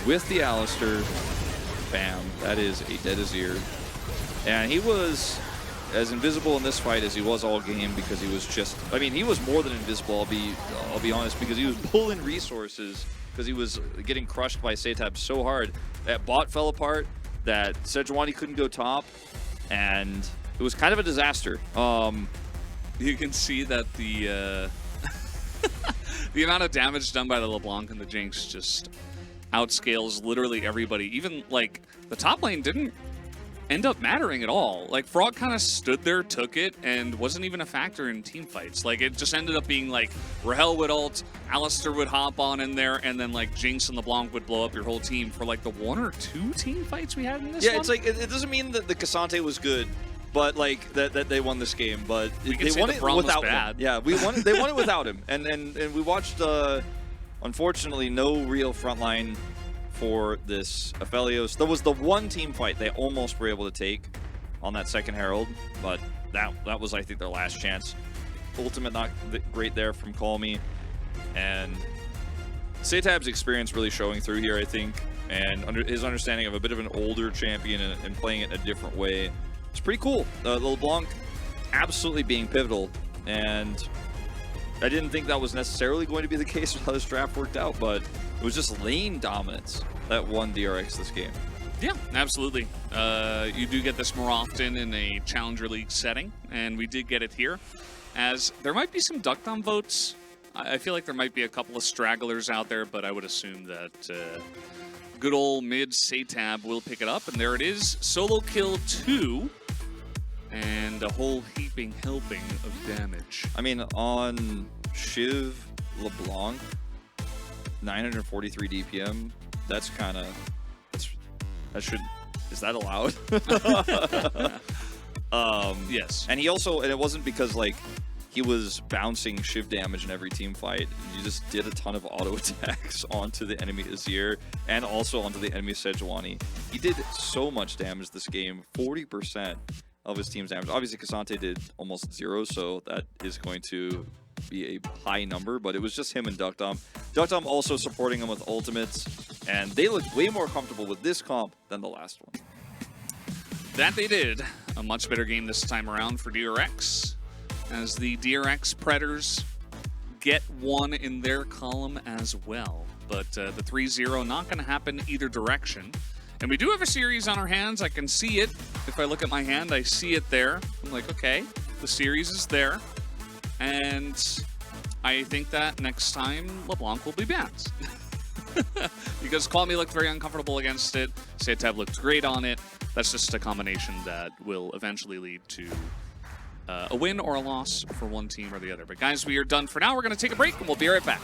with the Alistair. Bam. That is a dead Azir. And he was as invisible in this fight as he was all game because he was just... I mean, he was more than invisible, I'll be honest, because he was pulling resources because he was getting crushed by Setab so hard. That bot fell apart, that Sejuani couldn't go top, and it was kind of a disaster. You can see that the the amount of damage done by the LeBlanc and the Jinx just outscales literally everybody. Even, like, the top lane didn't end up mattering at all. Like, Frog kind of stood there, took it, and wasn't even a factor in team fights. Like, it just ended up being like Rahel would ult, Alistair would hop on in there, and then like Jinx and LeBlanc would blow up your whole team for like the 1 or 2 team fights we had in this one. Yeah, it's like, it doesn't mean that the Cassante was good, but like that they won this game, but they won it without him. Yeah, they won it without him. And we watched unfortunately no real frontline for this Aphelios. There was the one team fight they almost were able to take on that second Herald, but that was, I think, their last chance. Ultimate not great there from Call Me, and Setab's experience really showing through here, I think, and his understanding of a bit of an older champion and playing it in a different way. It's pretty cool. LeBlanc absolutely being pivotal, and I didn't think that was necessarily going to be the case with how this draft worked out, but it was just lane dominance that won DRX this game. Yeah, absolutely. You do get this more often in a Challenger League setting, and we did get it here. As there might be some Duckdown votes. I feel like there might be a couple of stragglers out there, but I would assume that good old mid Setab will pick it up, and there it is. Solo kill 2. And a whole heaping helping of damage. I mean, on Shiv LeBlanc, 943 DPM. That's kind of is that allowed? Yes. And it wasn't because like he was bouncing shiv damage in every team fight. You just did a ton of auto attacks onto the enemy Azir and also onto the enemy Sejuani. He did so much damage this game, 40% of his team's damage. Obviously, Cassante did almost 0, so that is going to be a high number, but it was just him and Duckdom. Duckdom also supporting him with ultimates, and they look way more comfortable with this comp than the last one. That they did. A much better game this time around for DRX, as the DRX Predators get one in their column as well. But the 3-0 not going to happen either direction. And we do have a series on our hands. I can see it. If I look at my hand, I see it there. I'm like, okay, the series is there. And I think that next time LeBlanc will be banned. Because Kwame looked very uncomfortable against it. Seitab looked great on it. That's just a combination that will eventually lead to a win or a loss for one team or the other. But guys, we are done for now. We're going to take a break and we'll be right back.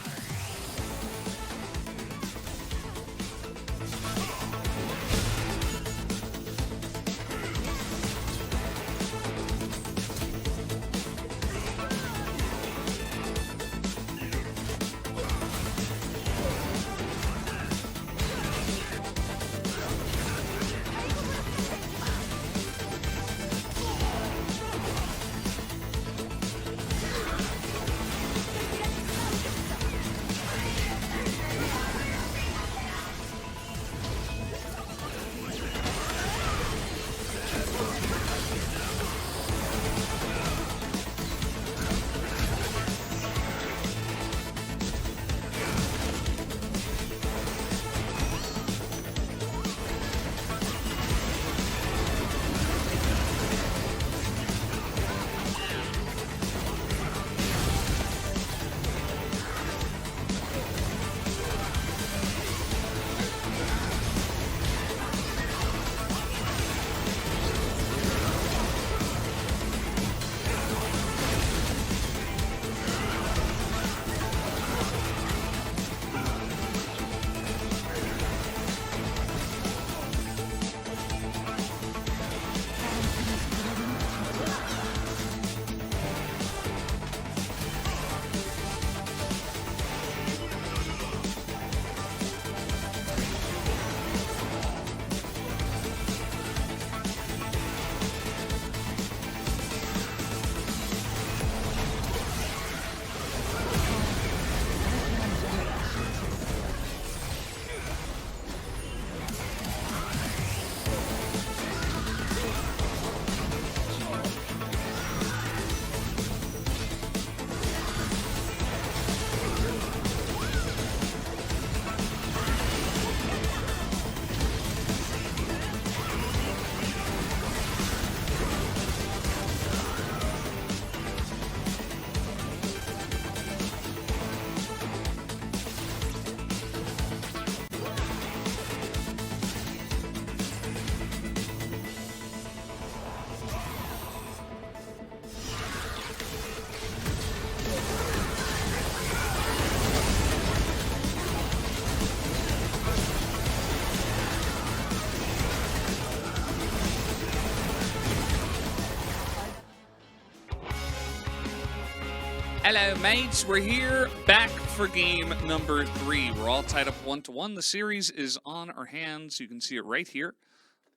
Hello, mates. We're here back for game number 3. We're all tied up 1-1. The series is on our hands. You can see it right here.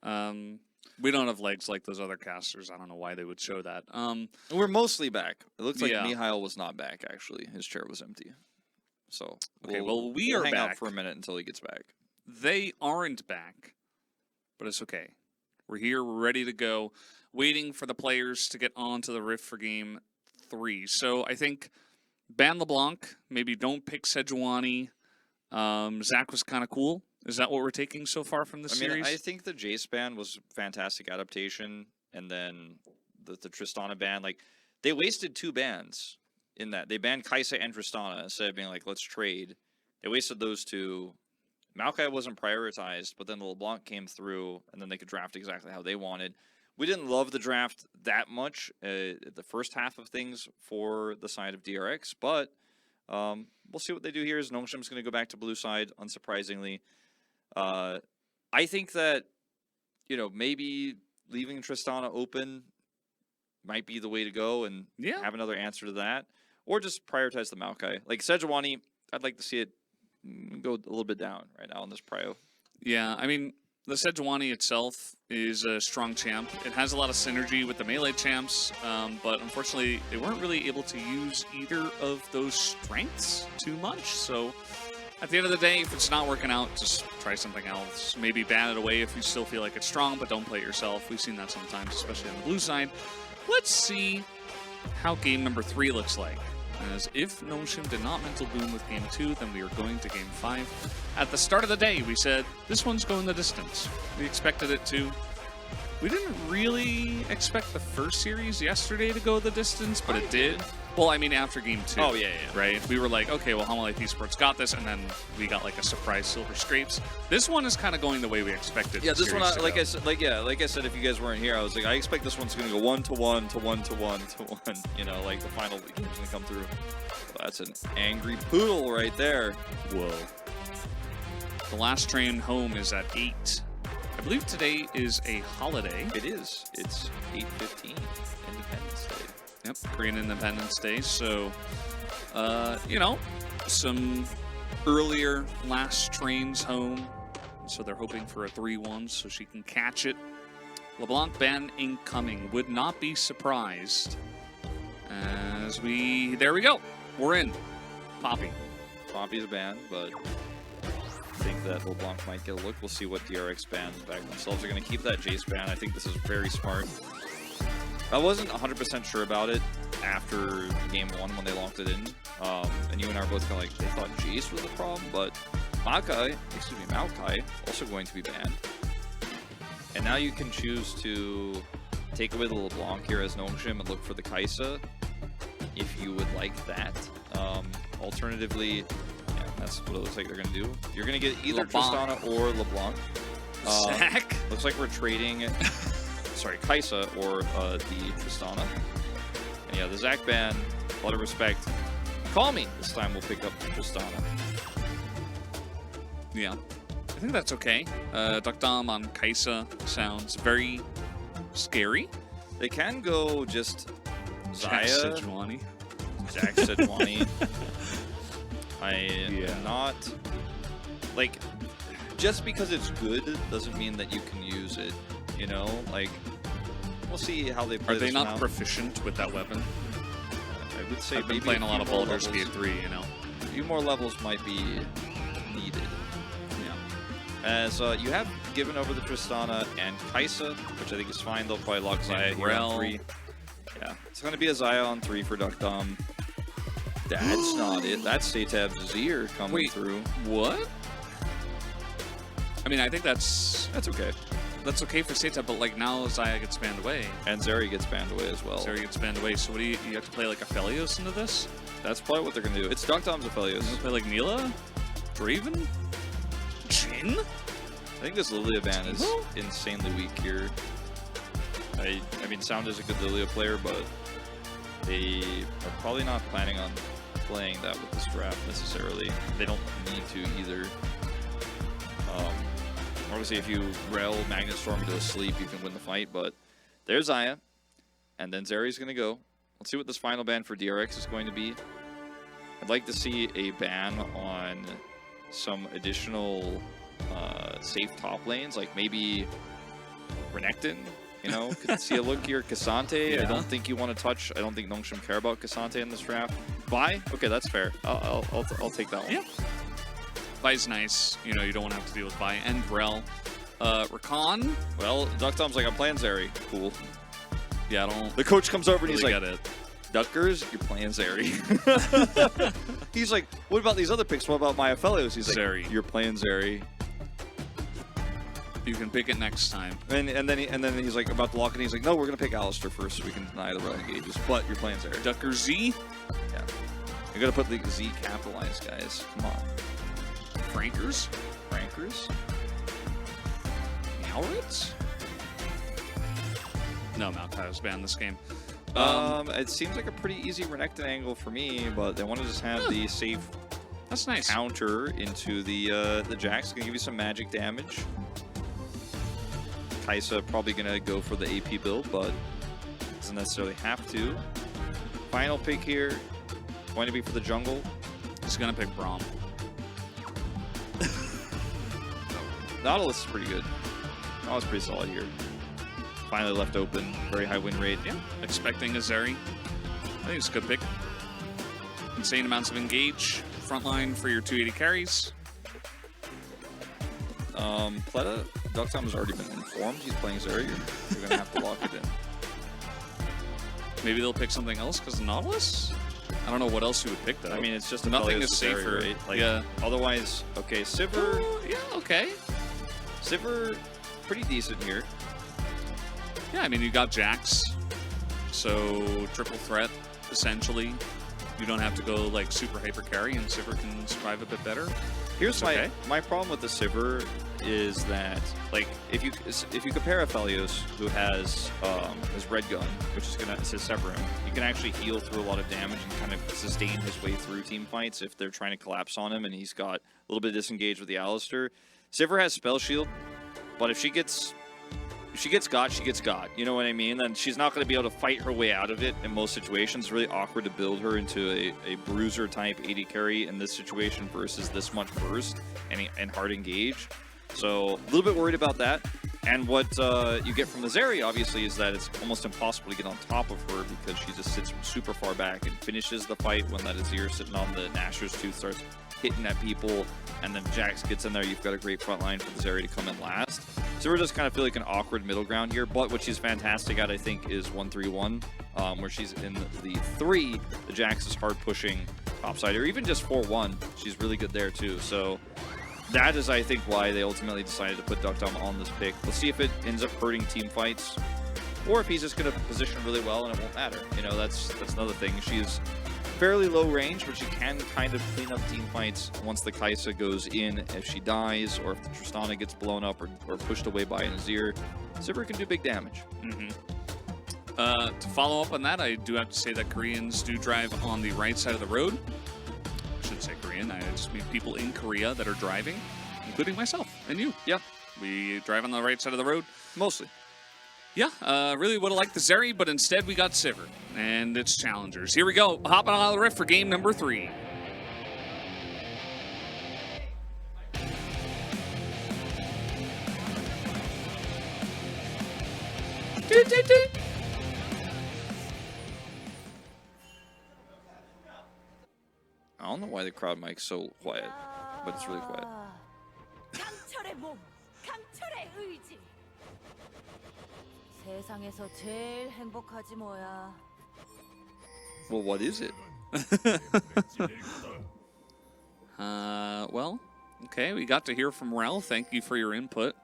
We don't have legs like those other casters. I don't know why they would show that. We're mostly back. It looks like Yeah. Mihail was not back, actually. His chair was empty. So Okay, we'll we are hang back. out for a minute until he gets back. They aren't back, but it's okay. We're here. We're ready to go. Waiting for the players to get onto the Rift for game 3. So I think ban LeBlanc. Maybe don't pick Sejuani. Zach was kind of cool. Is that what we're taking so far from the series? I think the Jace ban was fantastic adaptation, and then the Tristana ban, like, they wasted 2 bans in that. They banned Kai'Sa and Tristana instead of being like, let's trade. They wasted those 2. Maokai wasn't prioritized, but then the LeBlanc came through, and then they could draft exactly how they wanted. We didn't love the draft that much, the first half of things for the side of DRX, but We'll see what they do here. Is Nongshim's going to go back to blue side, unsurprisingly. I think that, you know, maybe leaving Tristana open might be the way to go and have another answer to that. Or just prioritize the Maokai. Like Sejuani, I'd like to see it go a little bit down right now on this prio. Yeah, I mean, the Sejuani itself is a strong champ. It has a lot of synergy with the melee champs, but unfortunately, they weren't really able to use either of those strengths too much. So at the end of the day, if it's not working out, just try something else. Maybe ban it away if you still feel like it's strong, but don't play it yourself. We've seen that sometimes, especially on the blue side. Let's see how game number 3 looks like. As if Nongshim did not mental boom with game 2, then we are going to game 5. At the start of the day, we said, this one's going the distance. We expected it to. We didn't really expect the first series yesterday to go the distance, but it did. Well, I mean, after game 2. Oh, yeah. Right? We were like, okay, well, Life Esports got this, and then we got like a surprise Silver Scrapes. This one is kind of going the way we expected. Yeah, this one, like I said, if you guys weren't here, I was like, I expect this one's going to go 1-1 to 1 to 1 to 1. You know, like the final game's going to come through. Well, that's an angry poodle right there. Whoa. The last train home is at 8. I believe today is a holiday. It is. It's 8/15, Independence Day. Yep, Korean Independence Day. So, you know, some earlier last trains home. So they're hoping for a 3-1 so she can catch it. LeBlanc ban incoming. Would not be surprised. As there we go. We're in. Poppy. Poppy's a ban, but I think that LeBlanc might get a look. We'll see what DRX bans back themselves. They're going to keep that Jace ban. I think this is very smart. I wasn't 100% sure about it after game 1 when they locked it in. And you and I were both kind of like, they thought Jace was the problem, but Maokai also going to be banned. And now you can choose to take away the LeBlanc here as Nongshim and look for the Kai'Sa if you would like that. Alternatively, yeah, that's what it looks like they're going to do. You're going to get either Tristana or LeBlanc. Zach? Looks like we're trading... Sorry, Kai'Sa or the Tristana. And yeah, the Zach ban, a lot of respect. Call me. This time we'll pick up Tristana. Yeah, I think that's okay. Duckdom on Kai'Sa sounds very scary. They can go just Zaya. Sejuani. Jack Sejuani. I am not... Like, just because it's good doesn't mean that you can use it. You know, like, we'll see how they play. Are they not proficient with that weapon? I would say I've been playing a lot of Baldur's Gate 3, you know. A few more levels might be needed. Yeah. As you have given over the Tristana and Kai'Sa, which I think is fine. They'll probably lock Zaya here on 3. Yeah, it's going to be a Zaya on 3 for Duckdom. That's not it. That's Satab's Zir coming through. What? I mean, I think that's okay. That's okay for Seta, but like now Zaya gets banned away. And Zeri gets banned away as well. Zeri gets banned away, so what do you have to play like Aphelios into this? That's probably what they're going to do. It's Duckdom's Aphelios. You play like Neela? Draven? Jhin? I think this Lilia ban is insanely weak here. I mean, Sound is a good Lilia player, but they are probably not planning on playing that with this draft necessarily. They don't need to either. Obviously, if you rail Magnet Storm into a sleep, you can win the fight, but there's Zaya, and then Zeri's going to go. Let's see what this final ban for DRX is going to be. I'd like to see a ban on some additional safe top lanes, like maybe Renekton, you know, could see a look here. Cassante, yeah. I don't think you want to touch. I don't think Nongshim care about Cassante in this draft. Vi? Okay, that's fair. I'll take that one. Yeah. Vi's nice. You know, you don't want to have to deal with Vi and Rel. Rakan? Well, Duckdom's like, I'm playing Zeri. Cool. Yeah, I don't... The coach comes over and really he's like, it. Duckers, you're playing Zeri. He's like, what about these other picks? What about my Aphelios? He's like, Zeri. You're playing Zeri. You can pick it next time. And then he's like about to lock it. He's like, no, we're gonna pick Alistar first so we can deny the Rel engages. But you're playing Zeri. Ducker Z? Yeah. You gotta put the Z capitalized, guys. Come on. Frankers? Malrits? No, Maokai was banned this game. It seems like a pretty easy Renekton angle for me, but they want to just have the safe That's nice. counter into the Jax. Gonna give you some magic damage. Kai'Sa probably gonna go for the AP build, but doesn't necessarily have to. Final pick here, going to be for the jungle. He's gonna pick Braum. Nautilus is pretty good. Nautilus is pretty solid here. Finally left open, very high win rate. Yeah, expecting a Zeri. I think it's a good pick. Insane amounts of engage. Frontline for your 280 carries. Pleta, Ducktown has already been informed he's playing Zeri. You're going to have to lock it in. Maybe they'll pick something else because of Nautilus? I don't know what else you would pick, though. I mean, it's just a nothing Zeri, is safer. right? Like, yeah. Otherwise, okay, Sivir. Yeah, okay. Sivir, pretty decent here. Yeah, I mean, you got Jax. So, triple threat, essentially. You don't have to go, like, super hyper carry, and Sivir can survive a bit better. Here's okay. my problem with the Sivir is that, like, if you compare Aphelios, who has his red gun, which is gonna sever him, he can actually heal through a lot of damage and kind of sustain his way through team fights if they're trying to collapse on him, and he's got a little bit disengaged with the Alistar. Sivir has spell shield, but if she gets got, she gets got. You know what I mean? Then she's not going to be able to fight her way out of it in most situations. It's really awkward to build her into a bruiser type 80 carry in this situation versus this much burst and hard engage. So a little bit worried about that. And what you get from the Zeri, obviously, is that it's almost impossible to get on top of her because she just sits super far back and finishes the fight when that Azir sitting on the Nashor's Tooth starts hitting at people, and then Jax gets in there. You've got a great front line for the Zeri to come in last. So we're just kind of feel like an awkward middle ground here, but what she's fantastic at, I think, is 1-3-1, where she's in the 3. The Jax is hard pushing topside, or even just 4-1. She's really good there too. So that is, I think, why they ultimately decided to put Ducktown on this pick. Let's see if it ends up hurting team fights, or if he's just going to position really well and it won't matter. You know, that's another thing. She's fairly low range, but she can kind of clean up team fights once the Kai'Sa goes in. If she dies, or if the Tristana gets blown up or pushed away by an Azir, Sivir can do big damage. To follow up on that, I do have to say that Koreans do drive on the right side of the road. I shouldn't say Korean, I just mean people in Korea that are driving, including myself and you. Yeah. We drive on the right side of the road. Mostly. Yeah, really would have liked the Zeri, but instead we got Sivir. And it's challengers. Here we go. Hopping on the rift for game number 3. I don't know why the crowd mic's so quiet, but it's really quiet. 강철의 몸, 강철의 의지. 세상에서 제일 행복하지 뭐야. Well, what is it? Well, okay, we got to hear from Rel. Thank you for your input.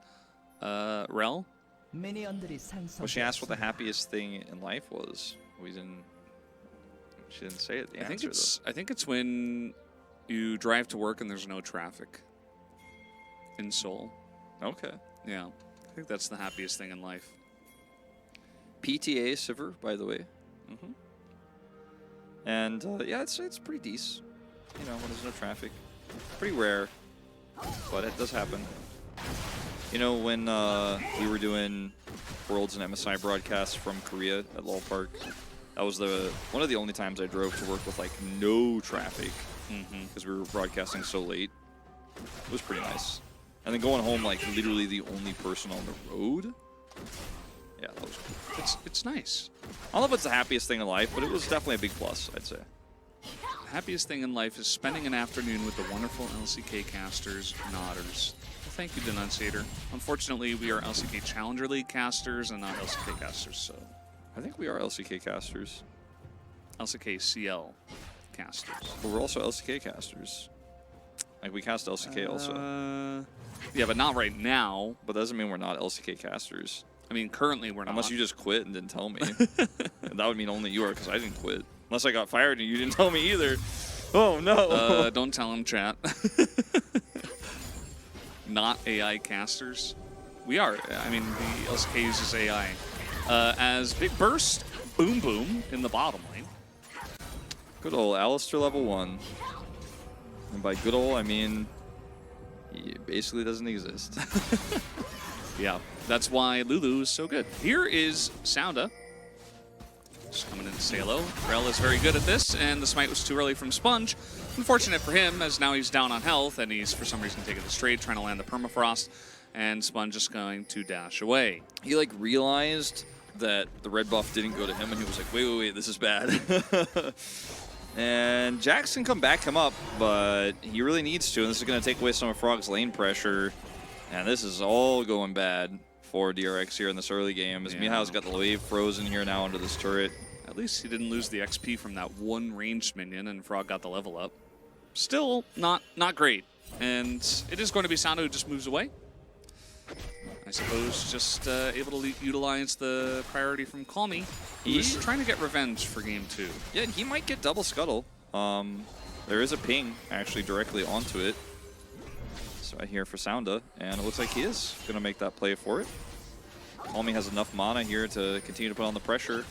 Rel? Well, she asked what the happiest thing in life was. She didn't say it. I think it's when you drive to work and there's no traffic in Seoul. Okay. Yeah, I think that's the happiest thing in life. PTA Sivir, by the way. And yeah, it's pretty decent. You know, when there's no traffic. Pretty rare, but it does happen. You know, when we were doing Worlds and MSI broadcasts from Korea at LOL Park, that was one of the only times I drove to work with like no traffic because we were broadcasting so late. It was pretty nice. And then going home like literally the only person on the road. Yeah, that was cool. It's nice. I don't know if it's the happiest thing in life, but it was definitely a big plus, I'd say. The happiest thing in life is spending an afternoon with the wonderful LCK casters, Nodders. Thank you, Denunciator. Unfortunately, we are LCK Challenger League casters and not LCK casters, so... I think we are LCK casters. LCK CL casters. But we're also LCK casters. Like, we cast LCK also. Yeah, but not right now. But that doesn't mean we're not LCK casters. I mean, currently we're not. Unless you just quit and didn't tell me. That would mean only you are, because I didn't quit. Unless I got fired and you didn't tell me either. Oh, no. Don't tell him, chat. Not AI casters. We are. I mean, the LCK uses AI. As Big Burst Boom Boom in the bottom lane. Good old Alistair level 1. And by good old, I mean he basically doesn't exist. Yeah, that's why Lulu is so good. Here is Sounda. Just coming in to say hello. Rel is very good at this, and the smite was too early from Sponge. Unfortunate for him, as now he's down on health, and he's for some reason taking the straight, trying to land the permafrost, and Sponge is going to dash away. He like realized that the red buff didn't go to him, and he was like, wait, this is bad. And Jax can come back him up, but he really needs to, and this is going to take away some of Frog's lane pressure. And this is all going bad for DRX here in this early game, as Mihail's got the wave frozen here now into this turret. At least he didn't lose the XP from that one ranged minion, and Frog got the level up. Still not great, and it is going to be Sounda who just moves away. I suppose just able to utilize the priority from Call Me. He's trying to get revenge for game 2. Yeah, and he might get double scuttle. There is a ping actually directly onto it. So I hear for Sounda, and it looks like he is going to make that play for it. Call Me has enough mana here to continue to put on the pressure,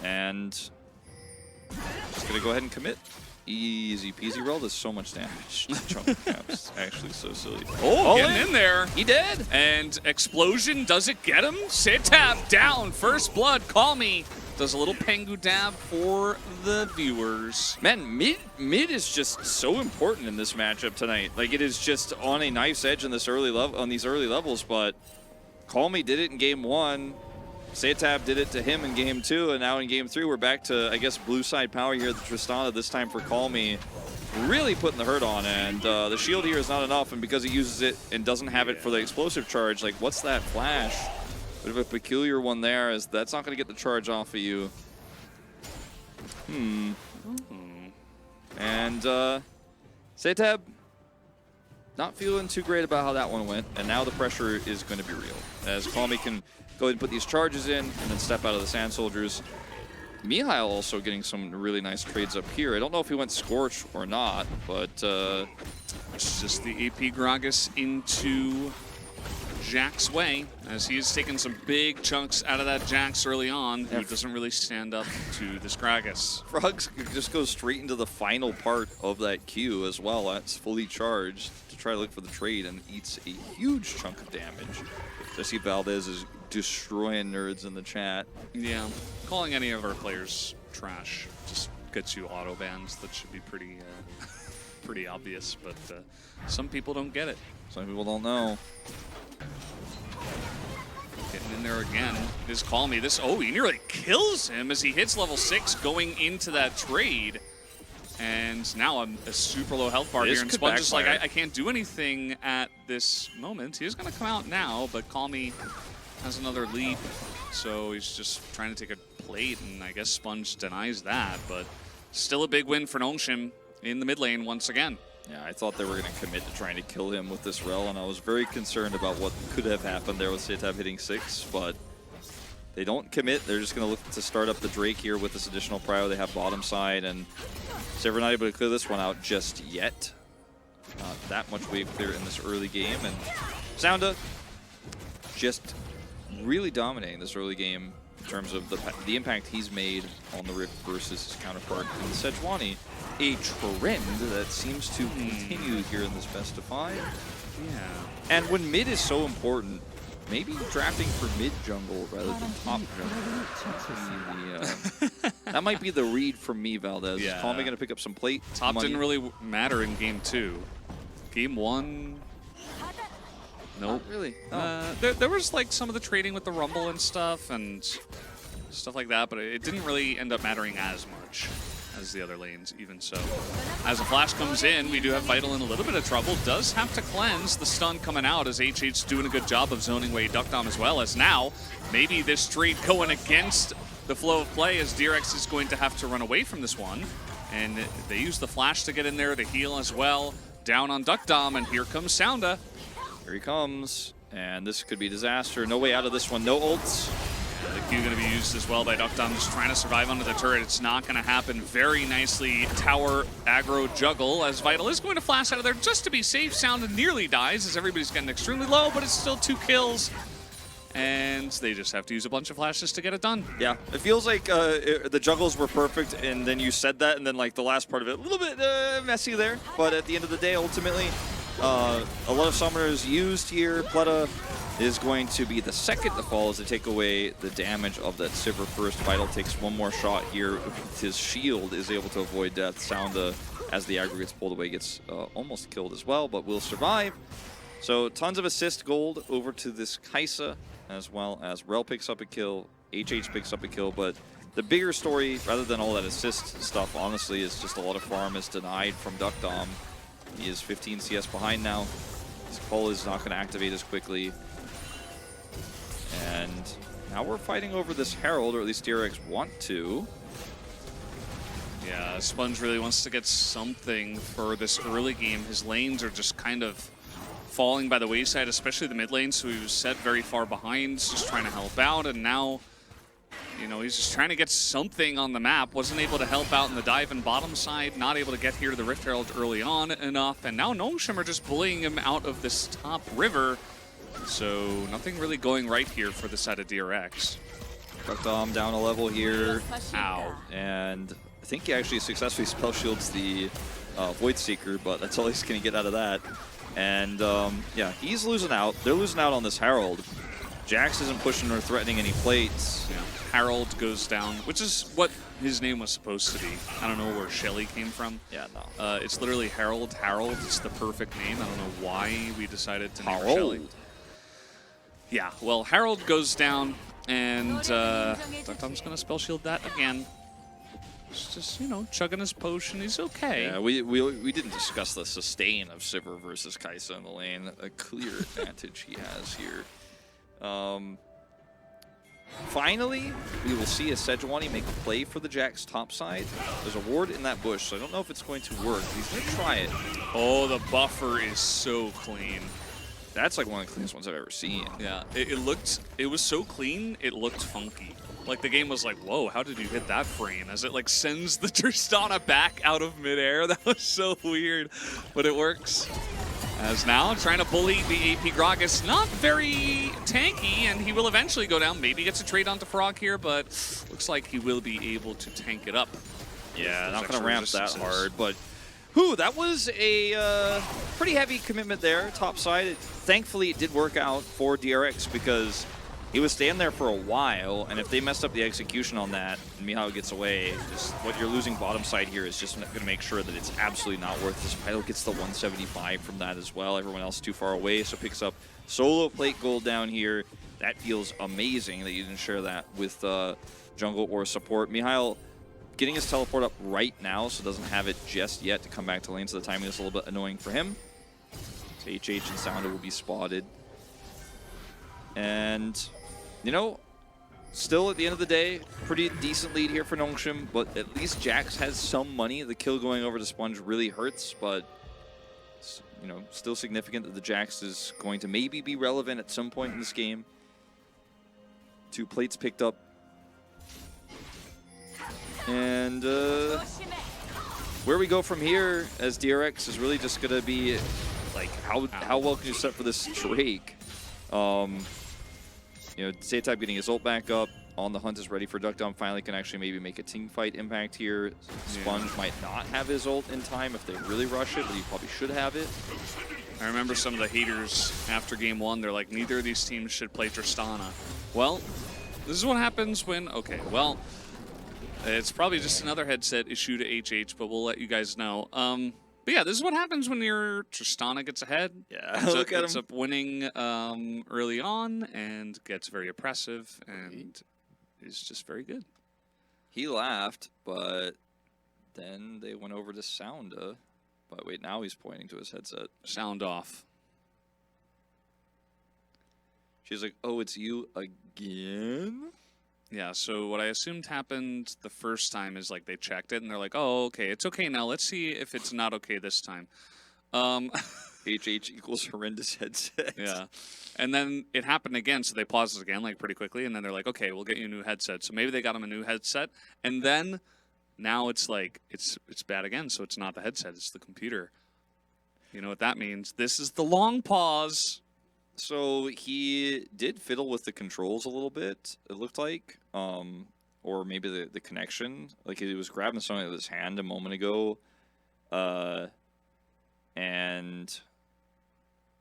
and just going to go ahead and commit. Easy peasy. Roll does so much damage. Chunk caps. Actually so silly. Oh, getting in there. He did. And Explosion, does it get him? Sitab down. First blood. Call Me. Does a little Pengu dab for the viewers. Man, mid is just so important in this matchup tonight. Like, it is just on a knife's edge in this early level, on these early levels, but Call Me did it in game 1. Sitab did it to him in game 2, and now in game 3 we're back to, I guess, blue side power here at the Tristana, this time for Call Me. Really putting the hurt on, and the shield here is not enough, and because he uses it and doesn't have it for the explosive charge, like, what's that flash? Bit of a peculiar one there, as that's not going to get the charge off of you. And Sitab, not feeling too great about how that one went, and now the pressure is going to be real, as Call Me can go ahead and put these charges in and then step out of the Sand Soldiers. Mihail also getting some really nice trades up here. I don't know if he went Scorch or not, but it's just the AP Gragas into Jack's way, as he has taken some big chunks out of that Jax early on, who doesn't really stand up to this Gragas. Frogs just goes straight into the final part of that Q as well. That's fully charged to try to look for the trade, and eats a huge chunk of damage. Jesse Valdez is destroying nerds in the chat. Yeah, calling any of our players trash just gets you auto bans. That should be pretty pretty obvious, but some people don't get it. Some people don't know. Getting in there again is Call Me. This, oh, he nearly kills him as he hits level 6 going into that trade. And now a super low health bar here, and Sponge is like, I can't do anything at this moment. He is going to come out now, but Call Me has another leap, so he's just trying to take a plate, and I guess Sponge denies that, but still a big win for Nongshim in the mid lane once again. Yeah, I thought they were going to commit to trying to kill him with this Rel, and I was very concerned about what could have happened there with Sitab hitting 6, but they don't commit. They're just going to look to start up the Drake here with this additional prio. They have bottom side, and so we're not able to clear this one out just yet. Not that much wave clear in this early game, and Sounda just really dominating this early game in terms of the impact he's made on the Rift versus his counterpart in the Sejuani. A trend that seems to continue here in this best of 5. Yeah. And when mid is so important, maybe drafting for mid jungle rather than top jungle. That might be the read from me, Valdez. Yeah. Is Call Me going to pick up some plate? Top money? didn't really matter in game 2. Game 1, nope. Not really. No. There was like some of the trading with the Rumble and stuff like that, but it didn't really end up mattering as much as the other lanes, even so. As a flash comes in, we do have Vital in a little bit of trouble. Does have to cleanse the stun coming out, as HH's doing a good job of zoning away Duck Dom, as well as now maybe this trade going against the flow of play, as DRX is going to have to run away from this one. And they use the flash to get in there to heal as well. Down on Duck Dom, and here comes Sounda. Here he comes, and this could be disaster. No way out of this one. No ults. The Q going to be used as well by Duck Dom, just trying to survive under the turret. It's not going to happen. Very nicely tower aggro juggle, as Vital is going to flash out of there just to be safe. Sounda nearly dies, as everybody's getting extremely low, but it's still 2 kills. and they just have to use a bunch of flashes to get it done. Yeah, it feels like the juggles were perfect, and then you said that, and then like the last part of it, a little bit messy there. But at the end of the day, ultimately, a lot of summoners used here. Pleta is going to be the second to fall as they take away the damage of that Sivir first. Vital takes one more shot here with his shield, is able to avoid death. Sounda, as the aggro gets pulled away, gets almost killed as well, but will survive. So tons of assist gold over to this Kai'Sa, as well as Rel picks up a kill, HH picks up a kill, but the bigger story, rather than all that assist stuff, honestly, is just a lot of farm is denied from Duckdom. He is 15 CS behind now. His call is not going to activate as quickly. And now we're fighting over this Herald, or at least DRX want to. Yeah, Sponge really wants to get something for this early game. His lanes are just kind of falling by the wayside, especially the mid lane, so he was set very far behind, just trying to help out, and now, you know, he's just trying to get something on the map. Wasn't able to help out in the dive and bottom side, not able to get here to the Rift Herald early on enough, and now Nongshim are just bullying him out of this top river. So nothing really going right here for the side of DRX. Duckdom down a level here. Ow. And I think he actually successfully spell shields the Void Seeker, but that's all he's going to get out of that. And yeah, he's losing out. They're losing out on this Herald. Jax isn't pushing or threatening any plates. Yeah. Harold goes down, which is what his name was supposed to be. I don't know where Shelly came from. Yeah, no. It's literally Harold. Harold, it's the perfect name. I don't know why we decided to name her Harold. Shelly. Yeah, well, Harold goes down, and Duckdom's going to spell shield that again. He's just, you know, chugging his potion. He's okay. Yeah, we didn't discuss the sustain of Sivir versus Kai'Sa in the lane. A clear advantage he has here. Finally, we will see a Sejuani make a play for the Jax top side. There's a ward in that bush, so I don't know if it's going to work. He's going to try it. Oh, the buffer is so clean. That's like one of the cleanest ones I've ever seen. Yeah, it was so clean, it looked funky. Like the game was like, whoa, how did you hit that frame? As it like sends the Tristana back out of midair. That was so weird, but it works. As now trying to bully the AP Gragas, not very tanky, and he will eventually go down. Maybe gets a trade onto Frog here, but looks like he will be able to tank it up. Yeah, not going to ramp that hard, but whew, that was a pretty heavy commitment there, top side. Thankfully, it did work out for DRX because he was staying there for a while, and if they messed up the execution on that, and Mihail gets away, just what you're losing bottom side here is just going to make sure that it's absolutely not worth this. Vital gets the 175 from that as well. Everyone else too far away, so picks up solo plate gold down here. That feels amazing that you didn't share that with jungle or support. Mihail getting his teleport up right now, so doesn't have it just yet to come back to lane, so the timing is a little bit annoying for him. So HH and Sounda will be spotted. And, you know, still at the end of the day, pretty decent lead here for Nongshim, but at least Jax has some money. The kill going over to Sponge really hurts, but, you know, still significant that the Jax is going to maybe be relevant at some point in this game. 2 plates picked up. And where we go from here as DRX is really just going to be, like, how well can you set for this Drake? You know, Say-Type getting his ult back up. On the Hunt is ready for Duckdom. Finally can actually maybe make a team fight impact here. Sponge might not have his ult in time if they really rush it, but he probably should have it. I remember some of the haters after game 1, they're like, neither of these teams should play Tristana. Well, this is what happens when, okay, well, it's probably just another headset issue to HH, but we'll let you guys know. But yeah, this is what happens when your Tristana gets ahead. Yeah, Look at him. Ends up winning early on and gets very oppressive and is just very good. He laughed, but then they went over to Sounda. But wait, now he's pointing to his headset. Sound off. She's like, oh, it's you again? Yeah, so what I assumed happened the first time is like they checked it and they're like, oh, okay, it's okay now. Let's see if it's not okay this time. HH equals horrendous headset. Yeah. And then it happened again, so they paused it again like pretty quickly, and then they're like, okay, we'll get you a new headset. So maybe they got him a new headset, and then now it's like, it's bad again, so it's not the headset, it's the computer. You know what that means? This is the long pause. So he did fiddle with the controls a little bit, it looked like. Or maybe the connection. Like he was grabbing something with his hand a moment ago. And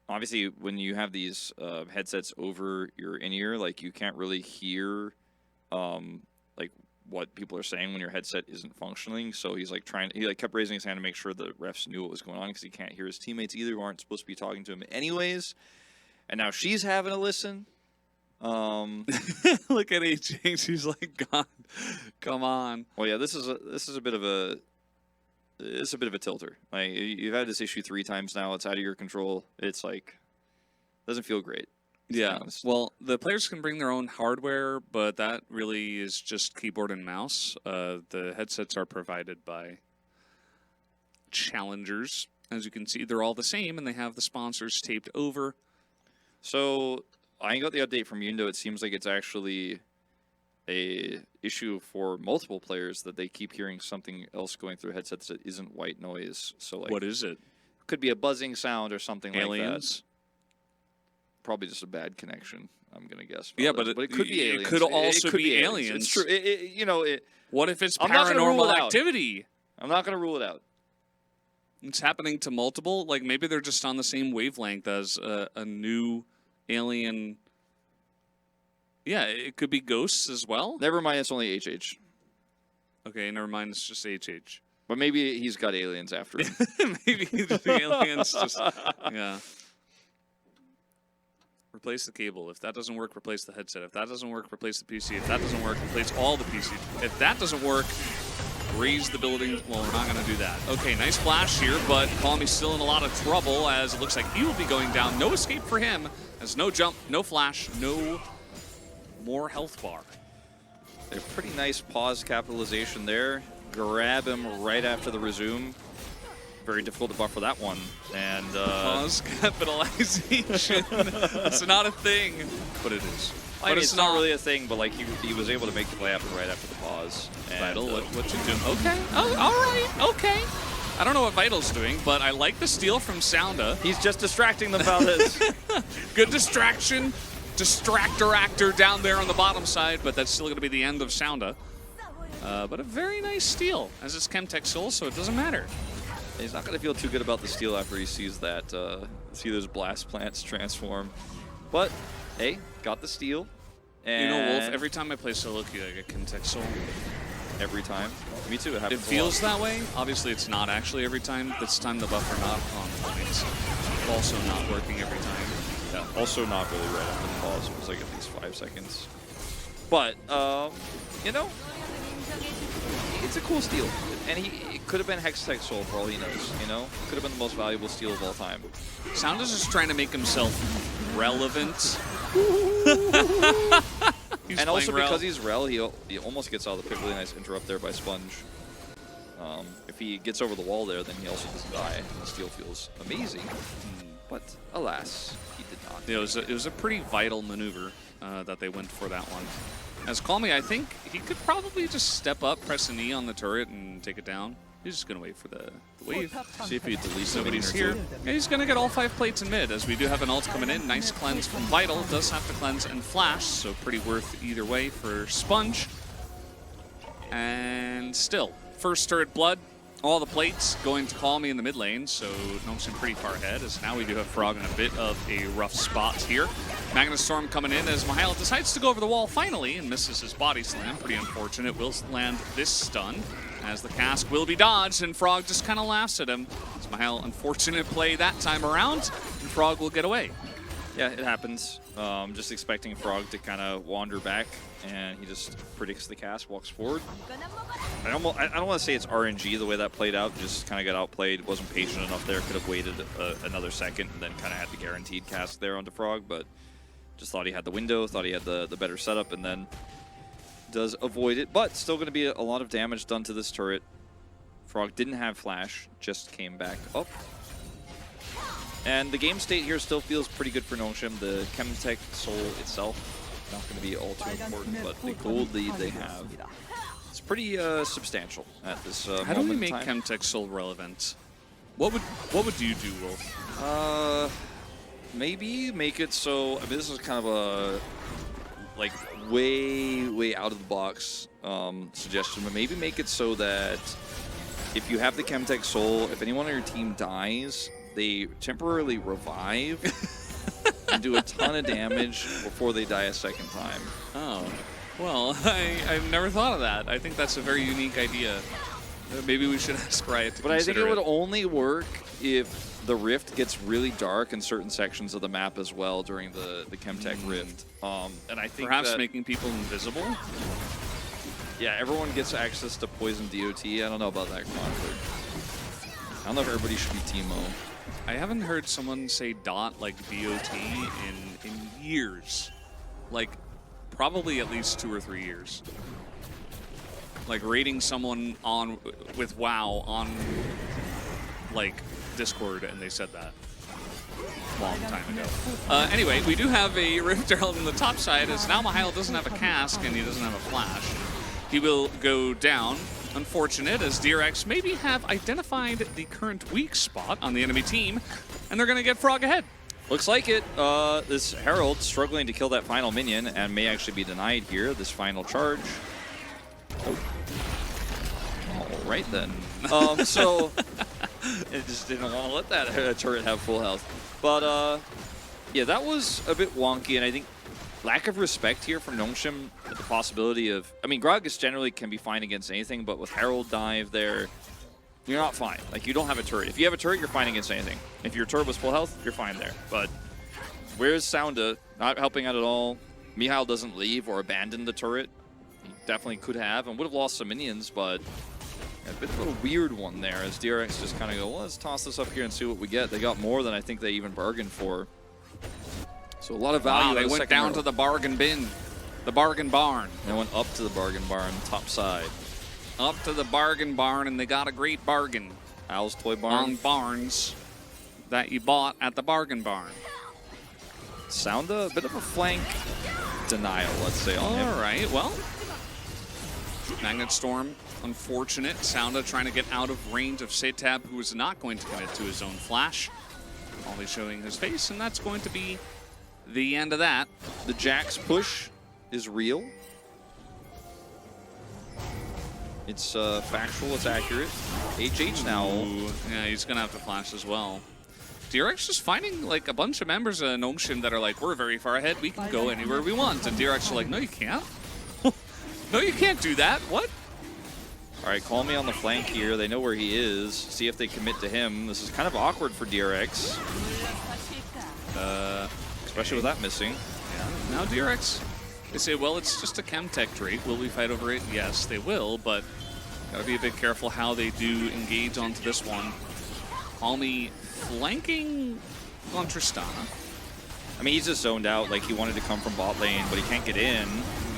obviously when you have these headsets over your in-ear, like you can't really hear like what people are saying when your headset isn't functioning. So he's like he like kept raising his hand to make sure the refs knew what was going on because he can't hear his teammates either who aren't supposed to be talking to him anyways. And now she's having to listen. Look at AJ. She's like, God, come on. Well, yeah, this is a bit of a tilter. Like you've had this issue 3 times now. It's out of your control. It's like doesn't feel great. Yeah. Well, the players can bring their own hardware, but that really is just keyboard and mouse. The headsets are provided by challengers. As you can see, they're all the same, and they have the sponsors taped over. So I got the update from Yundo. It seems like it's actually a issue for multiple players that they keep hearing something else going through headsets that isn't white noise. So like, what is it? Could be a buzzing sound or something Aliens? like that. Probably just a bad connection, I'm gonna guess. Yeah, but it could be aliens. It could also could be aliens. It's true. You know, what if it's I'm not gonna rule paranormal it out. activity? I'm not gonna rule it out. It's happening to multiple. Like maybe they're just on the same wavelength as a new alien. Yeah, it could be ghosts as well. Never mind, it's only HH. Okay, never mind. It's just HH. But maybe he's got aliens after him. Maybe the aliens just yeah. Replace the cable. If that doesn't work, replace the headset. If that doesn't work, replace the PC. If that doesn't work, replace all the PCs. If that doesn't work, raise the building. Well, we're not going to do that. Okay, nice flash here, but Palmy's still in a lot of trouble as it looks like he will be going down. No escape for him. There's no jump, no flash, no more health bar. A pretty nice pause capitalization there. Grab him right after the resume. Very difficult to buffer that one. And pause capitalization. It's not a thing, but it is. I mean, it's not really a thing, but like he was able to make the play happen right after the pause. And, Vital, what you doing? Okay, oh, all right, okay. I don't know what Vital's doing, but I like the steal from Sounda. He's just distracting them, Valdez. Good distraction. Distractor actor down there on the bottom side, but that's still going to be the end of Sounda. But a very nice steal, as it's Chemtech Soul, so it doesn't matter. He's not going to feel too good about the steal after he sees that, see those blast plants transform. But, hey, got the steal. And you know, Wolf, every time I play solo queue, I get Chemtech Soul. Every time? Me too, it happens. It feels that way. Obviously, it's not actually every time. This time the buffer not on points. Also not working every time. Yeah, also not really right after the pause. It was like at least 5 seconds. But, you know, it's a cool steal. And it could have been Hextech Soul for all he knows, you know? Could have been the most valuable steal of all time. Sounda's just trying to make himself relevant. And also because he's Rel, he almost gets out of the pick. Really nice interrupt there by Sponge. If he gets over the wall there, then he also doesn't die. The steal feels amazing. But alas, he did not. Yeah, it was a pretty vital maneuver that they went for that one. As Call Me, I think he could probably just step up, press an E on the turret, and take it down. He's just going to wait for the wave. See if he deletes Nobody's here. Yeah, he's going to get all 5 plates in mid, as we do have an ult coming in. Nice cleanse from Vital. Does have to cleanse and flash, so pretty worth either way for Sponge. And still, first turret blood. All the plates going to Call Me in the mid lane, so Noxon pretty far ahead, as now we do have Frog in a bit of a rough spot here. Magnus Storm coming in as Mihail decides to go over the wall finally and misses his body slam. Pretty unfortunate. Will land this stun as the cask will be dodged, and Frog just kind of laughs at him. It's Mihail, unfortunate play that time around, and Frog will get away. Yeah, it happens. Just expecting Frog to kind of wander back, and he just predicts the cast, walks forward. I don't want to say it's RNG the way that played out. Just kind of got outplayed. Wasn't patient enough there. Could have waited another second and then kind of had the guaranteed cast there onto Frog, but just thought he had the window, thought he had the better setup, and then does avoid it. But still going to be a lot of damage done to this turret. Frog didn't have flash, just came back up. And the game state here still feels pretty good for Nongshim. The Chemtech Soul itself, not going to be all too important, but the gold lead they have, it's pretty substantial at this moment. How do we make Chemtech Soul relevant? What would you do, Wolf? maybe make it so, I mean, this is kind of a, like, way out of the box suggestion, but maybe make it so that if you have the Chemtech Soul, if anyone on your team dies, they temporarily revive and do a ton of damage before they die a second time. Oh, well, I've never thought of that. I think that's a very unique idea. Maybe we should ask Riot to But I think consider it would only work if the rift gets really dark in certain sections of the map as well during the Chemtech rift. And I think perhaps that, making people invisible? yeah, everyone gets access to Poison DOT. I don't know about that, Clockwork. I don't know if everybody should be Teemo. I haven't heard someone say dot like DOT in years. Like, probably at least 2 or 3 years. Like, rating someone on with WoW on, like, Discord, and they said that long time ago. Anyway, we do have a Rift Herald on the top side, as now Mihail doesn't have a cask and he doesn't have a flash. He will go down. Unfortunate, as DRX maybe have identified the current weak spot on the enemy team, and they're going to get Frog ahead. Looks like it. This Herald struggling to kill that final minion and may actually be denied here, this final charge. Oh. All right, then. So, it just didn't want to let that turret have full health. But, yeah, that was a bit wonky, and I think lack of respect here from Nongshim, the possibility of... I mean, Gragas generally can be fine against anything, but with Herald dive there, you're not fine. Like, you don't have a turret. If you have a turret, you're fine against anything. If your turret was full health, you're fine there. But where's Sounda? Not helping out at all. Mihail doesn't leave or abandon the turret. He definitely could have and would have lost some minions, but a bit of a weird one there as DRX just kind of go, well, let's toss this up here and see what we get. They got more than I think they even bargained for. So a lot of value. Wow, they went down to the bargain bin, the bargain barn. They went up to the bargain barn, top side. Up to the bargain barn, and they got a great bargain. Owl's Toy Barn. On barns that you bought at the bargain barn. Sounda, a bit of a flank denial, let's say, on him. All right, well. Magnet Storm, unfortunate. Sounda trying to get out of range of Setab, who is not going to commit to his own flash. Only showing his face, and that's going to be the end of that. The Jax push is real. It's factual, it's accurate. HH now. Ooh, yeah, he's going to have to flash as well. DRX just finding like a bunch of members of Nongshim that are like, we're very far ahead, we can go anywhere we want. And DRX are like, no, you can't. No, you can't do that. What? All right, call me on the flank here. They know where he is. See if they commit to him. This is kind of awkward for DRX. Especially with that missing. Yeah. Now DRX, they say, well, it's just a Chemtech trait. Will we fight over it? Yes, they will, but gotta be a bit careful how they do engage onto this one. Almi flanking on Tristana. I mean, he's just zoned out. Like, he wanted to come from bot lane, but he can't get in.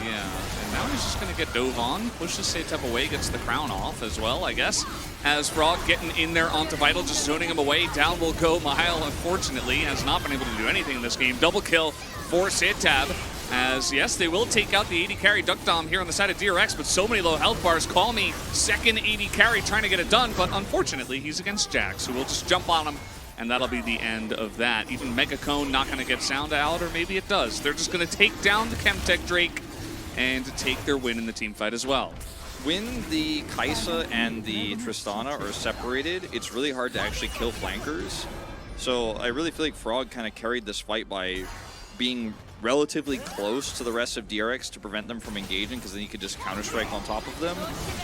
Yeah, and now he's just going to get dove on, pushes Setab away, gets the crown off as well, I guess. As Frog getting in there onto Vital, just zoning him away. Down will go Mihail, unfortunately, has not been able to do anything in this game. Double kill for Setab, as yes, they will take out the 80 carry Duck Dom here on the side of DRX, but so many low health bars. Call me second 80 carry trying to get it done, but unfortunately, he's against Jax, who will just jump on him. And that'll be the end of that. Even Mega Cone not going to get Sound out, or maybe it does. They're just going to take down the Chemtech Drake and take their win in the team fight as well. When the Kai'Sa and the Tristana are separated, it's really hard to actually kill flankers. So I really feel like Frog kind of carried this fight by being relatively close to the rest of DRX to prevent them from engaging, because then you could just counter-strike on top of them.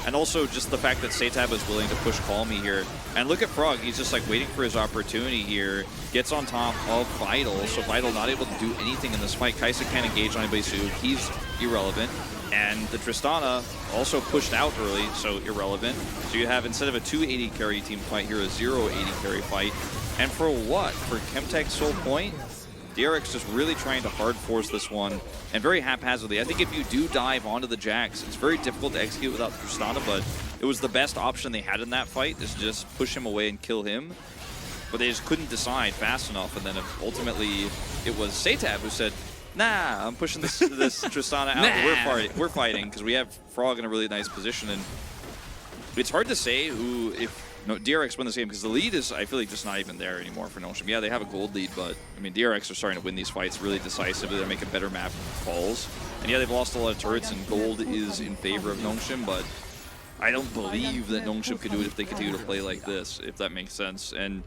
And also just the fact that Setab is willing to push Call Me here. And look at Frog, he's just like waiting for his opportunity here, gets on top of Vital, so Vital not able to do anything in this fight. Kai'Sa can't engage on anybody, so he's irrelevant. And the Tristana also pushed out early, so irrelevant. So you have, instead of a 280 carry team fight here, a 080 carry fight. And for what? For Chemtech Soul Point? DRX just really trying to hard force this one, and very haphazardly. I think if you do dive onto the Jax, it's very difficult to execute without Tristana, but it was the best option they had in that fight, is just push him away and kill him. But they just couldn't decide fast enough, and then ultimately it was Setab who said, nah, I'm pushing this Tristana out. Nah. We're fighting, because we have Frog in a really nice position, and it's hard to say who, if No, DRX win this game because the lead is, I feel like, just not even there anymore for Notion. Yeah, they have a gold lead, but I mean, DRX are starting to win these fights really decisively. They're making better map calls. And yeah, they've lost a lot of turrets, and gold is in favor of Nongshim, but I don't believe that Nongshim could do it if they continue to play like this, if that makes sense. And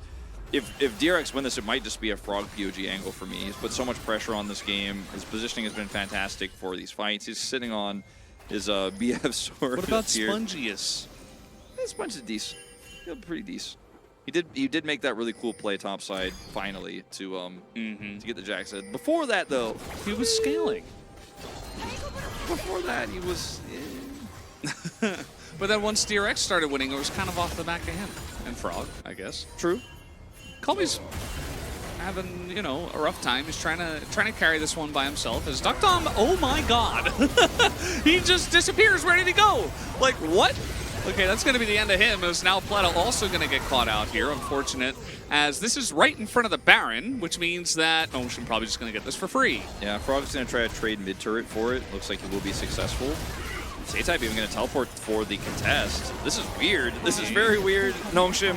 if DRX win this, it might just be a Frog POG angle for me. He's put so much pressure on this game. His positioning has been fantastic for these fights. He's sitting on his BF sword. What about here. Spongius? Yeah, Sponge is decent. Pretty decent. He did make that really cool play topside finally to get the Jack's head. Before that though, He was scaling. before that he was. But then once DRX started winning, it was kind of off the back of him. And Frog, I guess. True. Colby's having, you know, a rough time. He's trying to carry this one by himself. As Duckdom, oh my god. He just disappears. Where did he go? Like, what? Okay, that's going to be the end of him, as now Pleta also going to get caught out here. Unfortunate, as this is right in front of the Baron, which means that Ocean probably just going to get this for free. Yeah, Frog's going to try to trade mid-turret for it. Looks like he will be successful. C-Type even going to teleport for the contest. This is weird. This is very weird. Nongshim.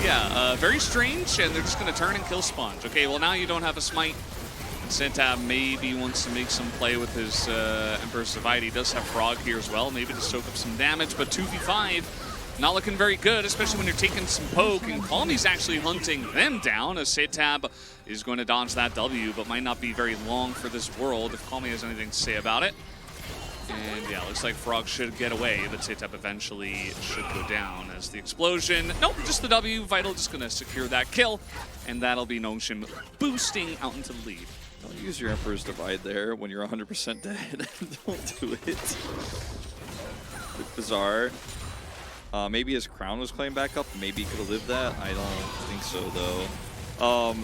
Yeah, very strange, and they're just going to turn and kill Sponge. Okay, well now you don't have a smite. Sentab maybe wants to make some play with his Emperor's Divide. He does have Frog here as well, maybe to soak up some damage, but 2v5, not looking very good, especially when you're taking some poke, and Calmy's actually hunting them down, as Sentab is going to dodge that W, but might not be very long for this world if Calmy has anything to say about it. And yeah, looks like Frog should get away, but Setep eventually should go down as the explosion. Nope, just the W. Vital just going to secure that kill, and that'll be Nongshim boosting out into the lead. Don't use your Emperor's Divide there when you're 100% dead. Don't do it. Bit bizarre. Maybe his crown was claimed back up. Maybe he could have lived that. I don't think so, though.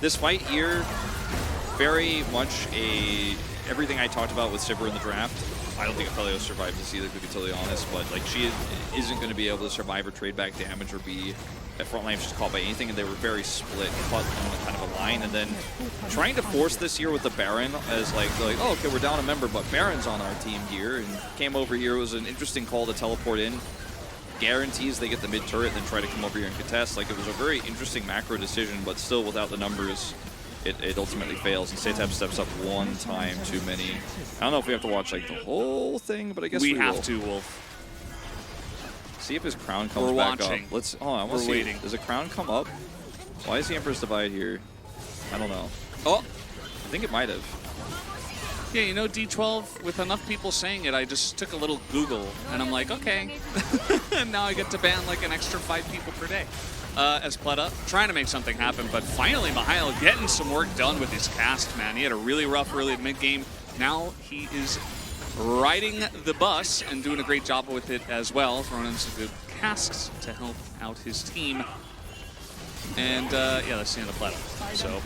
This fight here, very much everything I talked about with Sivir in the draft. I don't think Apelio survived this either, to be totally honest, but like she isn't going to be able to survive or trade back damage or be at front line if she's caught by anything, and they were very split, caught on kind of a line, and then trying to force this here with the Baron as like oh, okay, we're down a member, but Baron's on our team here, and came over here. It was an interesting call to teleport in. Guarantees they get the mid turret, then try to come over here and contest. Like, it was a very interesting macro decision, but still without the numbers, it ultimately fails, and Setep steps up one time too many. I don't know if we have to watch like the whole thing, but I guess we have will. to, Wolf. See if his crown comes We're back watching. up. Let's. Oh, I want to see. Waiting. Does the crown come up? Why is the Emperor's Divide here? I don't know. Oh, I think it might have. yeah, you know, D12, with enough people saying it, I just took a little Google, and I'm like, okay. And now I get to ban like an extra 5 people per day. As Pleta trying to make something happen, but finally Mihail getting some work done with his cast, man. He had a really rough early mid-game. Now he is riding the bus and doing a great job with it as well, throwing in some good casts to help out his team. And yeah, that's the end of Pleta. So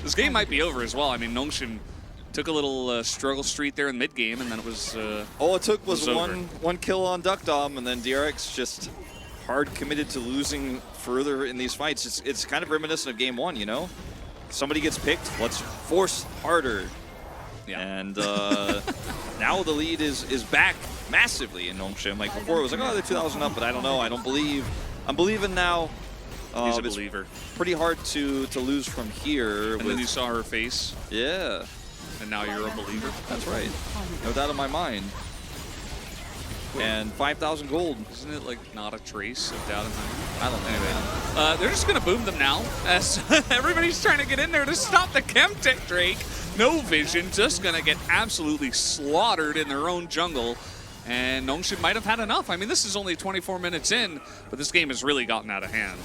this game might be over as well. I mean, Nongshim took a little struggle streak there in mid-game, and then it was all it took was over. one kill on Duckdom, and then DRX just hard committed to losing further in these fights. It's kind of reminiscent of game 1, you know? Somebody gets picked, let's force harder. Yeah. And now the lead is back massively in Nongshim. Like before it was like, oh, they're 2,000 up, but I don't know, I don't believe. I'm believing now. He's a believer. Pretty hard to lose from here. And then you saw her face. Yeah. And now you're a believer. That's right. No doubt in my mind. And 5,000 gold. Isn't it like not a trace of doubt in my mind? I don't know. Anyway, they're just gonna boom them now as everybody's trying to get in there to stop the Chemtech Drake. No vision, just gonna get absolutely slaughtered in their own jungle. And Nongshim might have had enough. I mean, this is only 24 minutes in, but this game has really gotten out of hand.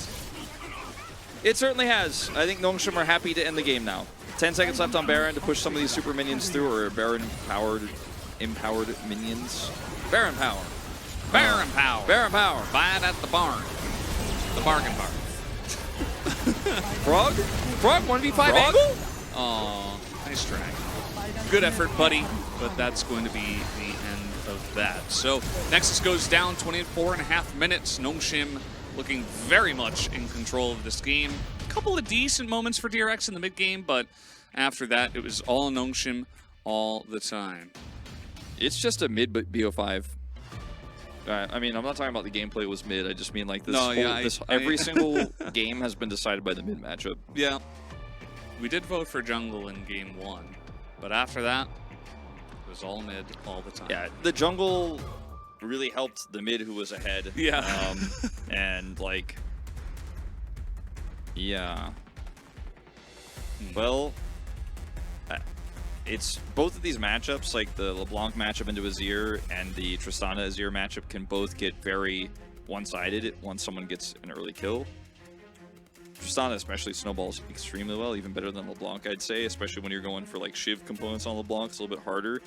It certainly has. I think Nongshim are happy to end the game now. 10 seconds left on Baron to push some of these super minions through, or Baron-powered, empowered minions. Baron power. Baron power. Baron power. Buy it at the barn. The bargain barn. Frog? Frog 1v5 angle? Aw, nice try. Good effort, buddy, but that's going to be the end of that. So Nexus goes down 24.5 minutes. Nongshim looking very much in control of this game. A couple of decent moments for DRX in the mid-game, but after that, it was all Nongshim all the time. It's just a mid BO5. I mean, I'm not talking about the gameplay was mid. I just mean like this. No, yeah, every single game has been decided by the mid matchup. Yeah. We did vote for jungle in game 1, but after that, it was all mid all the time. Yeah, the jungle really helped the mid who was ahead. Yeah. And like, yeah. Well, it's both of these matchups, like the LeBlanc matchup into Azir and the Tristana Azir matchup, can both get very one-sided once someone gets an early kill. Tristana especially snowballs extremely well, even better than LeBlanc, I'd say, especially when you're going for like Shiv components on LeBlanc. It's a little bit harder.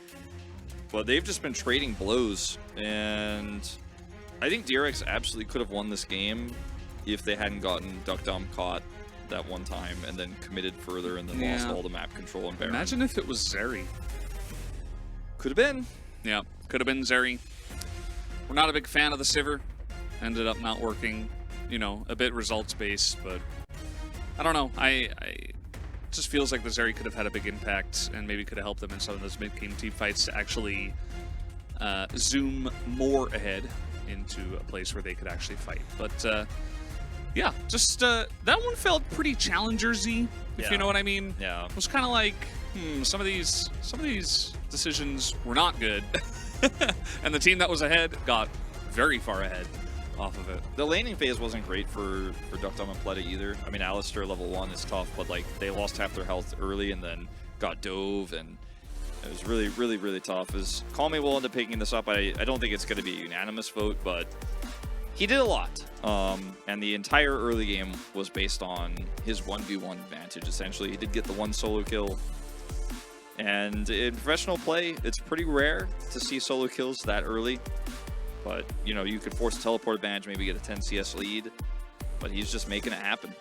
But they've just been trading blows, and I think DRX absolutely could have won this game if they hadn't gotten Duck Dom caught that one time and then committed further and then lost all the map control and Baron. Imagine if it was Zeri. Could have been. Yeah, could have been Zeri. We're not a big fan of the Sivir. Ended up not working. You know, a bit results-based, but I don't know. It just feels like the Zeri could have had a big impact and maybe could have helped them in some of those mid-game team fights to actually zoom more ahead into a place where they could actually fight. But yeah, just that one felt pretty Challenger-y, if you know what I mean. Yeah. It was kind of like, some of these decisions were not good, and the team that was ahead got very far ahead off of it. The laning phase wasn't great for Duck Dom and Pleta either. I mean, Alistar level 1 is tough, but like they lost half their health early and then got dove, and it was really, really, really tough. Call Me will end up picking this up. I don't think it's going to be a unanimous vote, but he did a lot. And the entire early game was based on his 1v1 advantage, essentially. He did get the one solo kill. And in professional play, it's pretty rare to see solo kills that early. But, you know, you could force a teleport advantage, maybe get a 10 CS lead. But he's just making it happen.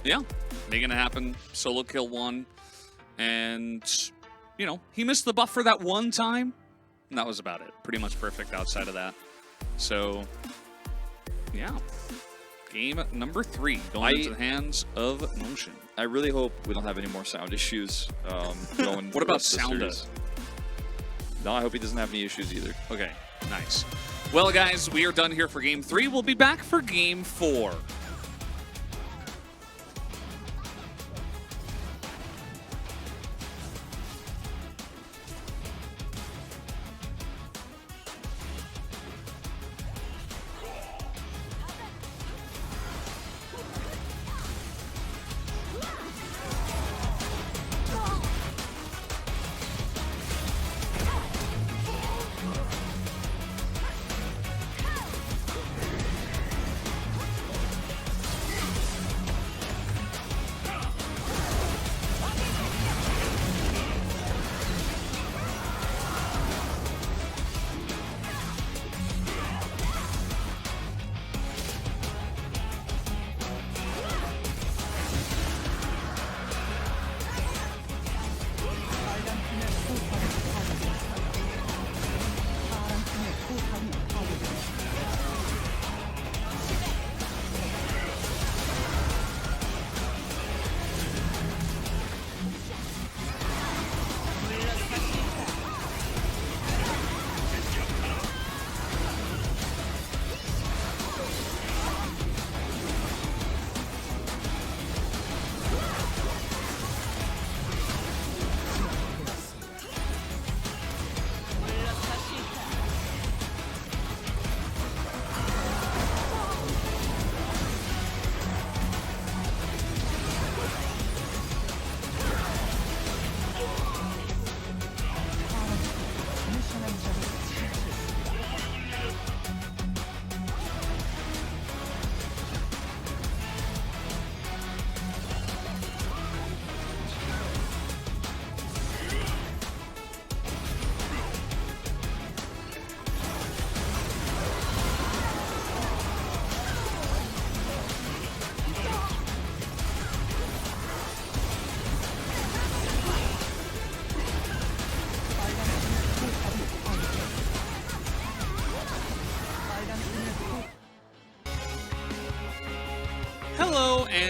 Yeah, making it happen. Solo kill 1. And, you know, he missed the buff for that one time. And that was about it. Pretty much perfect outside of that. So, yeah. Game number 3 going into the hands of Motion. I really hope we don't have any more sound issues going. What about Sounda? No, I hope he doesn't have any issues either. Okay, nice. Well, guys, we are done here for Game 3. We'll be back for Game 4.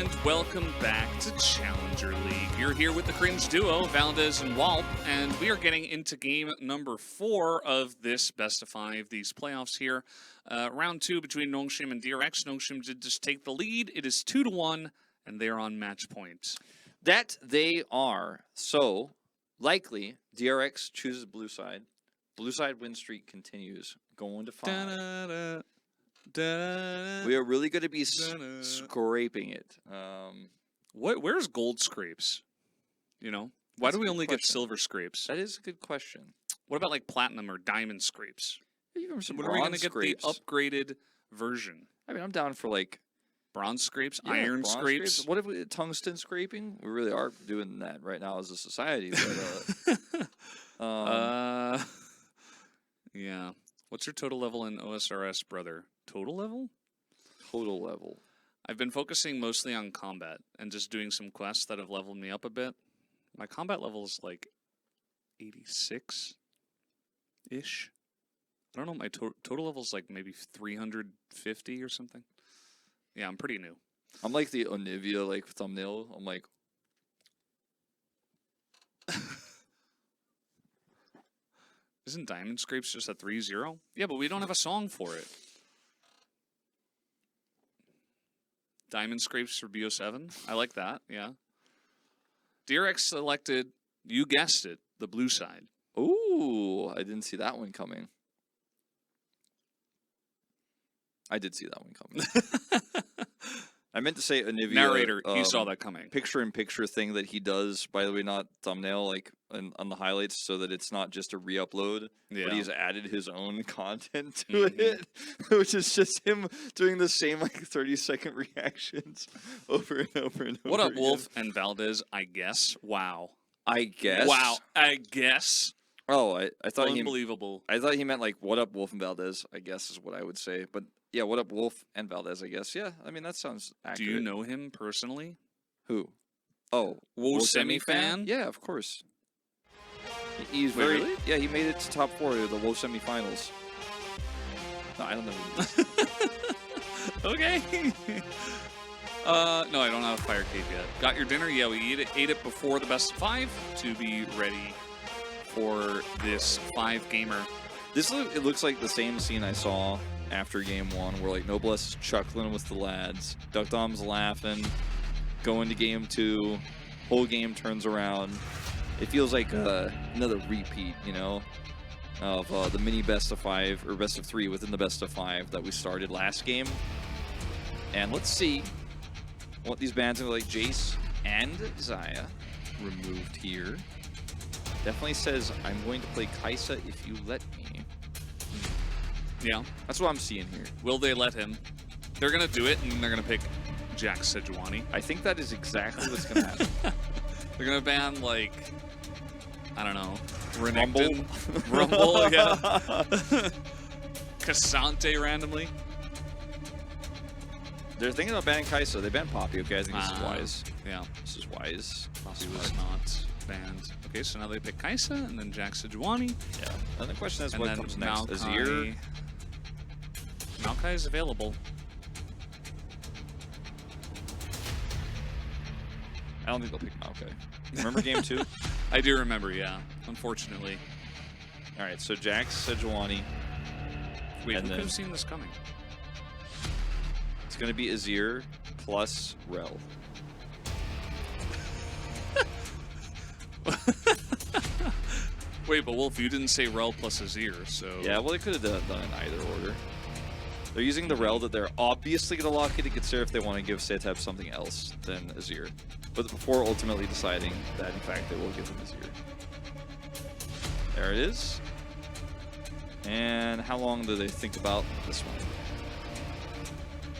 And welcome back to Challenger League. You're here with the cringe duo, Valdez and Walp, and we are getting into game number 4 of this best of 5, these playoffs here. Round 2 between Nongshim and DRX. Nongshim did just take the lead. It is 2-1, and they are on match point. That they are. So, likely, DRX chooses blue side. Blue side win streak continues, going to 5. Da-da-da. Da-da-da. We are really going to be scraping it. Where's gold scrapes? You know, why That's do we a good only get question. silver scrapes? That is a good question. What about like platinum or diamond scrapes? Even some When are we going to bronze get scrapes. the upgraded version? I mean, I'm down for like Bronze scrapes, yeah, iron bronze scrapes. What if we tungsten scraping? We really are doing that right now as a society. But, Yeah. What's your total level in OSRS, brother? Total level? total level. I've been focusing mostly on combat and just doing some quests that have leveled me up a bit. My combat level is like 86-ish. I don't know, my total level is like maybe 350 or something. Yeah, I'm pretty new. I'm like the Onivia like thumbnail. I'm like, Isn't Diamond Scrapes just a 3-0? Yeah, but we don't have a song for it. Diamond Scrapes for BO7? I like that, yeah. DRX selected, you guessed it, the blue side. ooh, I didn't see that one coming. I did see that one coming. I meant to say Onivia. Narrator, you saw that coming. Picture-in-picture thing that he does, by the way, not thumbnail, like on the highlights, so that it's not just a re-upload, Yeah. but he's added his own content to it, which is just him doing the same like 30-second reactions over and over and over. What up, again. Wolf and Valdez? I guess. Wow. I guess. Wow. I guess. Oh, I thought he. Unbelievable. I thought he meant like, what up, Wolf and Valdez, I guess is what I would say. But yeah, what up, Wolf and Valdez, I guess. Yeah, I mean, that sounds accurate. Do you know him personally? Who? Oh, Wosemi fan? Yeah, of course. He's Wait, very. really? Yeah, he made it to top 4 of the Wo semifinals. No, I don't know who he is. Okay. No, I don't have a fire cave yet. Got your dinner? Yeah, we ate it before the best of 5 to be ready for this 5-gamer. It looks like the same scene I saw after game 1, where like Noblesse is chuckling with the lads, Duck Dom's laughing, going to game 2, whole game turns around. It feels like another repeat, you know, of the mini best of 5 or best of 3 within the best of 5 that we started last game. And let's see what these bans are like. Jace and Xayah removed here. Definitely says, I'm going to play Kaisa if you let me. Yeah. That's what I'm seeing here. Will they let him? They're going to do it, and they're going to pick Jack Sejuani. I think that is exactly what's going to happen. They're going to ban, like, I don't know, Rumble. Renekton? Rumble, yeah. Cassante randomly. They're thinking about banning Kaisa. They banned Poppy. Okay, I think this is wise. Yeah. This is wise. Poppy was not banned. Okay, so now they pick Kaisa, and then Jack Sejuani. Yeah. And the question is, And what then comes next? Maokai. Azir? Maokai is available. I don't think they'll pick Maokai. Remember game 2? I do remember, yeah. Unfortunately. All right, so Jax, Sejuani. Wait, And who then- could have seen this coming? It's going to be Azir plus Rel. Wait, but Wolf, you didn't say Rel plus Azir, so... Yeah, well, they could have done it in either order. They're using the Rel that they're obviously going to lock in to consider if they want to give Setep something else than Azir. But before ultimately deciding that, in fact, they will give him Azir. There it is. And how long do they think about this one?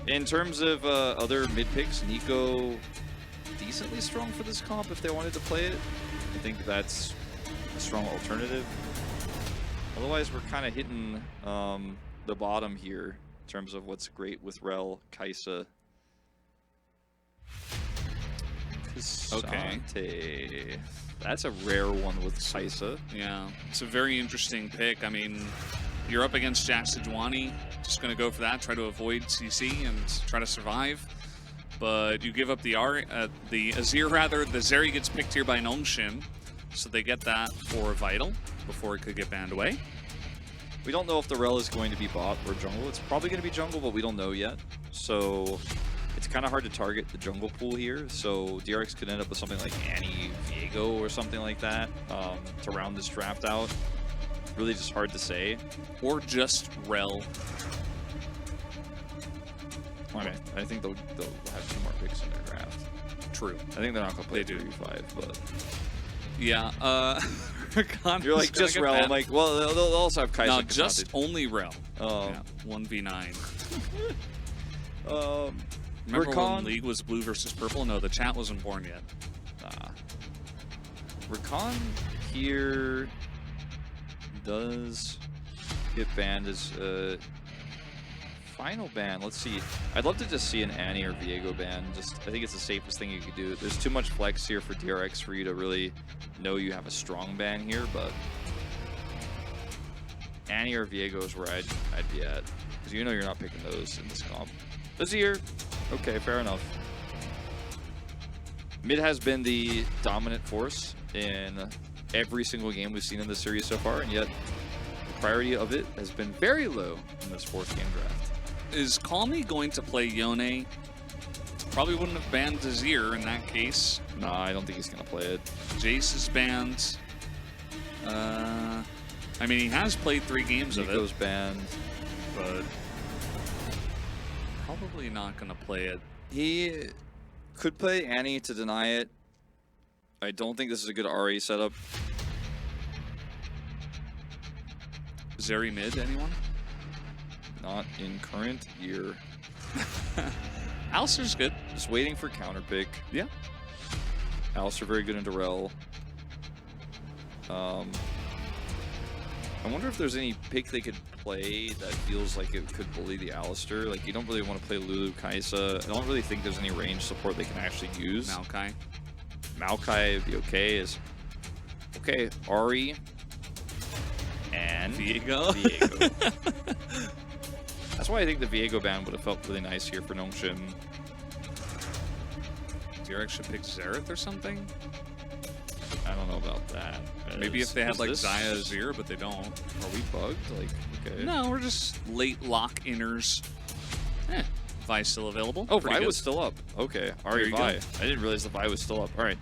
In terms of other mid picks, Nico decently strong for this comp if they wanted to play it. I think that's a strong alternative. Otherwise, we're kind of hitting the bottom here in terms of what's great with Rel, Kaisa. Okay. Cassante. That's a rare one with Kaisa. Yeah, it's a very interesting pick. I mean, you're up against Jack Sejuani. Just going to go for that, try to avoid CC and try to survive. but you give up the Azir rather. The Zeri gets picked here by Nongshim, so they get that for Vital before it could get banned away. We don't know if the Rel is going to be bot or jungle. It's probably going to be jungle, but we don't know yet. So it's kind of hard to target the jungle pool here. So DRX could end up with something like Annie Viego or something like that to round this draft out. Really just hard to say. Or just Rel. Okay, I think they'll have 2 more picks in their draft. True. I think they're not going to play They do. 3v5, but... Yeah, You're like, just Rel. I'm like, well, they'll also have Kai'Sa. No, just only Rel. Yeah, 1v9. Remember when League was blue versus purple? No, the chat wasn't born yet. Rakan here does get banned as final ban. Let's see. I'd love to just see an Annie or Viego ban. I think it's the safest thing you could do. There's too much flex here for DRX for you to really know you have a strong ban here, but Annie or Viego is where I'd be at. Because you know you're not picking those in this comp. Azir. Okay, fair enough. Mid has been the dominant force in every single game we've seen in this series so far, and yet the priority of it has been very low in this 4th game draft. Is Calmy going to play Yone? Probably wouldn't have banned Azir in that case. Nah, I don't think he's going to play it. Jace is banned. I mean, he has played 3 games of it. Nico's banned. But probably not going to play it. He could play Annie to deny it. I don't think this is a good RE setup. Zeri mid, anyone? Not in current year. Alistair's good. Just waiting for counter pick. Yeah. Alistair very good into Rel. I wonder if there's any pick they could play that feels like it could bully the Alistair. Like, you don't really want to play Lulu, Kai'Sa. I don't really think there's any range support they can actually use. Maokai would be okay. Okay, Ahri and Viego. That's why I think the Viego ban would have felt really nice here for Nongshim. DRX should pick Xerath or something? I don't know about that. Maybe if they had like Xayah Azir, but they don't. Are we bugged? Like, okay. No, we're just late lock inners. Vi's still available. Oh, Vi was still up. Okay, Ahri Vi. go. I didn't realize the Vi was still up. All right.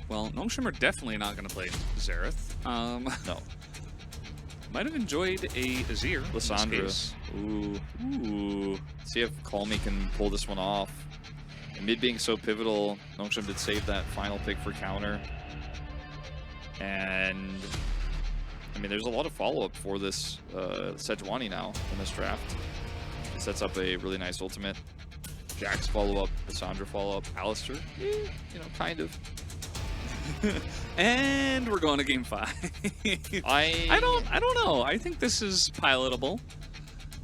Well, Nongshim are definitely not going to play Xerath. No. Might have enjoyed a Azir. Lissandra. Ooh. See if Calmy can pull this one off. And mid being so pivotal, Nongshim did save that final pick for counter. And I mean, there's a lot of follow-up for this Sejuani now in this draft. It sets up a really nice ultimate. Jax follow-up, Lissandra follow-up, Alistair, kind of. And we're going to game 5. I don't know. I think this is pilotable.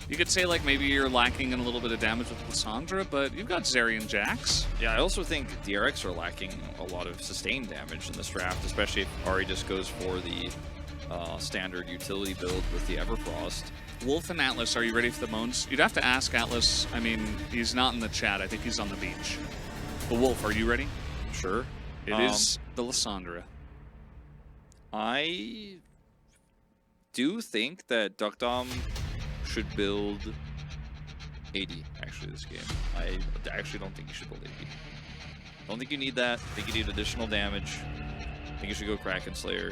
You could say like maybe you're lacking in a little bit of damage with Lissandra, but you've got Zeri and Jax. Yeah, I also think DRX are lacking a lot of sustained damage in this draft, especially if Ahri just goes for the standard utility build with the Everfrost. Wolf and Atlas, are you ready for the moans? You'd have to ask Atlas. I mean, he's not in the chat. I think he's on the beach. But Wolf, are you ready? Sure. It is the Lissandra. I do think that Duckdom should build AD, actually, this game. I actually don't think you should build AD. I don't think you need that. I think you need additional damage. I think you should go Kraken Slayer.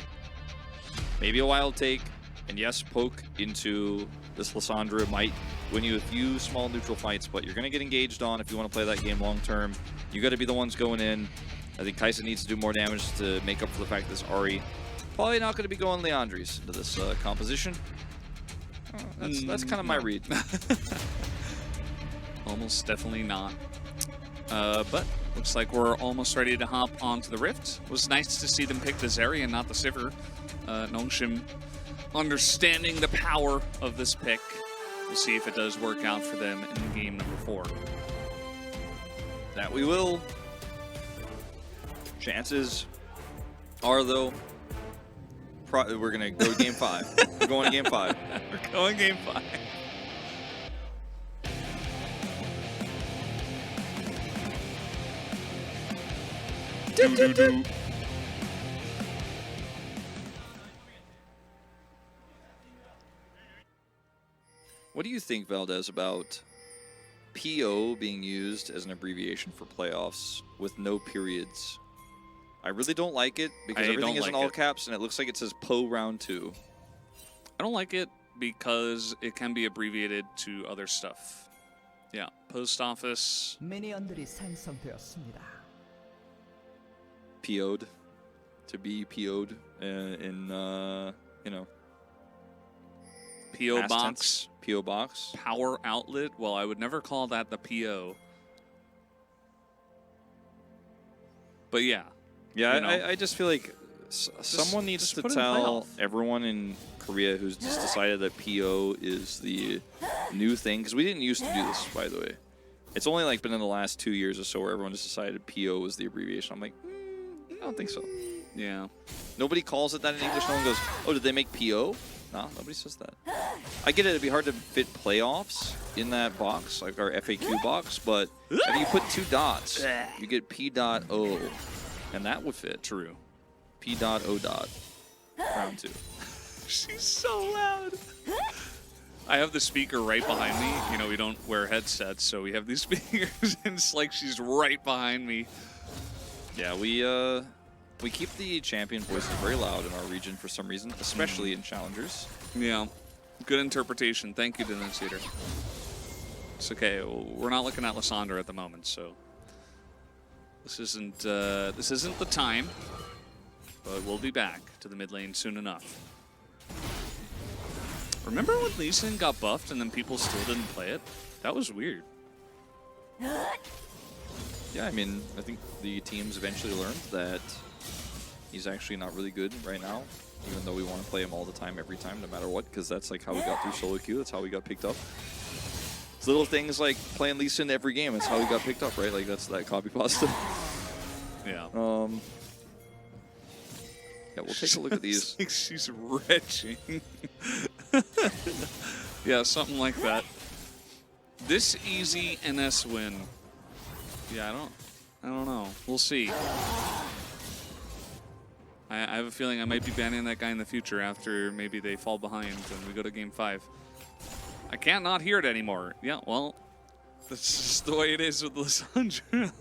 Maybe a wild take. And yes, poke into this Lissandra might win you a few small neutral fights, but you're going to get engaged on if you want to play that game long term. You got to be the ones going in. I think Kai'Sa needs to do more damage to make up for the fact that this Ahri probably not going to be going Leandries into this composition. That's kind of my read. Almost definitely not. But looks like we're almost ready to hop onto the Rift. It was nice to see them pick the Zeri and not the Sivir. Nongshim understanding the power of this pick. We'll see if it does work out for them in game number 4. That we will. Chances are, though, we're going to go game 5. We're going to game 5. We're going game 5. Do-do-do. What do you think, Valdez, about PO being used as an abbreviation for playoffs with no periods? I really don't like it because everything is in all caps and it looks like it says PO round 2. I don't like it because it can be abbreviated to other stuff. Yeah, post office. 미니언들이 생성되었습니다. PO'd. To be PO'd in you know. PO past box. tense. PO box. Power outlet. Well, I would never call that the PO. But yeah. Yeah, you know. I just feel like someone needs to tell everyone in Korea who's just decided that PO is the new thing, because we didn't used to do this, by the way. It's only like been in the last 2 years or so where everyone just decided PO was the abbreviation. I'm like, I don't think so. Yeah. Nobody calls it that in English. No one goes, oh, did they make PO? No, nobody says that. I get it, it'd be hard to fit playoffs in that box, like our FAQ box, but if you put 2 dots, you get P.O, and that would fit. True. P.O. Round 2. She's so loud. I have the speaker right behind me. You know, we don't wear headsets, so we have these speakers, and it's like she's right behind me. Yeah, we keep the champion voices very loud in our region for some reason, especially in challengers. Yeah. Good interpretation. Thank you, Denunciator. It's okay. We're not looking at Lysandra at the moment, so this isn't the time. But we'll be back to the mid lane soon enough. Remember when Lee Sin got buffed and then people still didn't play it? That was weird. Yeah, I mean, I think the teams eventually learned that he's actually not really good right now, even though we want to play him all the time, every time, no matter what, because that's like how we got through solo queue. That's how we got picked up. It's little things like playing Lee Sin every game. That's how we got picked up, right? Like that's that copy pasta. Yeah. Yeah, we'll take a look at these. Like she's retching. Yeah, something like that. This easy NS win. Yeah, I don't know. We'll see. I have a feeling I might be banning that guy in the future after maybe they fall behind and we go to game 5. I can't not hear it anymore. Yeah, well, that's just the way it is with Lysandra.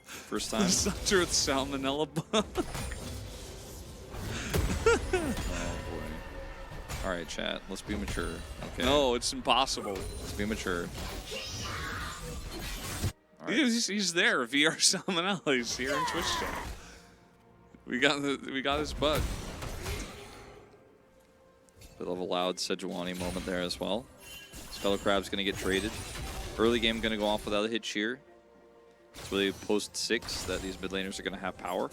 First time. Lysandra with salmonella bug. Oh boy. All right, chat. Let's be mature. Okay. No, it's impossible. Let's be mature. All right. He's there. VR Salmonella. He's here in Twitch chat. We got his bug. Bit of a loud Sejuani moment there as well. Skull Crab's going to get traded. Early game going to go off without a hit shear. It's really post 6 that these mid laners are going to have power.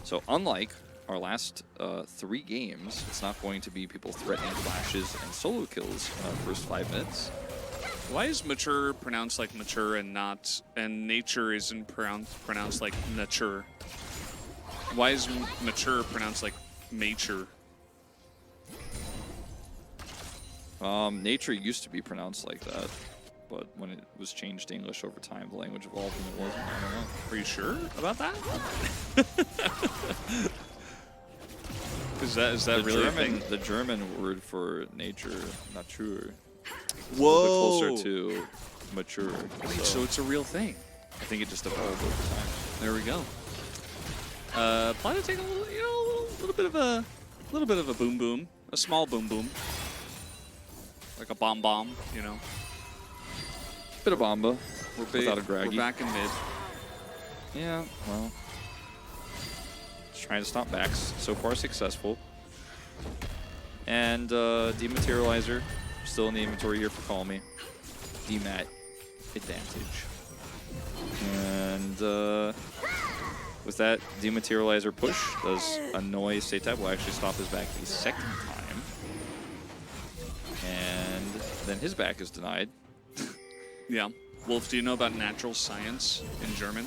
So unlike our last 3 games, it's not going to be people threatening flashes and solo kills in our first 5 minutes. Why is mature pronounced like mature and not, and nature isn't pronounced like nature? Why is mature pronounced like mature? Nature used to be pronounced like that, but when it was changed to English over time, the language evolved and it wasn't. I don't know. Are you sure about that? Is that really a thing? The German word for nature, Natur, is Whoa. a little bit closer to mature. Wait, so it's a real thing. I think it just evolved over time. There we go. Plan to take a little, you know, a little bit of a boom boom, a small boom boom, like a bomb, you know. Bit of Bomba, without a Graggy. We're back in mid. Yeah, well, just trying to stop backs. So far successful. And Dematerializer, still in the inventory here for Call Me. Demat advantage. And with that Dematerializer push, does annoy Seitab, will actually stop his back the second time. And then his back is denied. Yeah. Wolf, do you know about natural science in German?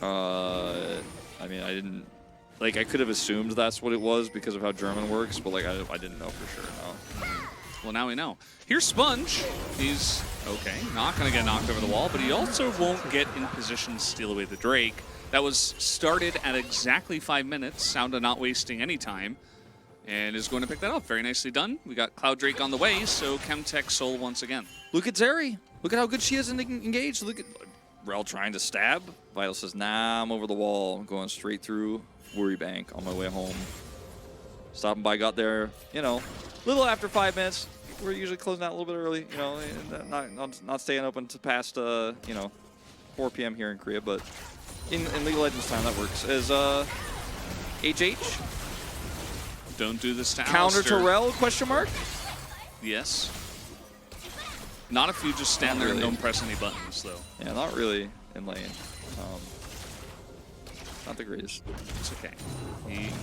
I mean, I didn't, like, I could have assumed that's what it was because of how German works, but, like, I didn't know for sure, no. Well, now we know. Here's Sponge. He's, okay, not going to get knocked over the wall, but he also won't get in position to steal away the Drake. that was started at exactly 5 minutes. Sounda not wasting any time. And is going to pick that up. Very nicely done. We got Cloud Drake on the way, so Chemtech Soul once again. Look at Zeri. Look at how good she is in engaged. Look at Rel trying to stab. Vital says, nah, I'm over the wall. I'm going straight through Worry Bank on my way home. Stopping by, got there, you know, a little after 5 minutes. We're usually closing out a little bit early, you know, not staying open to past, you know, 4 p.m. here in Korea, but in League of Legends time, that works. As HH. Don't do this to Counter Alistair. to Rel, question mark? Yes. Not if you just stand there and don't press any buttons, though. Yeah, not really in lane. Not the greatest. It's okay.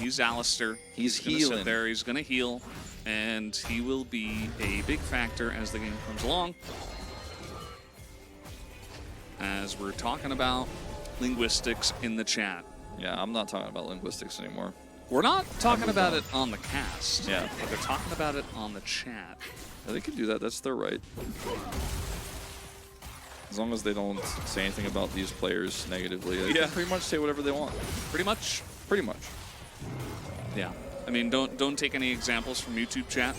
He's Alistair. He's gonna healing. sit there. He's going to heal. And he will be a big factor as the game comes along. As we're talking about linguistics in the chat. Yeah, I'm not talking about linguistics anymore. We're not talking about it on the cast. Yeah. But they're talking about it on the chat. Yeah, they can do that. That's their right. As long as they don't say anything about these players negatively, they can pretty much say whatever they want. Pretty much. Pretty much. Yeah. I mean, don't take any examples from YouTube chat.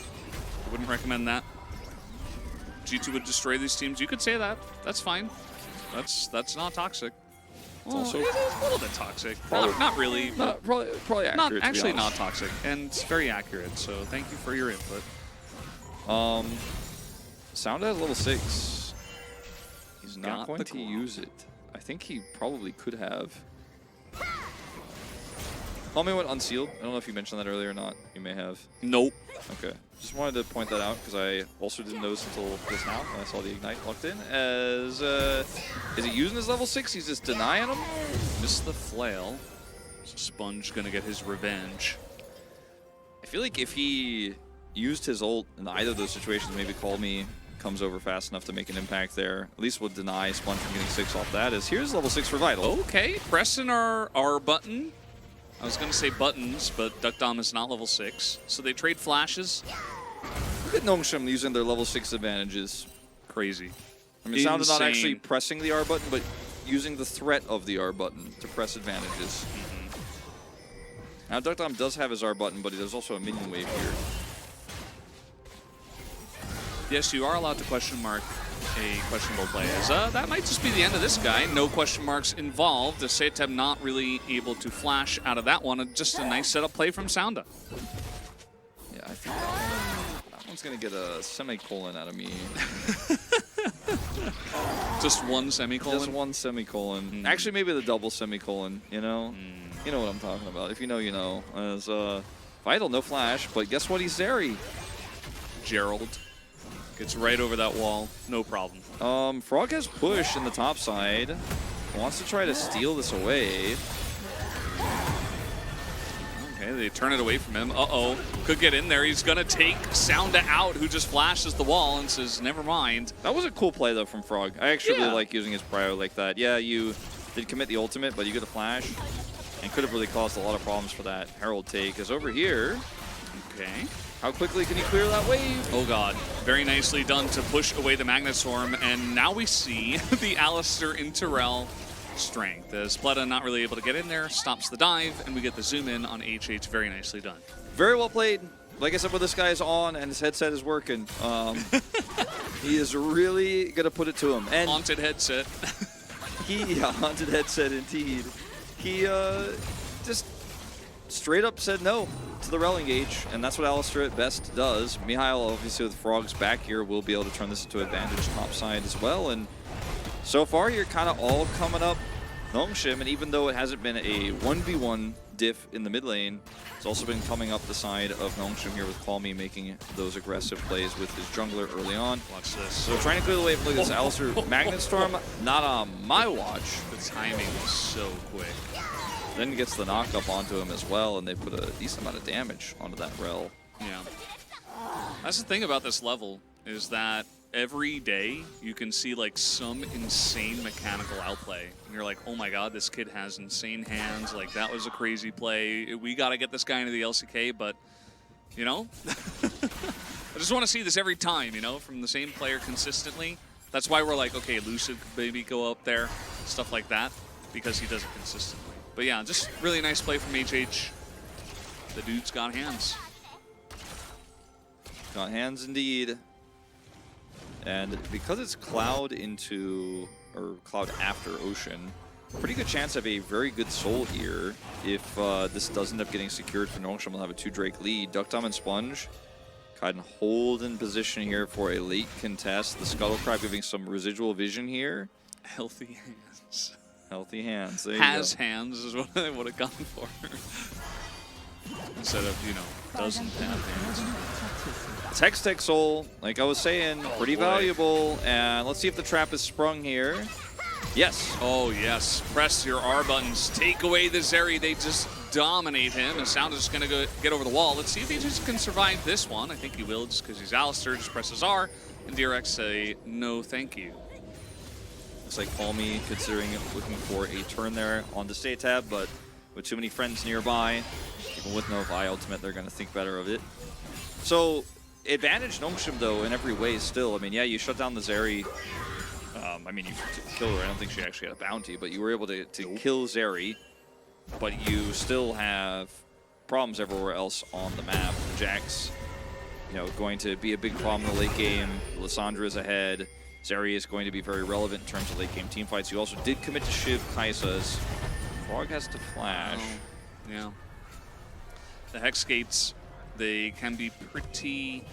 I wouldn't recommend that. G2 would destroy these teams. You could say that. That's fine. That's not toxic. Well, also it is a little bit toxic. Probably, Not really. But probably accurate. not to be actually honest. not toxic, and it's very accurate. So thank you for your input. Sound has level 6. He's not Got going the to glove. use it. I think he probably could have. Call me what unsealed. I don't know if you mentioned that earlier or not. You may have. Nope. Okay. Just wanted to point that out because I also didn't notice until just now when I saw the Ignite locked in. As is he using his level 6? He's just denying him? Missed the flail. So Sponge gonna get his revenge. I feel like if he used his ult in either of those situations, maybe Call Me comes over fast enough to make an impact there. At least would deny Sponge from getting 6 off that. As here's level 6 for Vital. Okay, pressing our button. I was gonna say buttons, but Duck Dom is not level 6. So they trade flashes. Look at Nongshim using their level 6 advantages. Crazy. I mean, Sound is not actually Insane. pressing the R button, but using the threat of the R button to press advantages. Now, Duck Dom does have his R button, but there's also a minion wave here. Yes, you are allowed to question mark a questionable play. As, that might just be the end of this guy. No question marks involved. The Seteb not really able to flash out of that one. Just a nice setup play from Sounda. Yeah, I think that one's going to get a semicolon out of me. Just one semicolon? Just one semicolon. Actually, maybe the double semicolon, you know? You know what I'm talking about. If you know, you know. As Vital, no flash, but guess what? He's Zeri. Gerald gets right over that wall. No problem. Frog has push in the top side. Wants to try to steal this away. Okay, they turn it away from him. Uh-oh. Could get in there. He's going to take Sounda out, who just flashes the wall and says, never mind. That was a cool play, though, from Frog. I actually Yeah. really like using his prio like that. Yeah, you did commit the ultimate, but you get a flash. And could have really caused a lot of problems for that Herald take. Is over here. Okay. How quickly can he clear that wave? Oh, God. Very nicely done to push away the Magnet Storm. And now we see the Alistair into Rel strength. The Spletta not really able to get in there, stops the dive, and we get the zoom in on HH. Very nicely done. Very well played. Like I said, when this guy is on and his headset is working, he is really going to put it to him. And Haunted headset. haunted headset indeed. He just straight up said no to the Rel engage, and that's what Alistair at best does. Mihail, obviously with Frog's back here, will be able to turn this into advantage topside as well. And so far, you're kind of all coming up Nongshim, and even though it hasn't been a 1v1 diff in the mid lane, it's also been coming up the side of Nongshim here with Call Me making those aggressive plays with his jungler early on. Watch this. So trying to clear the way. Look at this Alistair Magnet Storm, not on my watch. The timing was so quick. Then he gets the knock up onto him as well, and they put a decent amount of damage onto that Rel. Yeah. That's the thing about this level, is that every day you can see like some insane mechanical outplay. And you're like, oh my god, this kid has insane hands. Like, that was a crazy play. We got to get this guy into the LCK, but, you know? I just want to see this every time, you know, from the same player consistently. That's why we're like, okay, Lucid could maybe go up there, stuff like that. because he does it consistently. But yeah, just really nice play from HH. The dude's got hands. Got hands indeed. And because it's Cloud into, or Cloud after Ocean, pretty good chance of a very good soul here. If this does end up getting secured for Nongshim, we'll have a 2 Drake lead. Duckdom and Sponge can hold in position here for a late contest. The Scuttle Crab giving some residual vision here. Healthy hands. Healthy hands. There Has you go. hands is what I would have gone for. Instead of, you know, doesn't have hands. Tex Soul, like I was saying, pretty boy. valuable. And let's see if the trap is sprung here. Yes. Oh, yes. Press your R buttons. Take away the Zeri. They just dominate him. And Sound is going to get over the wall. Let's see if he just can survive this one. I think he will just because he's Alistair. Just presses R. And DRX say, no, thank you. Looks like Palmy considering looking for a turn there on the stay tab, but with too many friends nearby, even with no Vi ultimate, they're going to think better of it. So, advantage Nongshim, though, in every way still. I mean, yeah, you shut down the Zeri. I mean, you kill her. I don't think she actually had a bounty, but you were able to kill Zeri. But you still have problems everywhere else on the map. Jax, you know, going to be a big problem in the late game. Lissandra is ahead. Zeri is going to be very relevant in terms of late game team fights. You also did commit to Shiv Kai'Sa's. Frog has to flash. Oh, yeah. The Hex Gates, they can be pretty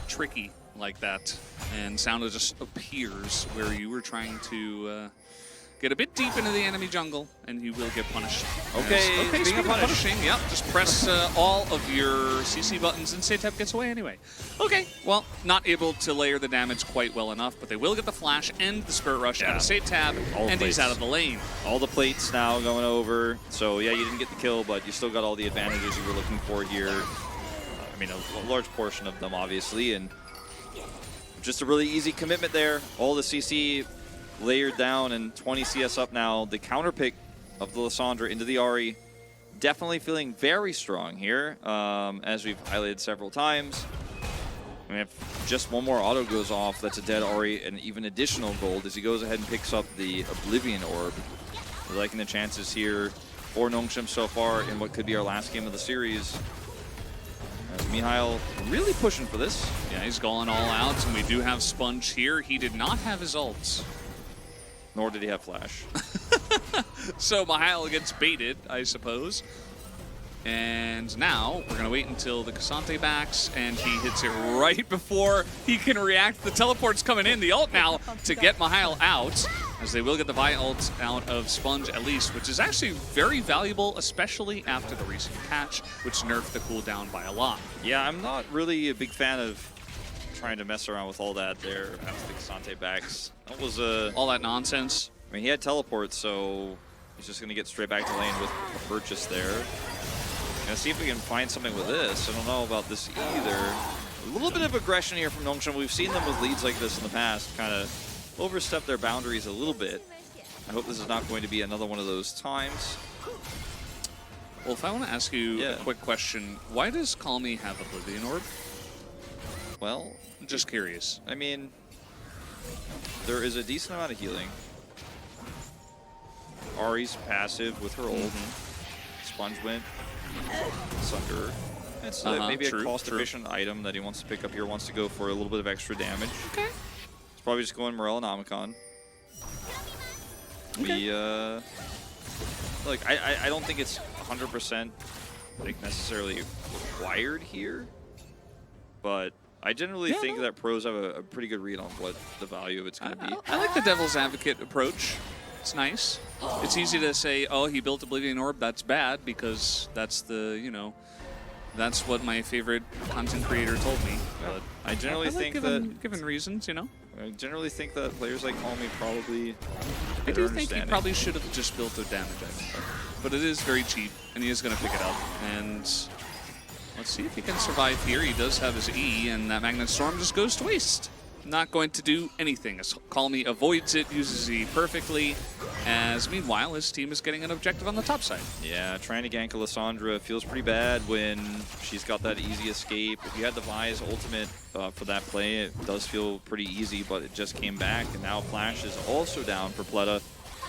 tricky like that. And Sounda just appears where you were trying to get a bit deep into the enemy jungle, and you will get punished. Okay, speaking of punishing, yep, just press all of your CC buttons and Satep gets away anyway. Okay, well, not able to layer the damage quite well enough, but they will get the flash and the Spirit Rush out of Satep, and he's out of the lane. All the plates now going over. So, yeah, you didn't get the kill, but you still got all the advantages you were looking for here. I mean, a large portion of them, obviously, and just a really easy commitment there. All the CC layered down and 20 CS up now. The counter pick of the Lissandra into the Ahri, definitely feeling very strong here, as we've highlighted several times. I mean, if just one more auto goes off, that's a dead Ahri and even additional gold as he goes ahead and picks up the Oblivion Orb. We're liking the chances here for Nongshim so far in what could be our last game of the series. As Mihail really pushing for this. Yeah, he's going all out, and we do have Sponge here. He did not have his ults. Nor did he have flash. So Mihail gets baited, I suppose. And now we're going to wait until the Cassante backs, and he hits it right before he can react. The teleport's coming in, the ult now to get Mihail out, as they will get the Vi ult out of Sponge at least, which is actually very valuable, especially after the recent patch, which nerfed the cooldown by a lot. Yeah, I'm not really a big fan of trying to mess around with all that there after the Cassante backs. That was all that nonsense. I mean, he had teleport, so he's just going to get straight back to lane with a purchase there. Gonna see if we can find something with this. I don't know about this either. A little bit of aggression here from Nongshim. We've seen them with leads like this in the past, kind of overstep their boundaries a little bit. I hope this is not going to be another one of those times. Well, if I want to ask you a quick question, why does Call Me have Oblivion Orb? Well, just curious. I mean, there is a decent amount of healing. Ahri's passive with her ult. Sponge went Sunder. It's maybe a cost-efficient item that he wants to pick up here. Wants to go for a little bit of extra damage. Okay. It's probably just going Morel and Omicron. We like I don't think it's 100% like necessarily required here, but I generally think that pros have a pretty good read on what the value of it's going to be. I like the devil's advocate approach. It's nice. It's easy to say, oh, he built Oblivion Orb, that's bad, because that's the, you know, that's what my favorite content creator told me. But I generally think given reasons, you know. I generally think that players like Call Me probably I do think he probably should have just built a damage item. But it is very cheap, and he is going to pick it up. And let's see if he can survive here. He does have his E, and that Magnet Storm just goes to waste. Not going to do anything. As Call Me avoids it, uses E perfectly, as meanwhile his team is getting an objective on the top side. Yeah, trying to gank Lissandra feels pretty bad when she's got that easy escape. If you had the Vi's ultimate for that play, it does feel pretty easy, but it just came back, and now Flash is also down for Pleta.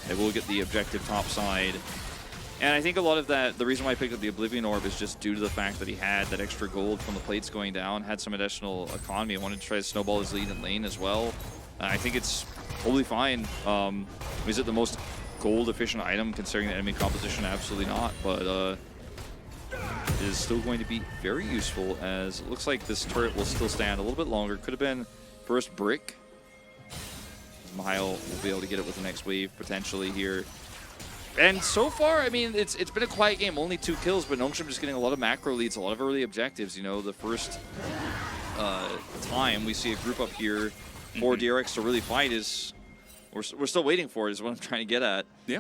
They will get the objective top side. And I think a lot of that, the reason why I picked up the Oblivion Orb is just due to the fact that he had that extra gold from the plates going down, had some additional economy. I wanted to try to snowball his lead in lane as well. I think it's totally fine. Is it the most gold efficient item considering the enemy composition? Absolutely not, but it is still going to be very useful, as it looks like this turret will still stand a little bit longer. Could have been first brick. Mahile will be able to get it with the next wave potentially here. And so far, I mean, it's been a quiet game. Only 2 kills, but Nongshim just getting a lot of macro leads, a lot of early objectives. You know, the first time we see a group up here for DRX to really fight is we're still waiting for it, is what I'm trying to get at. Yeah.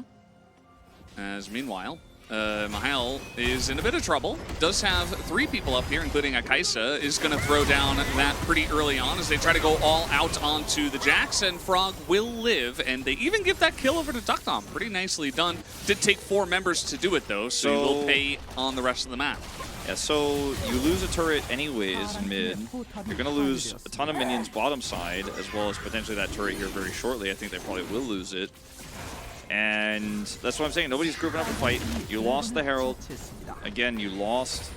As meanwhile, Mahile is in a bit of trouble. Does have 3 people up here, including Akaisa, is going to throw down that pretty early on as they try to go all out onto the Jax, and Frog will live, and they even give that kill over to Duckdom. Pretty nicely done. Did take 4 members to do it, though, so you will pay on the rest of the map. Yeah, so you lose a turret anyways in mid. You're going to lose a ton of minions bottom side, as well as potentially that turret here very shortly. I think they probably will lose it. And that's what I'm saying. Nobody's grouping up a fight. You lost the Herald. Again, you lost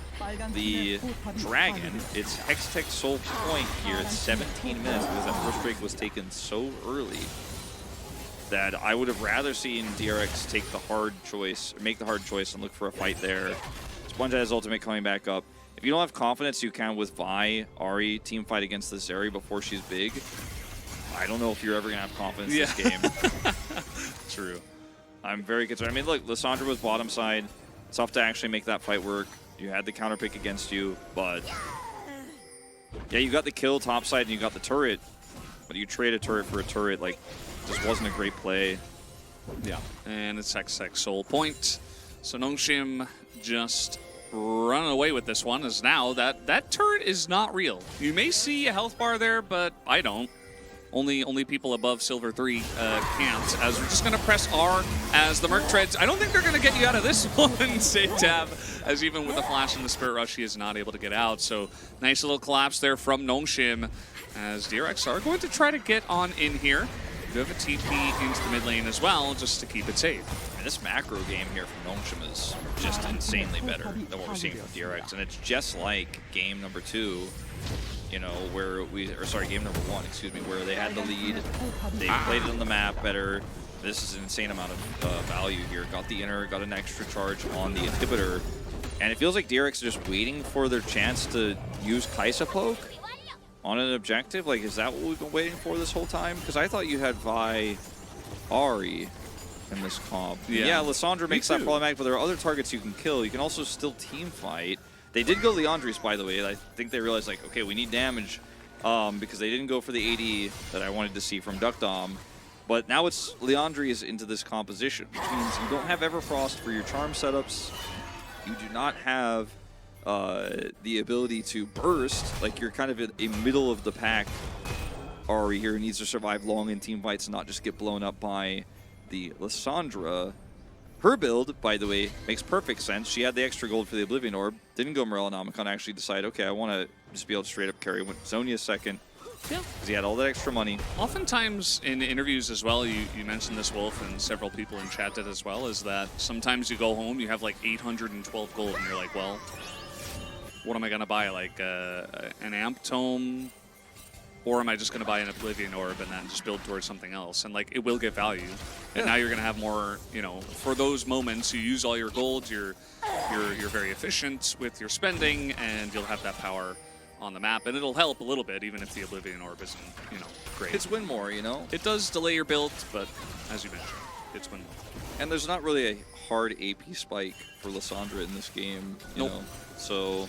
the Dragon. It's Hextech Soul Point here at 17 minutes because that first break was taken so early that I would have rather seen DRX take the hard choice, or make the hard choice and look for a fight there. Sponge has ultimate coming back up. If you don't have confidence, you can with Vi, Ahri, team fight against the Zeri before she's big. I don't know if you're ever going to have confidence in this game. True. I'm very concerned. I mean, look, Lissandra was bottom side. It's tough to actually make that fight work. You had the counter pick against you, but yeah, you got the kill top side and you got the turret, but you trade a turret for a turret, like, just wasn't a great play. Yeah, and it's Hextech Soul Point. So Nongshim just run away with this one, as now that turret is not real. You may see a health bar there, but I don't. Only people above Silver 3 can't, as we're just going to press R as the Merc treads. I don't think they're going to get you out of this one, Save Tab, as even with the Flash and the Spirit Rush, he is not able to get out. So nice little collapse there from Nongshim, as DRX are going to try to get on in here. We do have a TP into the mid lane as well, just to keep it safe. And this macro game here from Nongshim is just insanely better than what we're seeing from DRX, and it's just like game number 2. You know, where game number 1, excuse me, where they had the lead, they played it on the map better. This is an insane amount of value here. Got the inner, got an extra charge on the inhibitor, and it feels like DRX is just waiting for their chance to use Kaisa poke on an objective. Like, is that what we've been waiting for this whole time? Because I thought you had Vi, Ahri in this comp. Yeah, Lissandra makes that problematic, but there are other targets you can kill. You can also still team fight. They did go Leandris, by the way. I think they realized, like, okay, we need damage because they didn't go for the AD that I wanted to see from Duckdom. But now it's Leandris into this composition, which means you don't have Everfrost for your charm setups. You do not have the ability to burst. Like, you're kind of in a middle of the pack. Ahri here needs to survive long in team fights and not just get blown up by the Lissandra. Her build, by the way, makes perfect sense. She had the extra gold for the Oblivion Orb. Didn't go Morellonomicon, actually decided, okay, I want to just be able to straight up carry. Went Zonia second. Yeah. Because he had all that extra money. Oftentimes in interviews as well, you mentioned this, Wolf, and several people in chat did as well, is that sometimes you go home, you have like 812 gold, and you're like, well, what am I going to buy? Like an Amp Tome? Or am I just going to buy an Oblivion Orb and then just build towards something else? And, like, it will get value. And now you're going to have more, you know, for those moments, you use all your gold, you're very efficient with your spending, and you'll have that power on the map. And it'll help a little bit, even if the Oblivion Orb isn't, you know, great. It's win more, you know? It does delay your build, but as you mentioned, it's win more. And there's not really a hard AP spike for Lissandra in this game, you know? So...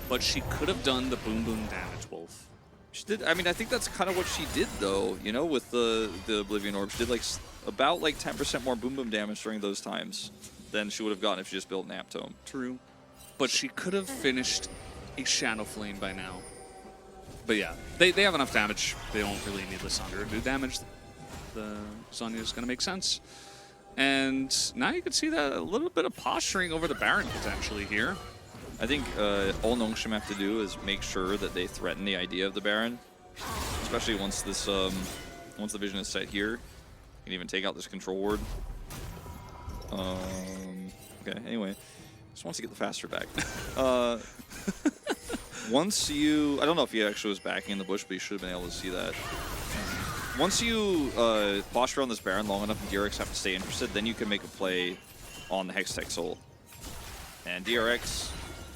But she could have done the boom damage, Wolf. She did. I mean, I think that's kind of what she did, though. You know, with the Oblivion Orb, she did like about like 10% more boom damage during those times than she would have gotten if she just built an Aptome. True. But she could have finished a Shadow Flame by now. But yeah, they have enough damage. They don't really need Lissandra to do damage. The Zonia is going to make sense. And now you can see that a little bit of posturing over the Baron potentially here. I think all Nongshim have to do is make sure that they threaten the idea of the Baron, especially once this Once the vision is set here, you can even take out this control ward. Okay, anyway. Just wants to get the faster back. Once you... I don't know if he actually was backing in the bush, but you should have been able to see that. Once you posture on this Baron long enough and DRX have to stay interested, then you can make a play on the Hextech Soul. And DRX,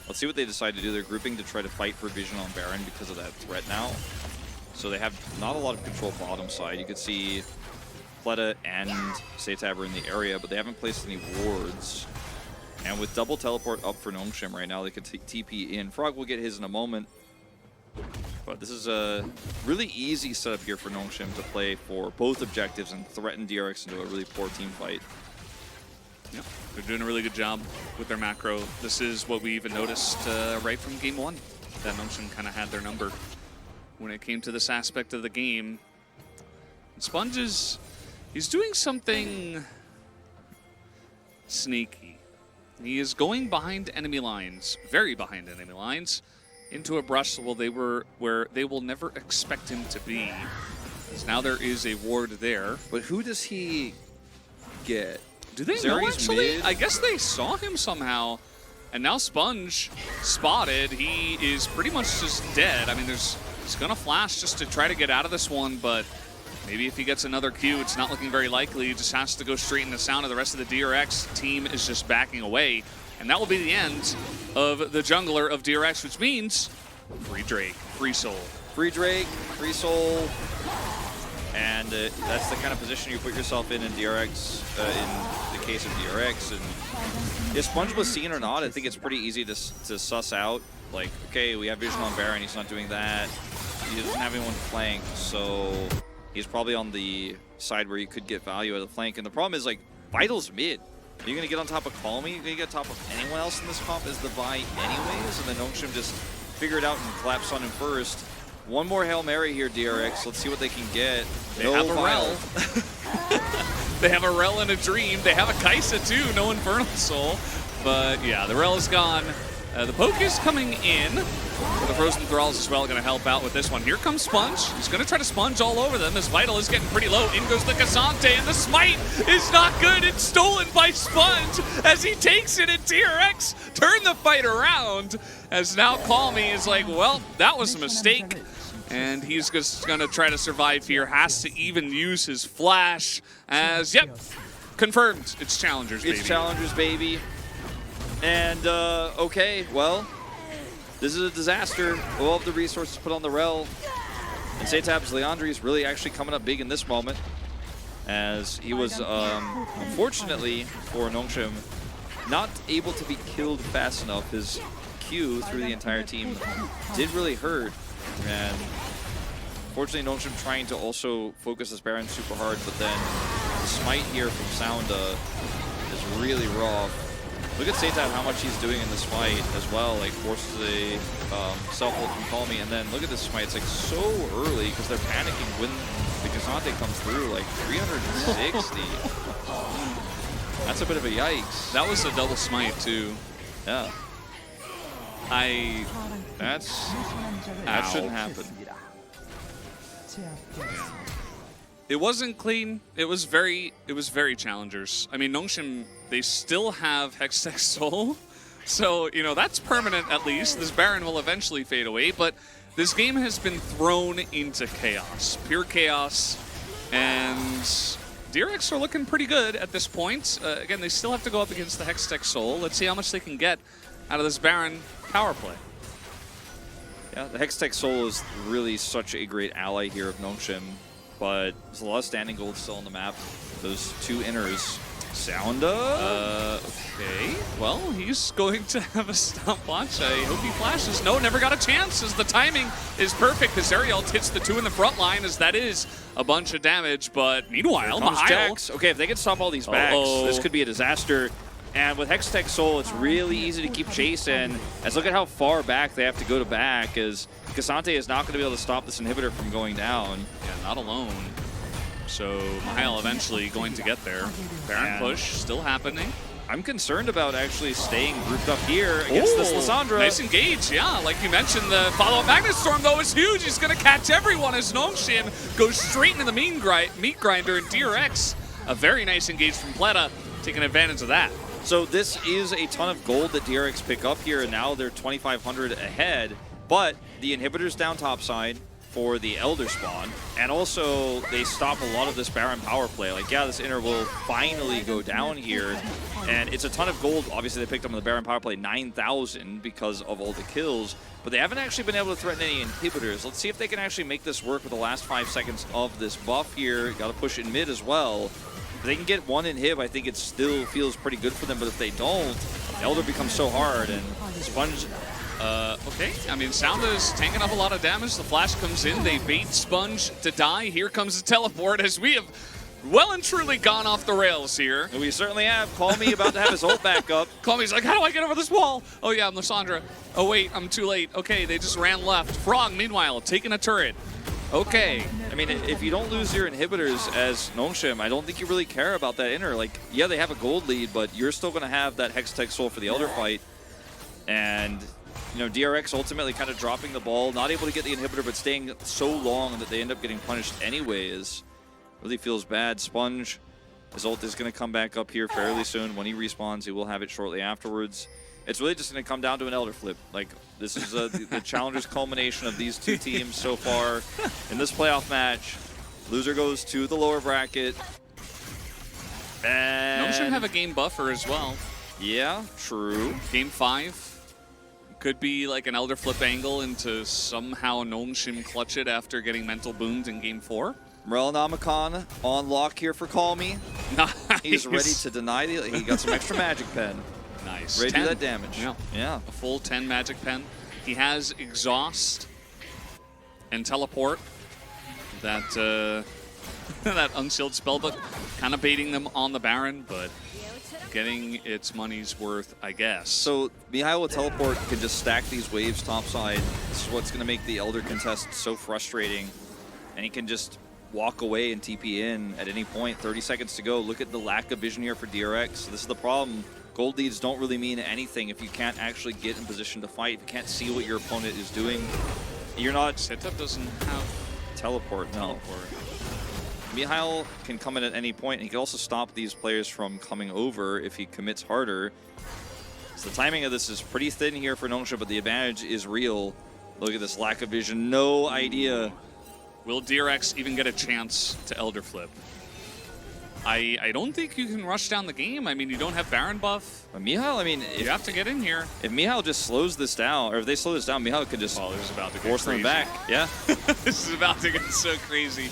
let's see what they decide to do. They're grouping to try to fight for vision on Baron because of that threat now. So they have not a lot of control bottom side. You could see Pleta and Seitab are in the area, but they haven't placed any wards. And with double teleport up for Nongshim right now, they could TP in. Frog will get his in a moment. But this is a really easy setup here for Nongshim to play for both objectives and threaten DRX into a really poor team fight. Yeah, they're doing a really good job with their macro. This is what we even noticed right from game 1. That Nongshim kind of had their number when it came to this aspect of the game. And Sponge he's doing something sneaky. He is going behind enemy lines, very behind enemy lines, into a brush where they will never expect him to be. Because now there is a ward there. But who does he get? Do they know actually? I guess they saw him somehow. And now Sponge spotted. He is pretty much just dead. I mean, he's going to flash just to try to get out of this one, but maybe if he gets another Q, it's not looking very likely. He just has to go straight into sound, and the rest of the DRX team is just backing away. And that will be the end of the jungler of DRX, which means free Drake, free Soul. Free Drake, free Soul. And that's the kind of position you put yourself in DRX, in the case of DRX. And if Sponge was seen or not, I think it's pretty easy to suss out. Like, okay, we have vision on Baron, he's not doing that. He doesn't have anyone to flank, so he's probably on the side where you could get value at the flank. And the problem is, like, Vital's mid. Are you going to get on top of Calmy? Are you going to get on top of anyone else in this comp as the Vi anyways? And then Nongshim just figure it out and collapse on him first. One more Hail Mary here, DRX. Let's see what they can get. They have a Rel. They have a Rel and a Dream. They have a Kaisa too, no Infernal Soul. But yeah, the Rel is gone. The poke is coming in. The Frozen Thralls as well going to help out with this one. Here comes Sponge. He's going to try to sponge all over them as Vital is getting pretty low. In goes the Cassante, and the smite is not good. It's stolen by Sponge as he takes it, and DRX turn the fight around. As now Calmy is like, well, that was a mistake. And he's just going to try to survive here. Has to even use his flash as, yep, confirmed. It's Challengers, baby. It's Challengers, baby. And, okay, well, this is a disaster. All of the resources put on the Rel. And Seitab's Leandri is really actually coming up big in this moment. As he was, unfortunately for Nongshim, not able to be killed fast enough. His Q through the entire team did really hurt. And fortunately, Nongshim trying to also focus this Baron super hard, but then the smite here from Sounda is really rough. Look at Seitab, how much he's doing in this fight as well, like forces a self-ult from Calmy, and then look at this smite, it's like so early because they're panicking when the Cassante comes through, like 360. That's a bit of a yikes. That was a double smite too. Yeah. That shouldn't happen. It wasn't clean. It was very Challengers. I mean, Nongshim, they still have Hextech Soul. So, you know, that's permanent at least. This Baron will eventually fade away, but this game has been thrown into chaos. Pure chaos. And DRX are looking pretty good at this point. Again, they still have to go up against the Hextech Soul. Let's see how much they can get out of this Baron power play. Yeah, the Hextech Soul is really such a great ally here of Nongshim, but there's a lot of standing gold still on the map. Those two inners. Sounda? Okay. Well, he's going to have a stopwatch. I hope he flashes. No, never got a chance as the timing is perfect. His aerial hits the two in the front line as that is a bunch of damage, but meanwhile, Jax. Okay, if they can stop all these backs, this could be a disaster. And with Hextech Soul, it's really easy to keep chasing. As look at how far back they have to go to back, as Cassante is not going to be able to stop this inhibitor from going down. Yeah, not alone. So Mahal eventually going to get there. Baron push still happening. I'm concerned about actually staying grouped up here against this Lissandra. Nice engage, yeah. Like you mentioned, the follow-up Magnet Storm, though, is huge. He's going to catch everyone as Nongshim goes straight into the meat grinder, and DRX, a very nice engage from Pleta, taking advantage of that. So this is a ton of gold that DRX pick up here, and now they're 2,500 ahead. But the inhibitor's down top side for the Elder spawn, and also they stop a lot of this Baron power play. Like, yeah, this inner will finally go down here, and it's a ton of gold. Obviously, they picked up on the Baron power play 9,000 because of all the kills, but they haven't actually been able to threaten any inhibitors. Let's see if they can actually make this work with the last 5 seconds of this buff here. Got to push it in mid as well. If they can get one inhib, I think it still feels pretty good for them, but if they don't, Elder becomes so hard, and Sponge... Okay, I mean, Sounda is tanking up a lot of damage. The flash comes in. They bait Sponge to die. Here comes the teleport as we have well and truly gone off the rails here. We certainly have. Call Me about to have his ult back up. Call Me's like, how do I get over this wall? Oh, yeah, I'm Lissandra. Oh, wait, I'm too late. Okay, they just ran left. Frog, meanwhile, taking a turret. Okay. I mean, if you don't lose your inhibitors as Nongshim, I don't think you really care about that inner. Like, yeah, they have a gold lead, but you're still going to have that Hextech Soul for the Elder fight. And... you know, DRX ultimately kind of dropping the ball, not able to get the inhibitor, but staying so long that they end up getting punished anyways. Really feels bad. Sponge, his ult is going to come back up here fairly soon. When he respawns, he will have it shortly afterwards. It's really just going to come down to an Elder flip. Like, this is the Challengers culmination of these two teams so far in this playoff match. Loser goes to the lower bracket. And... Nongshim have a game buffer as well. Yeah, true. Game 5. Could be like an Elder flip angle into somehow Nongshim clutch it after getting mental boomed in game 4. Namicon on lock here for Call Me. Nice. He's ready to deny the... He got some extra magic pen. Nice. Ready to do that damage. Yeah. A full 10 magic pen. He has Exhaust and Teleport. That that Unsealed Spellbook kind of baiting them on the Baron, but getting its money's worth, I guess. So Mihail with Teleport can just stack these waves topside. This is what's going to make the Elder contest so frustrating. And he can just walk away and TP in at any point. 30 seconds to go. Look at the lack of vision here for DRX. This is the problem. Gold leads don't really mean anything if you can't actually get in position to fight. If you can't see what your opponent is doing, you're not... Setup doesn't have... Teleport, no. Teleport. Mihail can come in at any point, and he can also stop these players from coming over if he commits harder. So the timing of this is pretty thin here for Nongshim, but the advantage is real. Look at this lack of vision. No idea. Will DRX even get a chance to Elder flip? I don't think you can rush down the game. I mean, you don't have Baron buff. But Mihail, I mean... You have to get in here. If Mihail just slows this down, or if they slow this down, Mihail could just force them back. Yeah. This is about to get so crazy.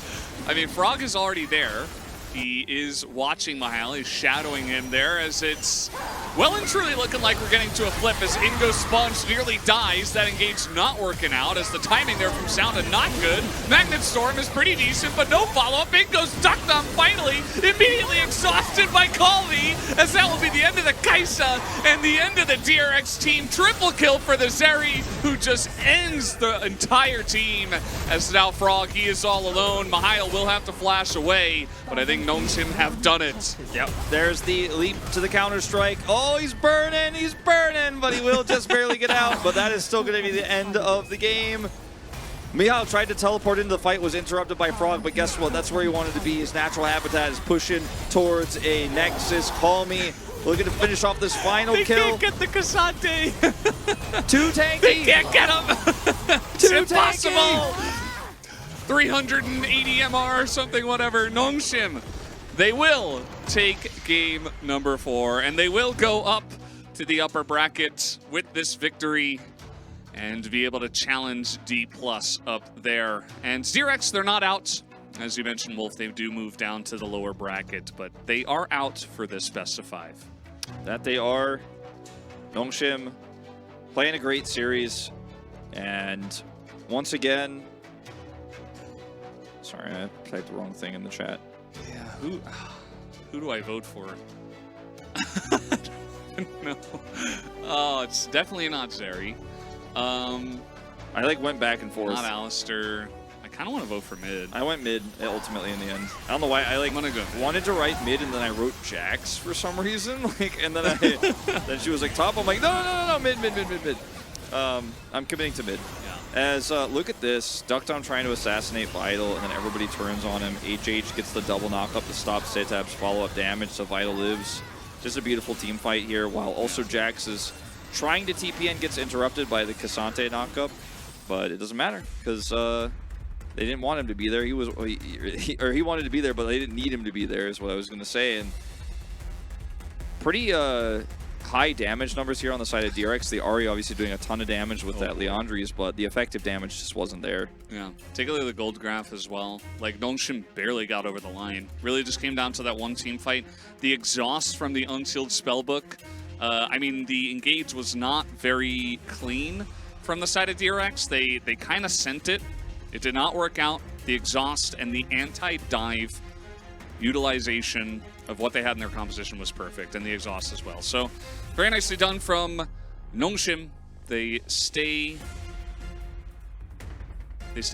I mean, Frog is already there. He is watching Mihail. He's shadowing him there as it's well and truly looking like we're getting to a flip as in goes Sponge, nearly dies. That engage not working out as the timing there from Sounda not good. Magnet Storm is pretty decent, but no follow-up. In goes Duck Thumb finally, immediately exhausted by Call Me, as that will be the end of the Kaisa and the end of the DRX team. Triple kill for the Zeri, who just ends the entire team. As now Frog, he is all alone. Mihail will have to flash away, but I think Nongshim have done it. Yep. There's the leap to the counter-strike. Oh, he's burning, but he will just barely get out. But that is still going to be the end of the game. Mihail tried to teleport into the fight, was interrupted by Frog, but guess what? That's where he wanted to be. His natural habitat is pushing towards a Nexus. Call Me. Looking to finish off this final kill. They can't get the Cassante. Too tanky. They can't get him. It's impossible. 380 MR or something, whatever. Nongshim, they will take game number 4, and they will go up to the upper bracket with this victory and be able to challenge D+ up there. And DRX, they're not out. As you mentioned, Wolf, they do move down to the lower bracket, but they are out for this best of 5. That they are. Nongshim playing a great series, and once again, sorry, I typed the wrong thing in the chat. Yeah, who do I vote for? No. Oh, it's definitely not Zeri. I like went back and forth. Not Alistair. kind of want to vote for mid. I went mid ultimately in the end. I don't know why. I like I'm gonna go mid. wanted to write mid and then I wrote Jax for some reason. Like, and then then she was like top. I'm like, no, mid. I'm committing to mid. Yeah. As look at this, Duck Down trying to assassinate Vital, and then everybody turns on him. HH gets the double knock up to stop Sitab's follow-up damage, so Vital lives. Just a beautiful team fight here, while also Jax is trying to TP and gets interrupted by the Cassante knockup, but it doesn't matter because they didn't want him to be there. He wanted to be there, but they didn't need him to be there, is what I was going to say. And pretty high damage numbers here on the side of DRX. The Ahri obviously doing a ton of damage with that Leandri's, but the effective damage just wasn't there. Yeah. Take a look at the gold graph as well. Like, Nongshim barely got over the line. Really just came down to that one team fight. The exhaust from the unsealed spellbook. I mean, the engage was not very clean from the side of DRX. They kind of sent it. It did not work out. The exhaust and the anti-dive utilization of what they had in their composition was perfect, and the exhaust as well. So, very nicely done from Nongshim. They stay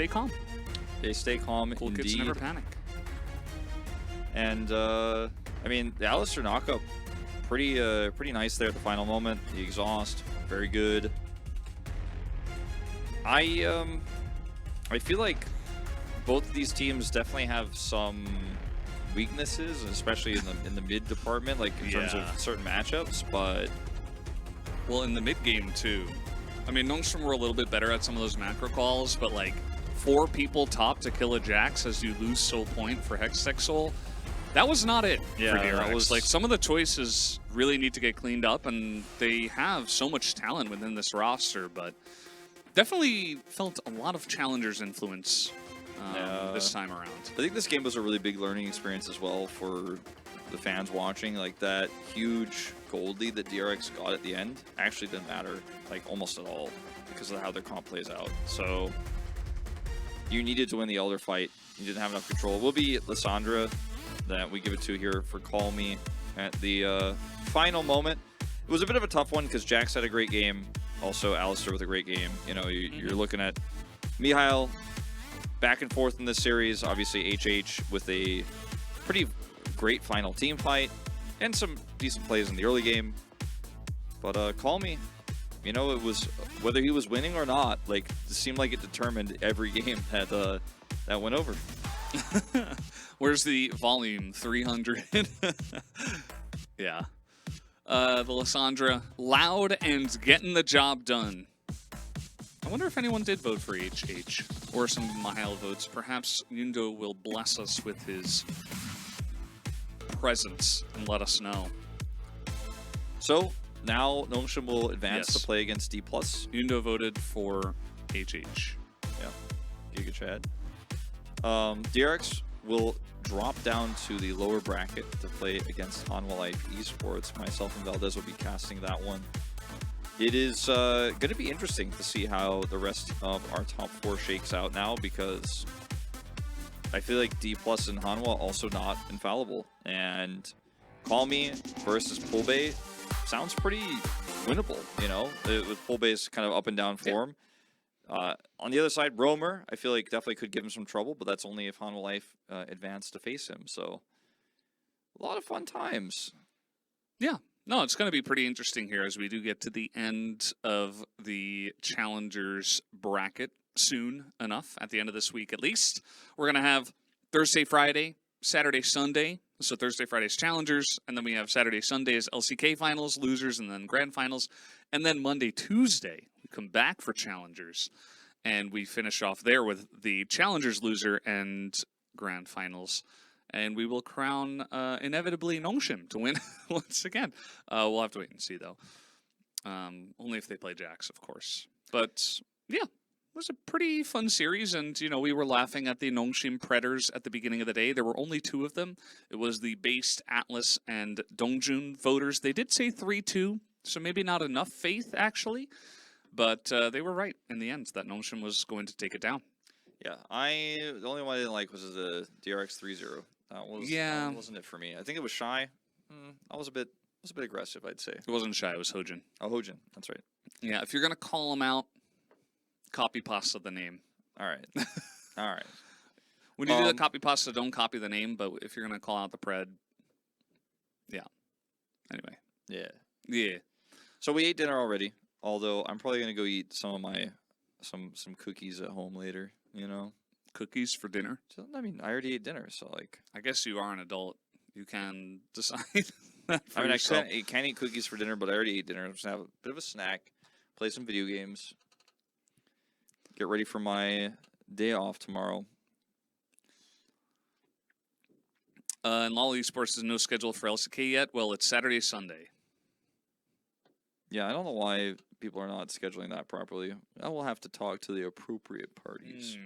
calm. They stay calm, Cool indeed. kids never panic. And I mean, the Alistair knockup, pretty nice there at the final moment. The exhaust, very good. I feel like both of these teams definitely have some weaknesses, especially in the mid department, like in terms of certain matchups. But well, in the mid game too. I mean, Nongshim were a little bit better at some of those macro calls, but like 4 people top to kill a Jax as you lose Soul Point for Hextech Soul. That was not it for DRX. That was like, some of the choices really need to get cleaned up, and they have so much talent within this roster, but definitely felt a lot of challengers' influence this time around. I think this game was a really big learning experience as well for the fans watching. Like, that huge gold lead that DRX got at the end actually didn't matter, like, almost at all because of how their comp plays out. So you needed to win the Elder fight. You didn't have enough control. It will be Lissandra that we give it to here for Call Me at the final moment. It was a bit of a tough one because Jax had a great game. Also, Alistair with a great game. You know, you're looking at Mihail back and forth in this series. Obviously, HH with a pretty great final team fight and some decent plays in the early game. But Call Me, you know, it was whether he was winning or not. Like, it seemed like it determined every game that went over. Where's the volume? 300. Yeah. The Lissandra, loud and getting the job done. I wonder if anyone did vote for HH or some Mihail votes. Perhaps Yundo will bless us with his presence and let us know. So now Nongshim will advance to play against D+. Yundo voted for HH. Yeah, Giga Chad. DRX will drop down to the lower bracket to play against Hanwha Life Esports. Myself and Valdez will be casting that one. It is going to be interesting to see how the rest of our top 4 shakes out now, because I feel like D+ and Hanwha also not infallible. And Call Me versus Pulbay sounds pretty winnable, you know, with Pulbay's kind of up and down form. On the other side, Roamer, I feel like definitely could give him some trouble, but that's only if Hanwha Life advanced to face him. So a lot of fun times. Yeah. No, it's going to be pretty interesting here as we do get to the end of the Challengers bracket soon enough, at the end of this week at least. We're going to have Thursday, Friday, Saturday, Sunday. So Thursday, Friday's Challengers, and then we have Saturday, Sunday's LCK finals, losers, and then grand finals. And then Monday, Tuesday, we come back for Challengers, and we finish off there with the Challengers loser and grand finals. And we will crown, inevitably, Nongshim to win once again. We'll have to wait and see, though. Only if they play Jax, of course. But, yeah, it was a pretty fun series. And, you know, we were laughing at the Nongshim Predators at the beginning of the day. There were only 2 of them. It was the Based, Atlas, and Dongjun voters. They did say 3-2, so maybe not enough faith, actually. But they were right in the end that Nongshim was going to take it down. Yeah, the only one I didn't like was the DRX 3-0. That wasn't it for me. I think it was Shy. I was a bit aggressive, I'd say. It wasn't Shy, it was Hojin. Oh, Hojin, that's right. Yeah, if you're going to call him out, copy pasta the name. All right. All right. When you do the copy pasta, don't copy the name, but if you're going to call out the pred, yeah. Anyway. Yeah. Yeah. So we ate dinner already, although I'm probably going to go eat some of my some cookies at home later, you know. Cookies for dinner? So, I mean, I already ate dinner, so like I guess you are an adult. You can decide that for I mean, yourself. I can't eat cookies for dinner, but I already ate dinner. I'm just going to have a bit of a snack, play some video games, get ready for my day off tomorrow. And LoL Esports is no schedule for LCK yet. Well, it's Saturday, Sunday. Yeah, I don't know why people are not scheduling that properly. I will have to talk to the appropriate parties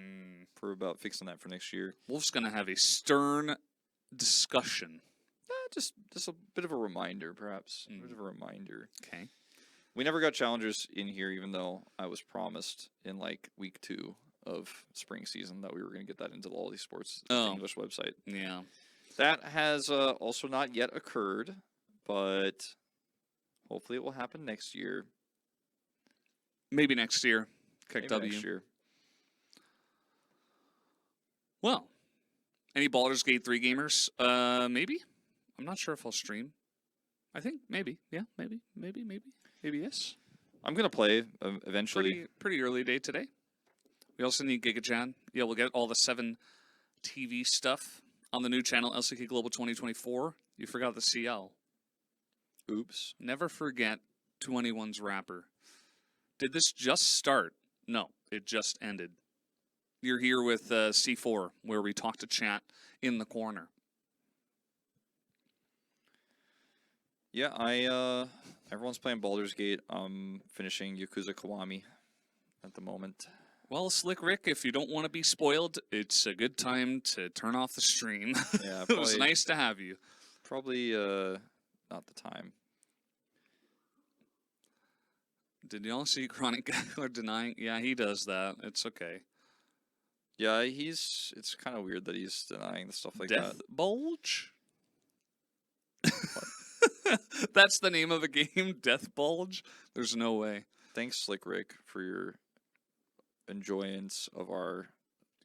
for about fixing that for next year. Wolf's going to have a stern discussion. Just a bit of a reminder, perhaps. A bit of a reminder. Okay. We never got challengers in here, even though I was promised in like week 2 of spring season that we were going to get that into the LoL Esports English website. Yeah. That has also not yet occurred, but hopefully it will happen next year. Maybe next year. Maybe next year. Well, any Baldur's Gate 3 gamers? Maybe. I'm not sure if I'll stream. I think maybe. Yeah, maybe yes. I'm going to play eventually. Pretty early day today. We also need GigaChan. Yeah, we'll get all the 7 TV stuff on the new channel, LCK Global 2024. You forgot the CL. Oops. Never forget 2NE1's wrapper. Did this just start? No, it just ended. You're here with C4, where we talk to chat in the corner. Yeah, everyone's playing Baldur's Gate. I'm finishing Yakuza Kiwami at the moment. Well, Slick Rick, if you don't want to be spoiled, it's a good time to turn off the stream. Yeah, it was nice to have you. Probably not the time. Did y'all see Chronic Gagler denying? Yeah, he does that. It's okay. Yeah, it's kind of weird that he's denying the stuff like Death that. Bulge? That's the name of a game, Death Bulge? There's no way. Thanks, Slick Rick, for your enjoyance of our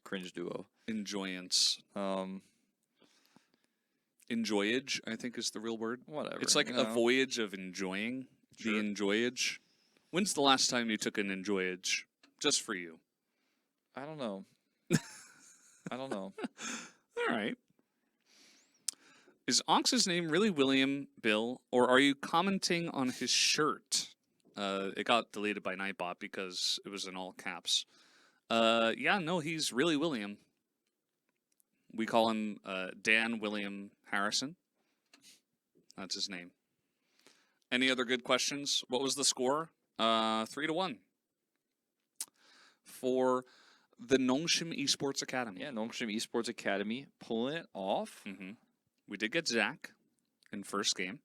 cringe duo. Enjoyance. Enjoyage, I think is the real word. Whatever. It's like a voyage of enjoying. Sure. The enjoyage. When's the last time you took an enjoyage? Just for you. I don't know. I don't know. All right. Is Onx's name really William Bill, or are you commenting on his shirt? It got deleted by Nightbot because it was in all caps. Yeah, no, he's really William. We call him Dan William Harrison. That's his name. Any other good questions? What was the score? 3-1 for the Nongshim Esports Academy. Yeah, Nongshim Esports Academy pulling it off. Mm-hmm. We did get Zach in first game.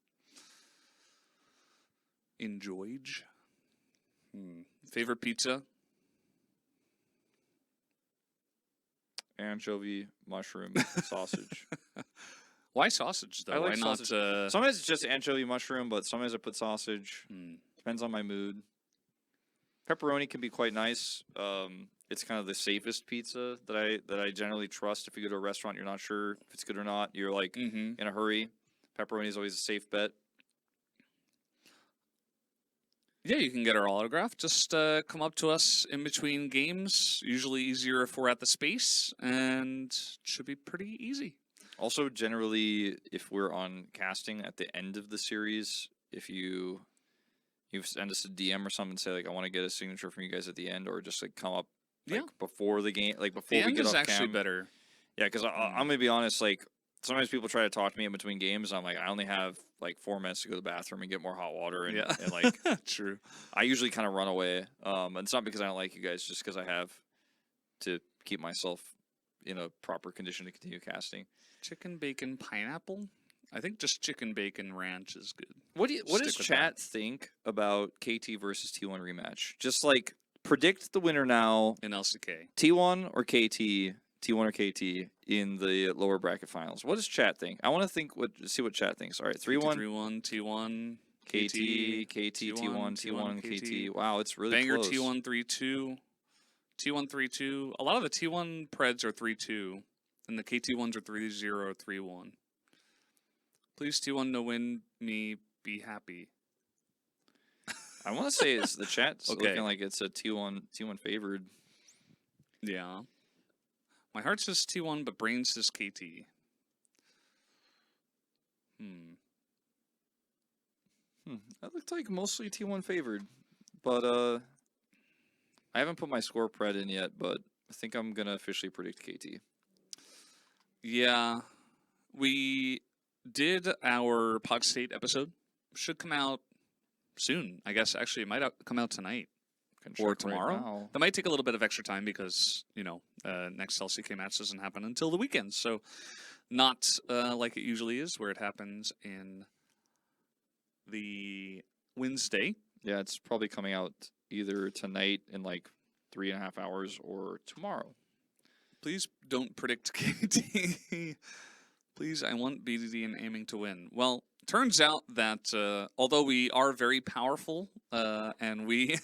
Enjoyed. Favorite pizza? Anchovy, mushroom, sausage. Why sausage, though? I like Why sausage. not? Sometimes it's just anchovy, mushroom, but sometimes I put sausage. Depends on my mood. Pepperoni can be quite nice. It's kind of the safest pizza that I generally trust. If you go to a restaurant, you're not sure if it's good or not. You're like in a hurry. Pepperoni is always a safe bet. Yeah, you can get our autograph. Just come up to us in between games. Usually easier if we're at the space, and it should be pretty easy. Also, generally, if we're on casting at the end of the series, if you send us a DM or something and say, like, I want to get a signature from you guys at the end, or just, like, come up before the game, like, before we get off cam. The end is actually better. Yeah, because I'm going to be honest, like, sometimes people try to talk to me in between games. I'm like, I only have, like, 4 minutes to go to the bathroom and get more hot water. And, and like, true. I usually kind of run away. And it's not because I don't like you guys, just because I have to keep myself in a proper condition to continue casting. Chicken, bacon, pineapple? I think just chicken, bacon, ranch is good. What does chat think about KT versus T1 rematch? Just like predict the winner now in LCK. T1 or KT, T1 or KT in the lower bracket finals. What does chat think? I want to see what chat thinks. All right, 3-1, 3-1, T1, KT, T1, T1, KT. Wow, it's really Banger close. T1, 3-2, T1 3-2. A lot of the T1 Preds are 3-2, and the KT1s are 3-0, 3-1. Please T1 no win me be happy. I want to say it's the chat's Okay. looking like it's a T1 favored. Yeah. My heart says T1, but brain says KT. That looked like mostly T1 favored, but I haven't put my score pred in yet, but I think I'm gonna officially predict KT. Yeah. We did our Pod State episode. Should come out soon. I guess actually it might come out tonight Can or check right tomorrow. now. That might take a little bit of extra time because, you know, next LCK match doesn't happen until the weekend. So not like it usually is where it happens in the Wednesday. Yeah, it's probably coming out either tonight in like 3.5 hours or tomorrow. Please don't predict KT. Please, I want BDD and aiming to win. Well, turns out that although we are very powerful and we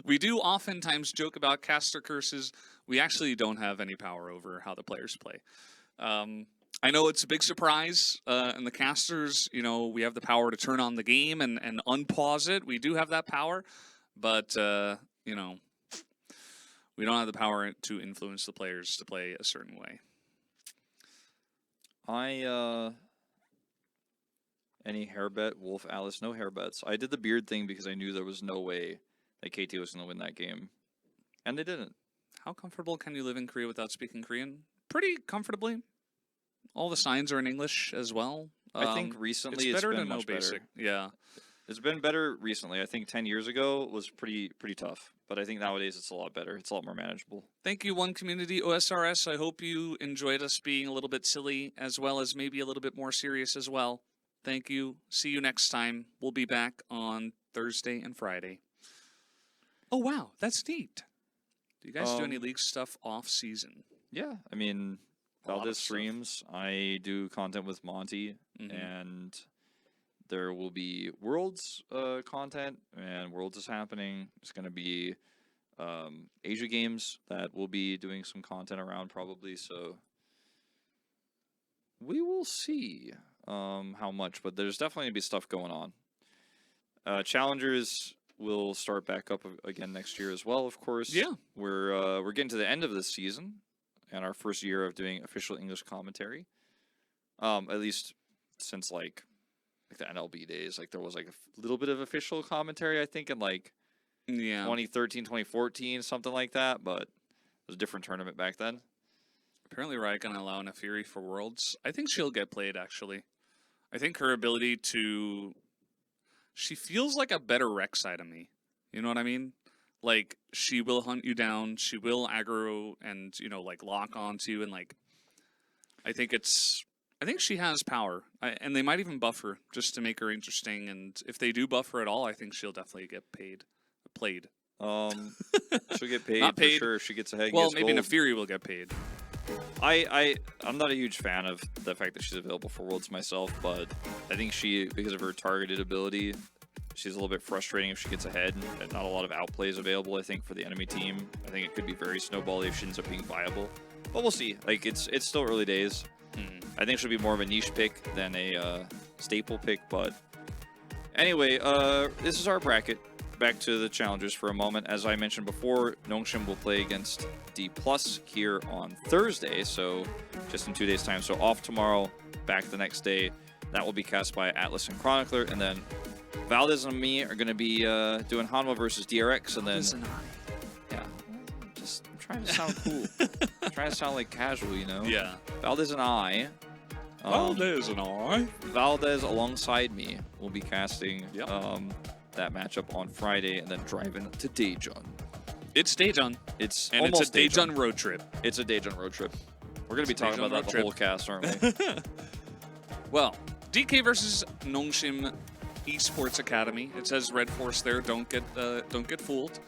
we do oftentimes joke about caster curses, we actually don't have any power over how the players play. I know it's a big surprise, and the casters, you know, we have the power to turn on the game and unpause it. We do have that power, but, you know, we don't have the power to influence the players to play a certain way. Any hair bet? Wolf, Alice, no hair bets. I did the beard thing because I knew there was no way that KT was going to win that game. And they didn't. How comfortable can you live in Korea without speaking Korean? Pretty comfortably. All the signs are in English as well. I think recently it's better been to know much basic. better. Yeah. It's been better recently. I think 10 years ago was pretty tough. But I think nowadays it's a lot better. It's a lot more manageable. Thank you, One Community OSRS. I hope you enjoyed us being a little bit silly as well as maybe a little bit more serious as well. Thank you. See you next time. We'll be back on Thursday and Friday. Oh, wow. That's neat. Do you guys do any league stuff off season? Yeah. I mean, A lot of Valdez stuff. streams. I do content with Monty. And there will be Worlds content. And Worlds is happening. It's going to be Asia Games that we'll be doing some content around probably. So we will see how much. But there's definitely going to be stuff going on. Challengers will start back up again next year as well, of course. Yeah. We're getting to the end of this season and our first year of doing official English commentary. At least since like the NLB days, like there was like a little bit of official commentary, I think, in like 2013, 2014, something like that, but it was a different tournament back then. Apparently Riot gonna allow Nafiri for Worlds. I think she'll get played, actually. I think her ability to... She feels like a better Rex side of me. You know what I mean? Like, she will hunt you down, she will aggro and, you know, like, lock onto you, and, like... I think she has power. And they might even buff her just to make her interesting, and if they do buff her at all, I think she'll definitely get played. She'll get paid, Not paid. for sure if she gets ahead and Well, gets maybe gold. Nafiri will get paid. I'm not a huge fan of the fact that she's available for Worlds myself, but I think she, because of her targeted ability, she's a little bit frustrating if she gets ahead and not a lot of outplays available, I think, for the enemy team. I think it could be very snowbally if she ends up being viable. But we'll see. Like, it's still early days. I think she'll be more of a niche pick than a staple pick, but anyway, this is our bracket. Back to the challengers for a moment. As I mentioned before, Nongshim will play against D+ here on Thursday, so just in 2 days' time. So off tomorrow, back the next day. That will be cast by Atlas and Chronicler, and then Valdez and me are going to be doing Hanwha versus DRX, and then yeah, just I'm trying to sound cool. I'm trying to sound like casual, you know? Yeah. Valdez and I. Valdez and I. Valdez alongside me will be casting Yep. that matchup on Friday, and then driving to Daejeon. It's Daejeon. It's And almost it's a Daejeon road trip. It's a Daejeon road trip. We're going to be It's a talking Daejeon about road that the trip. whole cast, aren't we? Well, DK versus Nongshim Esports Academy. It says Red Force there. Don't get fooled.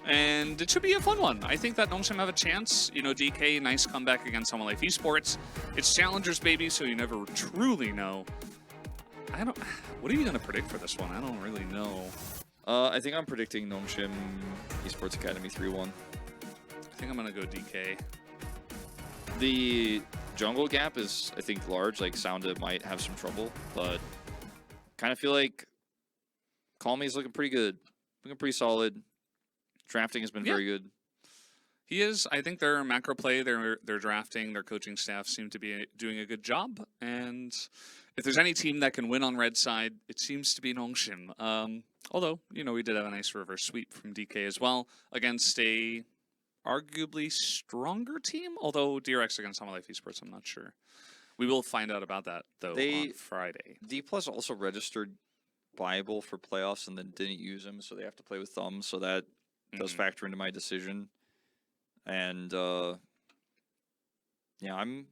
And it should be a fun one. I think that Nongshim have a chance. You know, DK, nice comeback against someone like Esports. It's Challengers, baby, so you never truly know. What are you going to predict for this one? I don't really know. I think I'm predicting Nongshim Esports Academy 3-1. I think I'm going to go DK. The jungle gap is, I think, large. Like, Sounda might have some trouble, but kind of feel like Call Me is looking pretty good. Looking pretty solid. Drafting has been very good. He is. I think their macro play, their drafting, their coaching staff seem to be doing a good job. And if there's any team that can win on red side, it seems to be Nongshim. Although, you know, we did have a nice reverse sweep from DK as well against a arguably stronger team. Although DRX against Hama Life Esports, I'm not sure. We will find out about that, though, on Friday. D+ also registered Bible for playoffs and then didn't use him, so they have to play with thumbs. So that does factor into my decision. And yeah, I'm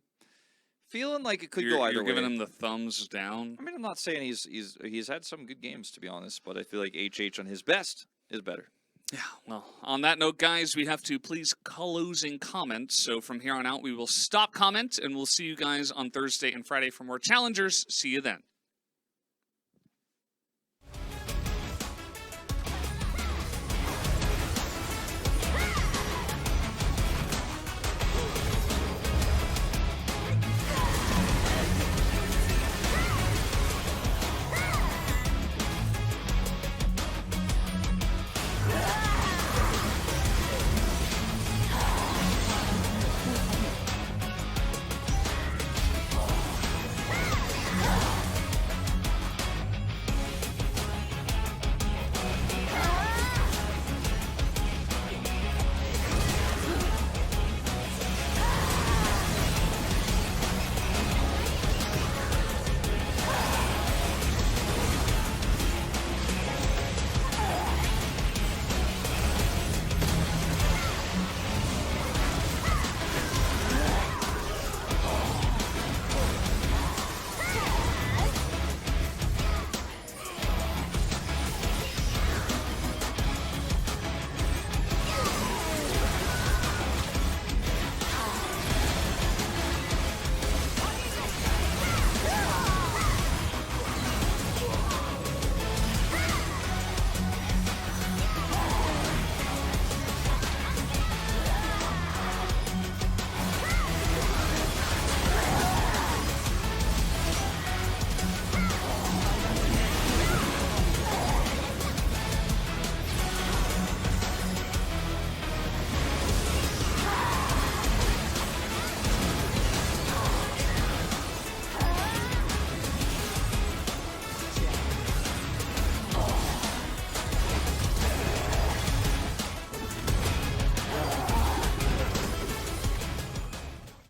feeling like it could go either way. You're giving him the thumbs down. I mean, I'm not saying he's had some good games, to be honest, but I feel like HH on his best is better. Yeah, well, on that note, guys, we have to please closing comments. So from here on out, we will stop comment, and we'll see you guys on Thursday and Friday for more challengers. See you then.